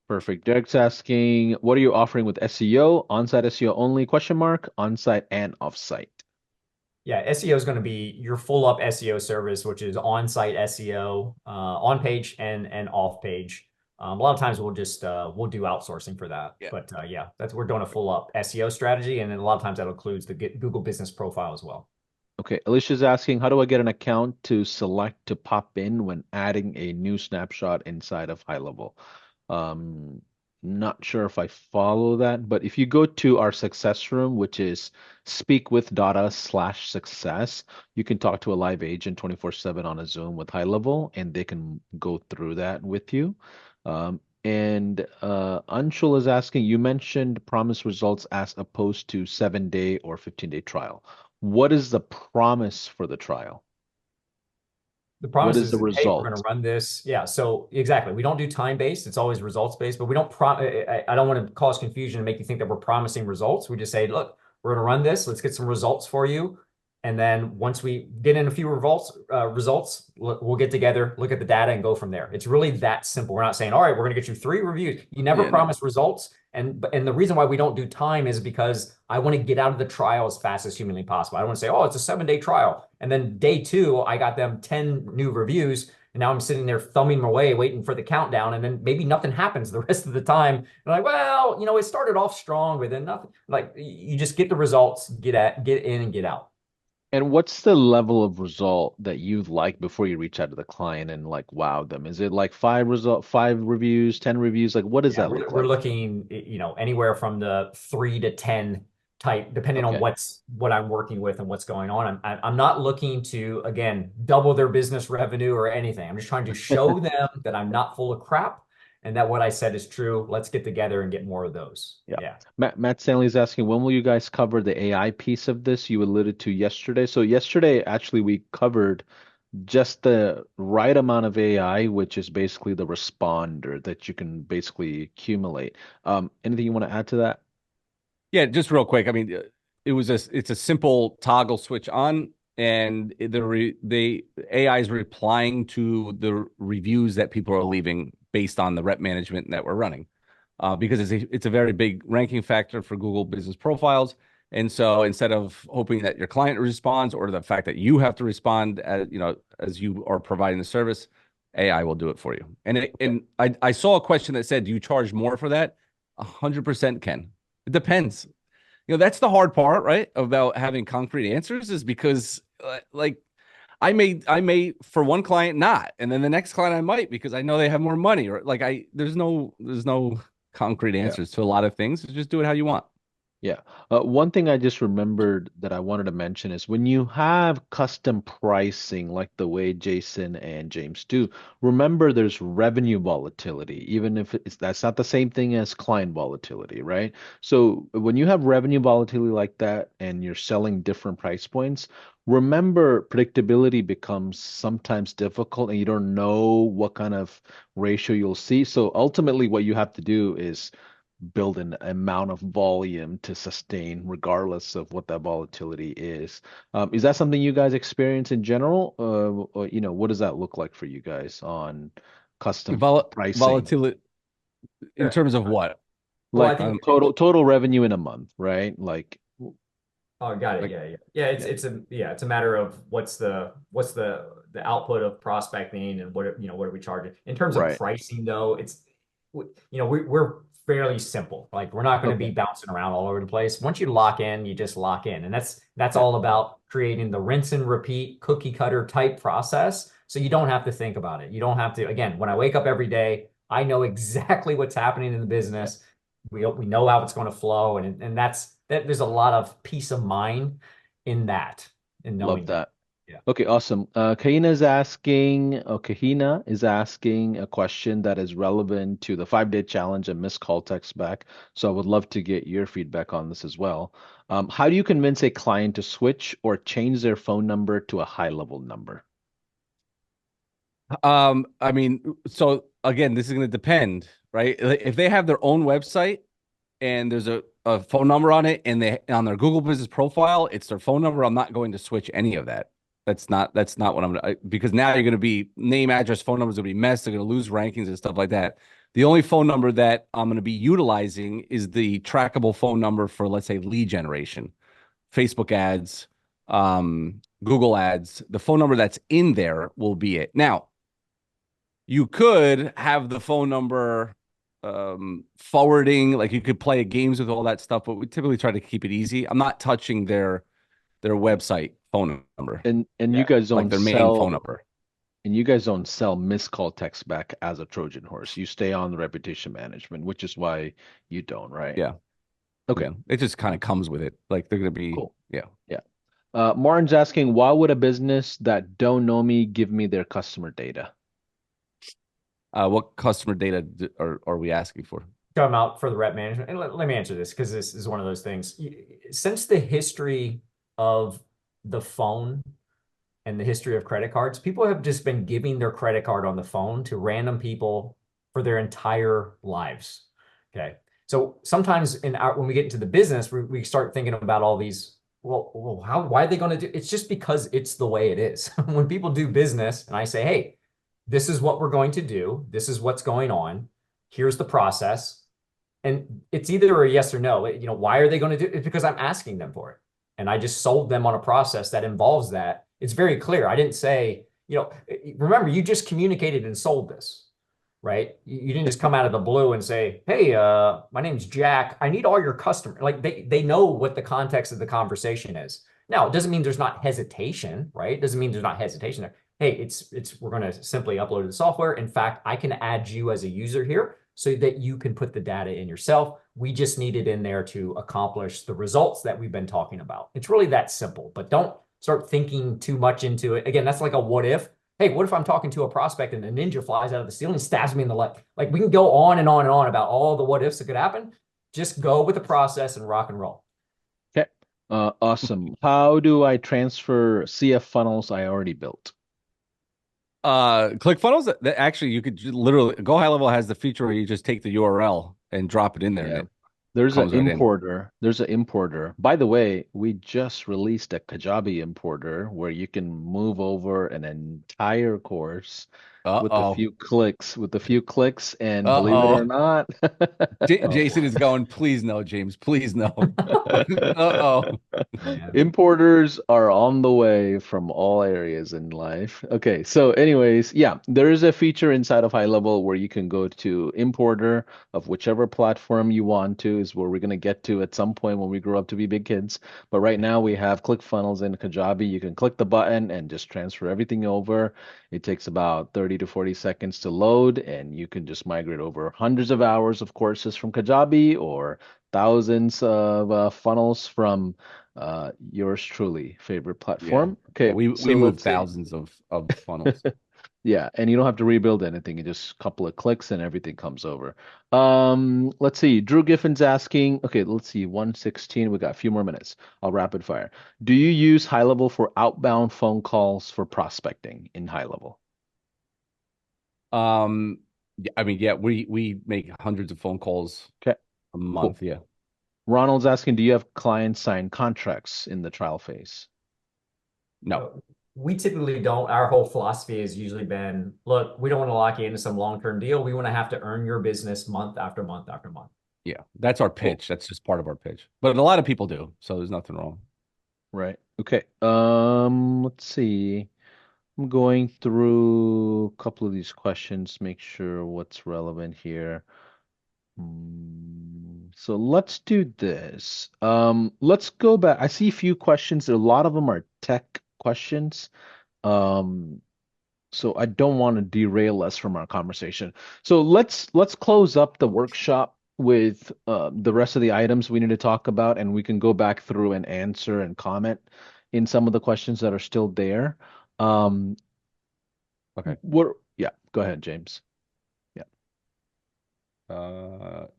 Perfect. Derek's asking, what are you offering with SEO? On-site SEO only? Question mark. On-site and off-site. Yeah, SEO is going to be your full up SEO service, which is on-site SEO, on page and off page. A lot of times we'll do outsourcing for that. Yeah. But yeah, we're doing a full up SEO strategy. And then a lot of times that includes the Google business profile as well. Okay. Alicia's asking, how do I get an account to select to pop in when adding a new snapshot inside of HighLevel? Not sure if I follow that, but if you go to our success room, which is speakwithdata/success, you can talk to a live agent 24/7 on a Zoom with HighLevel, and they can go through that with you. And Anshul is asking, you mentioned promise results as opposed to 7-day or 15-day trial. What is the promise for the trial? The What promise is the is, hey, we're going to result? run this. Yeah. So exactly. We don't do time-based. It's always results-based, but we don't I don't want to cause confusion and make you think that we're promising results. We just say, look, we're going to run this. Let's get some results for you. And then once we get in a few results, we'll get together, look at the data and go from there. It's really that simple. We're not saying, all right, we're going to get you 3 reviews. You never Yeah, no. promise results. And the reason why we don't do time is because I want to get out of the trial as fast as humanly possible. I don't want to say, oh, it's a 7-day trial. And then day 2, I got them 10 new reviews. And now I'm sitting there thumbing away, waiting for the countdown. And then maybe nothing happens the rest of the time. And like, well, it started off strong, but then nothing. Like, you just get the results, get in and get out. And what's the level of result that you like before you reach out to the client and like wow them? Is it like 5 reviews, 10 reviews? Like what does Yeah, that look we're like? looking, anywhere from the 3 to 10 type, depending on Okay. what I'm working with and what's going on. I'm not looking to, again, double their business revenue or anything. I'm just trying to show them that I'm not full of crap and that what I said is true. Let's get together and get more of those. Yeah. Yeah. Matt Stanley's asking, when will you guys cover the AI piece of this you alluded to yesterday? So yesterday, actually, we covered just the right amount of AI, which is basically the responder that you can basically accumulate. Anything you want to add to that? Yeah, just real quick. I mean, it's a simple toggle switch on, and the AI is replying to the reviews that people are leaving based on the rep management that we're running, because it's a very big ranking factor for Google business profiles. And so instead of hoping that your client responds or the fact that you have to respond as you are providing the service, AI will do it for you. And I saw a question that said, do you charge more for that? 100% can. It depends. That's the hard part, right? About having concrete answers is because like I may for one client not, and then the next client I might because I know they have more money or like there's no concrete Yeah. answers to a lot of things. Just do it how you want. Yeah. One thing I just remembered that I wanted to mention is when you have custom pricing, like the way Jason and James do, remember there's revenue volatility, even if that's not the same thing as client volatility, right? So when you have revenue volatility like that and you're selling different price points, remember predictability becomes sometimes difficult and you don't know what kind of ratio you'll see. So ultimately, what you have to do is build an amount of volume to sustain regardless of what that volatility is. Is that something you guys experience in general? Or, what does that look like for you guys on custom pricing? Volatility in Yeah. terms of what? Well, I Like think total revenue in a month, right? Oh, got it. Like Yeah, yeah. Yeah, it's yeah, it's a matter of what's the output of prospecting and what are we charging. In terms of right. pricing though, we're fairly simple. Like we're not going to Okay. be bouncing around all over the place. Once you lock in, you just lock in. And that's Yeah. all about creating the rinse and repeat cookie cutter type process. So you don't have to think about it. You don't have to, again, when I wake up every day, I know exactly what's happening in the Yeah. business. We know how it's going to flow, and that there's a lot of peace of mind in that, in Love knowing that. that. Yeah. Okay, awesome. Kahina is asking a question that is relevant to the 5-day challenge and missed call text back. So I would love to get your feedback on this as well. How do you convince a client to switch or change their phone number to a high-level number? I mean, so again, this is going to depend, right? If they have their own website and there's a phone number on it and they on their Google business profile, it's their phone number. I'm not going to switch any of that. That's not what I'm gonna because now you're gonna be name, address, phone numbers will be messed. They're gonna lose rankings and stuff like that. The only phone number that I'm gonna be utilizing is the trackable phone number for let's say lead generation, Facebook ads, Google ads. The phone number that's in there will be it. Now, you could have the phone number forwarding, like you could play games with all that stuff, but we typically try to keep it easy. I'm not touching their website phone number, And you Yeah. guys like don't their main phone sell number. and you guys don't sell missed call text back as a Trojan horse. You stay on the reputation management, which is why you don't, right? Yeah, Okay, yeah. It just kind of comes with it. Like they're gonna be, cool. yeah. Yeah. Martin's asking, why would a business that don't know me give me their customer data? What customer data are we asking for? Talking about for the rep management. And let me answer this because this is one of those things. Since the history of the phone and the history of credit cards, people have just been giving their credit card on the phone to random people for their entire lives. Okay. So sometimes when we get into the business, we start thinking about all these, well, why are they going to do? It's just because it's the way it is. When people do business and I say, hey, this is what we're going to do. This is what's going on. Here's the process. And it's either a yes or no. Why are they going to do it? It's because I'm asking them for it. And I just sold them on a process that involves that. It's very clear. I didn't say, remember, you just communicated and sold this, right? You didn't just come out of the blue and say, hey, my name's Jack. I need all your customers. Like they know what the context of the conversation is. Now, it doesn't mean there's not hesitation, right? It doesn't mean there's not hesitation there. Hey, we're going to simply upload the software. In fact, I can add you as a user here so that you can put the data in yourself. We just need it in there to accomplish the results that we've been talking about. It's really that simple, but don't start thinking too much into it. Again, that's like a what if. Hey, what if I'm talking to a prospect and a ninja flies out of the ceiling and stabs me in the leg? Like we can go on and on and on about all the what ifs that could happen. Just go with the process and rock and roll. Okay. Awesome. How do I transfer CF funnels I already built? ClickFunnels, that actually you could literally GoHighLevel has the feature where you just take the URL and drop it in there. Yeah. And There's an comes right in. importer. There's an importer. By the way, we just released a Kajabi importer where you can move over an entire course with a few clicks, and believe it or not, Jason is going, please no, James, please no. Importers are on the way from all areas in life. Okay, so anyways, yeah, there is a feature inside of HighLevel where you can go to importer of whichever platform you want to, is where we're going to get to at some point when we grow up to be big kids. But right now we have ClickFunnels in Kajabi. You can click the button and just transfer everything over. It takes about 30 to 40 seconds to load, and you can just migrate over hundreds of hours of courses from Kajabi or thousands of funnels from yours truly favorite platform. Yeah. Okay, We so move let's see. thousands of funnels. Yeah, and you don't have to rebuild anything. You just a couple of clicks and everything comes over. Let's see. Drew Giffin's asking, okay, let's see, 116. We got a few more minutes. I'll rapid fire. Do you use HighLevel for outbound phone calls for prospecting in HighLevel? I mean, yeah, we make hundreds of phone calls Okay, a month. cool. Yeah. Ronald's asking, do you have clients sign contracts in the trial phase? No. We typically don't. Our whole philosophy has usually been, look, we don't want to lock you into some long-term deal. We want to have to earn your business month after month after month. Yeah, that's our pitch. That's just part of our pitch. But a lot of people do, so there's nothing wrong. Right. Okay. Let's see. I'm going through a couple of these questions, make sure what's relevant here. So let's do this. Let's go back. I see a few questions. A lot of them are tech questions. Um, so I don't want to derail us from our conversation. So let's close up the workshop with the rest of the items we need to talk about, and we can go back through and answer and comment in some of the questions that are still there. Okay. Yeah, go ahead, James. Yeah.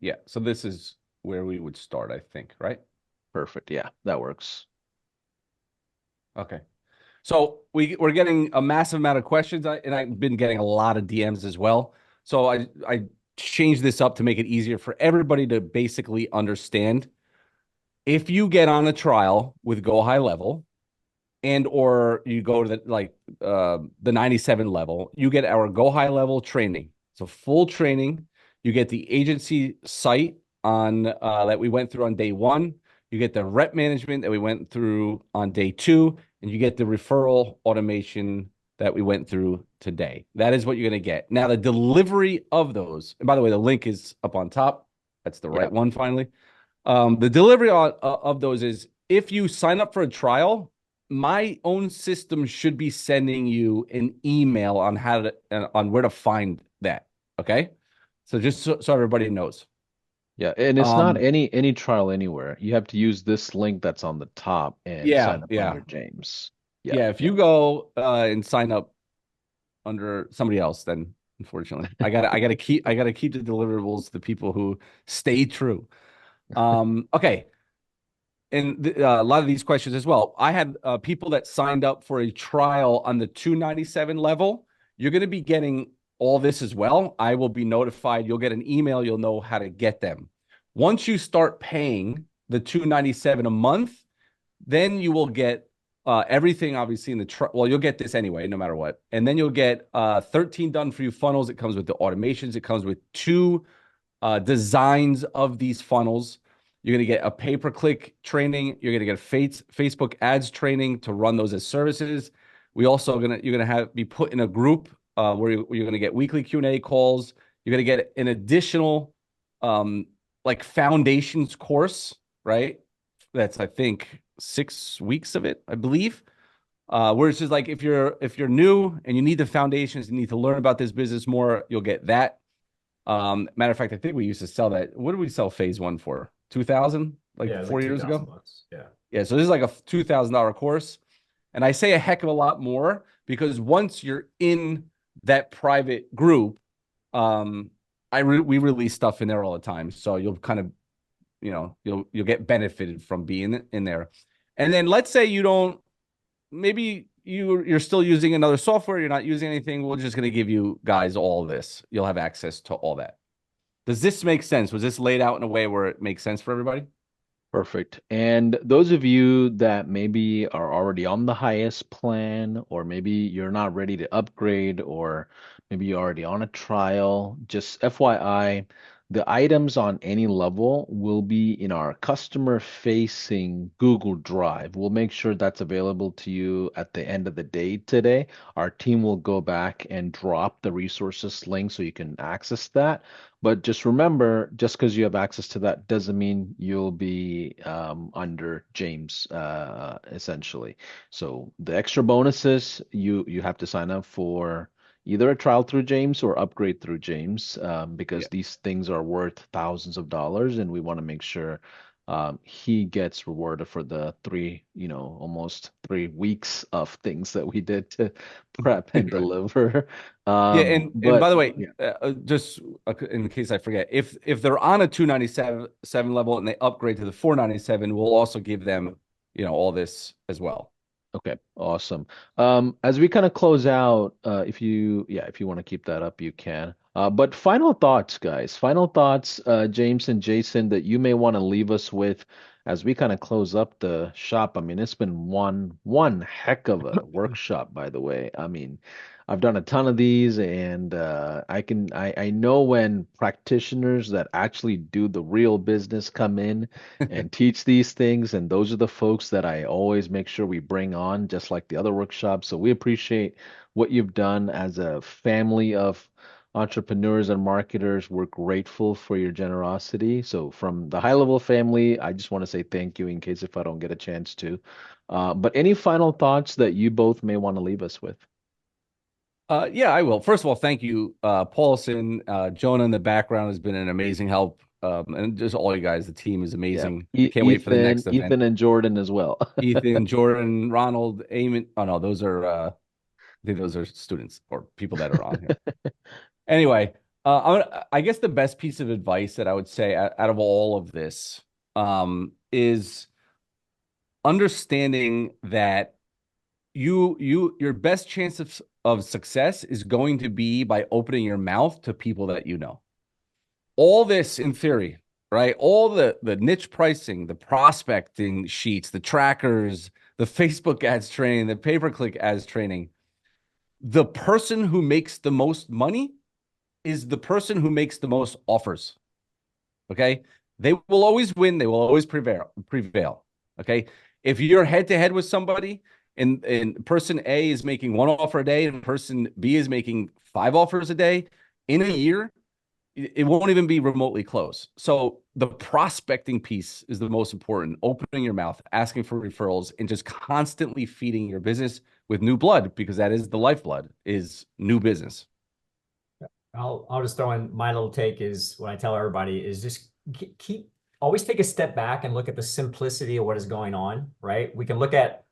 Yeah. So this is where we would start, I think, right? Perfect. Yeah, that works. Okay. So we're getting a massive amount of questions, and I've been getting a lot of DMs as well. So I changed this up to make it easier for everybody to basically understand. If you get on a trial with GoHighLevel, and or you go to the 97 level, you get our GoHighLevel training. So full training. You get the agency site on that we went through on day 1. You get the rep management that we went through on day 2, and you get the referral automation that we went through today. That is what you're going to get. Now, the delivery of those, and by the way, the link is up on top. That's the right one, finally. The delivery of those is, if you sign up for a trial, my own system should be sending you an email on on where to find that. Okay. So just so everybody knows. Yeah, and it's not any trial anywhere. You have to use this link that's on the top and sign up under James. Yeah. If you go and sign up under somebody else, then unfortunately, I gotta keep the deliverables to the people who stay true. Okay. a lot of these questions as well. I had people that signed up for a trial on the 297 level. You're going to be getting all this as well. I will be notified. You'll get an email. You'll know how to get them. Once you start paying the 297 a month, then you will get everything obviously in the well, you'll get this anyway, no matter what. And then you'll get 13 done for you funnels. It comes with the automations. It comes with 2 designs of these funnels. You're going to get a pay-per-click training. You're going to get Facebook ads training to run those as services. You're going to be put in a group where you're going to get weekly Q&A calls. You're going to get an additional like foundations course, right? That's, I think, 6 weeks of it, I believe. Where it's just like if you're new and you need the foundations, you need to learn about this business more, you'll get that. Matter of fact, I think we used to sell that. What did we sell phase 1 for? 2,000, like Yeah, 4 like years ago. $2,000. Yeah. Yeah. So this is like a $2,000 course. And I say a heck of a lot more because once you're in that private group, we release stuff in there all the time. So you'll kind of, you'll get benefited from being in there. And then let's say you don't, maybe you're still using another software, you're not using anything. We're just going to give you guys all this. You'll have access to all that. Does this make sense? Was this laid out in a way where it makes sense for everybody? Perfect. And those of you that maybe are already on the highest plan, or maybe you're not ready to upgrade, or maybe you're already on a trial, just FYI, the items on any level will be in our customer-facing Google Drive. We'll make sure that's available to you at the end of the day today. Our team will go back and drop the resources link so you can access that. But just remember, just because you have access to that doesn't mean you'll be under James, essentially. So the extra bonuses, you have to sign up for either a trial through James or upgrade through James, because these things are worth thousands of dollars, and we want to make sure he gets rewarded for the almost 3 weeks of things that we did to prep and deliver. Yeah, and But by the way, yeah. just in case I forget, if they're on a 297 level and they upgrade to the 497, we'll also give them, all this as well. Okay, awesome. As we kind of close out, if you want to keep that up, you can. But final thoughts, guys. Final thoughts, James and Jason, that you may want to leave us with as we kind of close up the shop. I mean, it's been one heck of a workshop, by the way. I mean, I've done a ton of these, and I know when practitioners that actually do the real business come in and teach these things, and those are the folks that I always make sure we bring on, just like the other workshops. So we appreciate what you've done as a family of entrepreneurs and marketers. We're grateful for your generosity. So from the HighLevel family, I just want to say thank you in case if I don't get a chance to. But any final thoughts that you both may want to leave us with? Yeah, I will. First of all, thank you, Paulson. Jonah in the background has been an amazing help. And just all you guys, the team is amazing. Yeah. Can't wait for the next event. Ethan and Jordan as well. Ethan, Jordan, Ronald, Eamon. Oh no, those are I think those are students or people that are on here. Anyway, I guess the best piece of advice that I would say out of all of this is understanding that your best chance of success is going to be by opening your mouth to people that you know. All this in theory, right? All the niche pricing, the prospecting sheets, the trackers, the Facebook ads training, the pay-per-click ads training. The person who makes the most money is the person who makes the most offers. Okay? They will always win. They will always prevail. Okay? If you're head-to-head with somebody and person A is making 1 offer a day and person B is making 5 offers a day, in a year, it won't even be remotely close. So the prospecting piece is the most important. Opening your mouth, asking for referrals, and just constantly feeding your business with new blood, because that is the lifeblood, is new business. I'll just throw in my little take is what I tell everybody is just always take a step back and look at the simplicity of what is going on, right? We can look at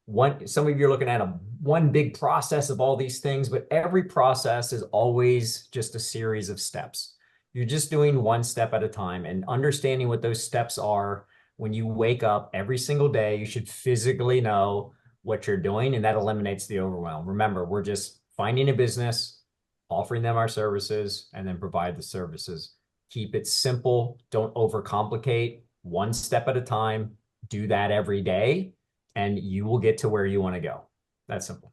some of you are looking at one big process of all these things, but every process is always just a series of steps. You're just doing one step at a time, and understanding what those steps are when you wake up every single day, you should physically know what you're doing, and that eliminates the overwhelm. Remember, we're just finding a business, offering them our services, and then provide the services. Keep it simple. Don't overcomplicate. One step at a time. Do that every day, and you will get to where you want to go. That's simple.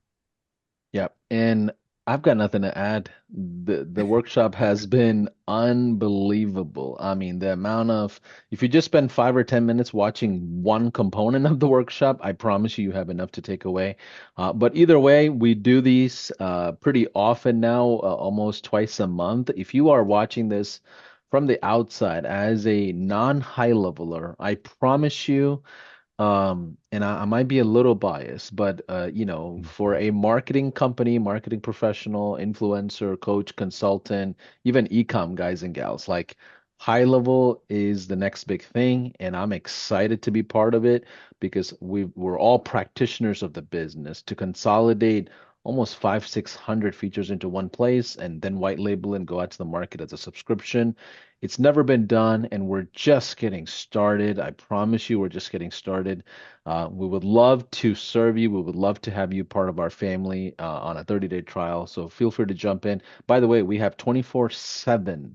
Yep. And I've got nothing to add. The workshop has been unbelievable. I mean, the amount of, if you just spend 5 or 10 minutes watching one component of the workshop, I promise you, you have enough to take away. But either way, we do these pretty often now, almost twice a month. If you are watching this from the outside as a non-high leveler, I promise you, and I might be a little biased, but for a marketing company, marketing professional, influencer, coach, consultant, even ecom guys and gals, like high level is the next big thing, and I'm excited to be part of it because we're all practitioners of the business to consolidate almost 500-600 features into one place and then white label and go out to the market as a subscription. It's never been done, and we're just getting started. I promise you, we're just getting started. We would love to serve you. We would love to have you part of our family on a 30-day trial. So feel free to jump in. By the way, we have 24/7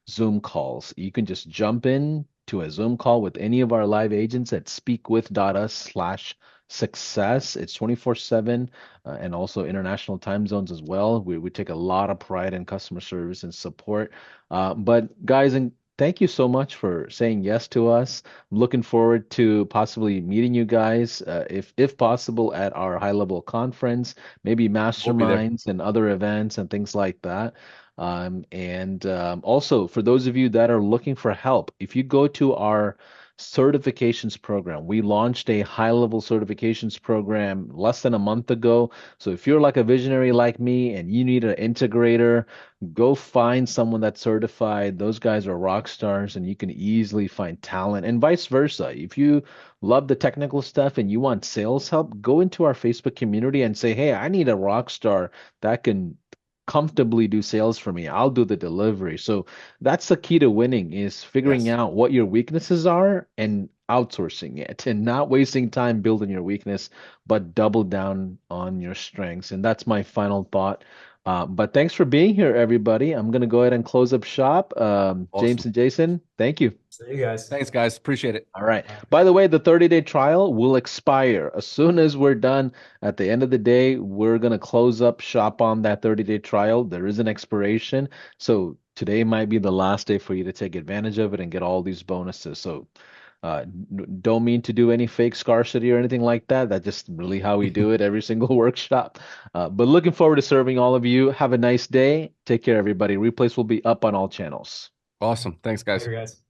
Zoom calls. You can just jump in to a Zoom call with any of our live agents at speakwith.us/success. It's 24/7 and also international time zones as well. We take a lot of pride in customer service and support. But guys, and thank you so much for saying yes to us. I'm looking forward to possibly meeting you guys, if possible, at our high level conference, maybe We'll be there. masterminds and other events and things like that. Also, for those of you that are looking for help, if you go to our certifications program, we launched a high level certifications program less than a month ago. So if you're like a visionary like me and you need an integrator, go find someone that's certified. Those guys are rock stars and you can easily find talent, and vice versa. If you love the technical stuff and you want sales help, go into our Facebook community and say, hey, I need a rock star that can comfortably do sales for me. I'll do the delivery. So that's the key to winning, is figuring Yes. out what your weaknesses are and outsourcing it and not wasting time building your weakness, but double down on your strengths. And that's my final thought. But thanks for being here, everybody. I'm going to go ahead and close up shop. James Awesome. and Jason, thank you. See you guys. Thanks, guys. Appreciate it. All right. By the way, the 30-day trial will expire as soon as we're done. At the end of the day, we're going to close up shop on that 30-day trial. There is an expiration. So today might be the last day for you to take advantage of it and get all these bonuses. So don't mean to do any fake scarcity or anything like that. That's just really how we do it every single workshop. But looking forward to serving all of you. Have a nice day. Take care, everybody. Replays will be up on all channels. Awesome. Thanks, guys. Later, guys.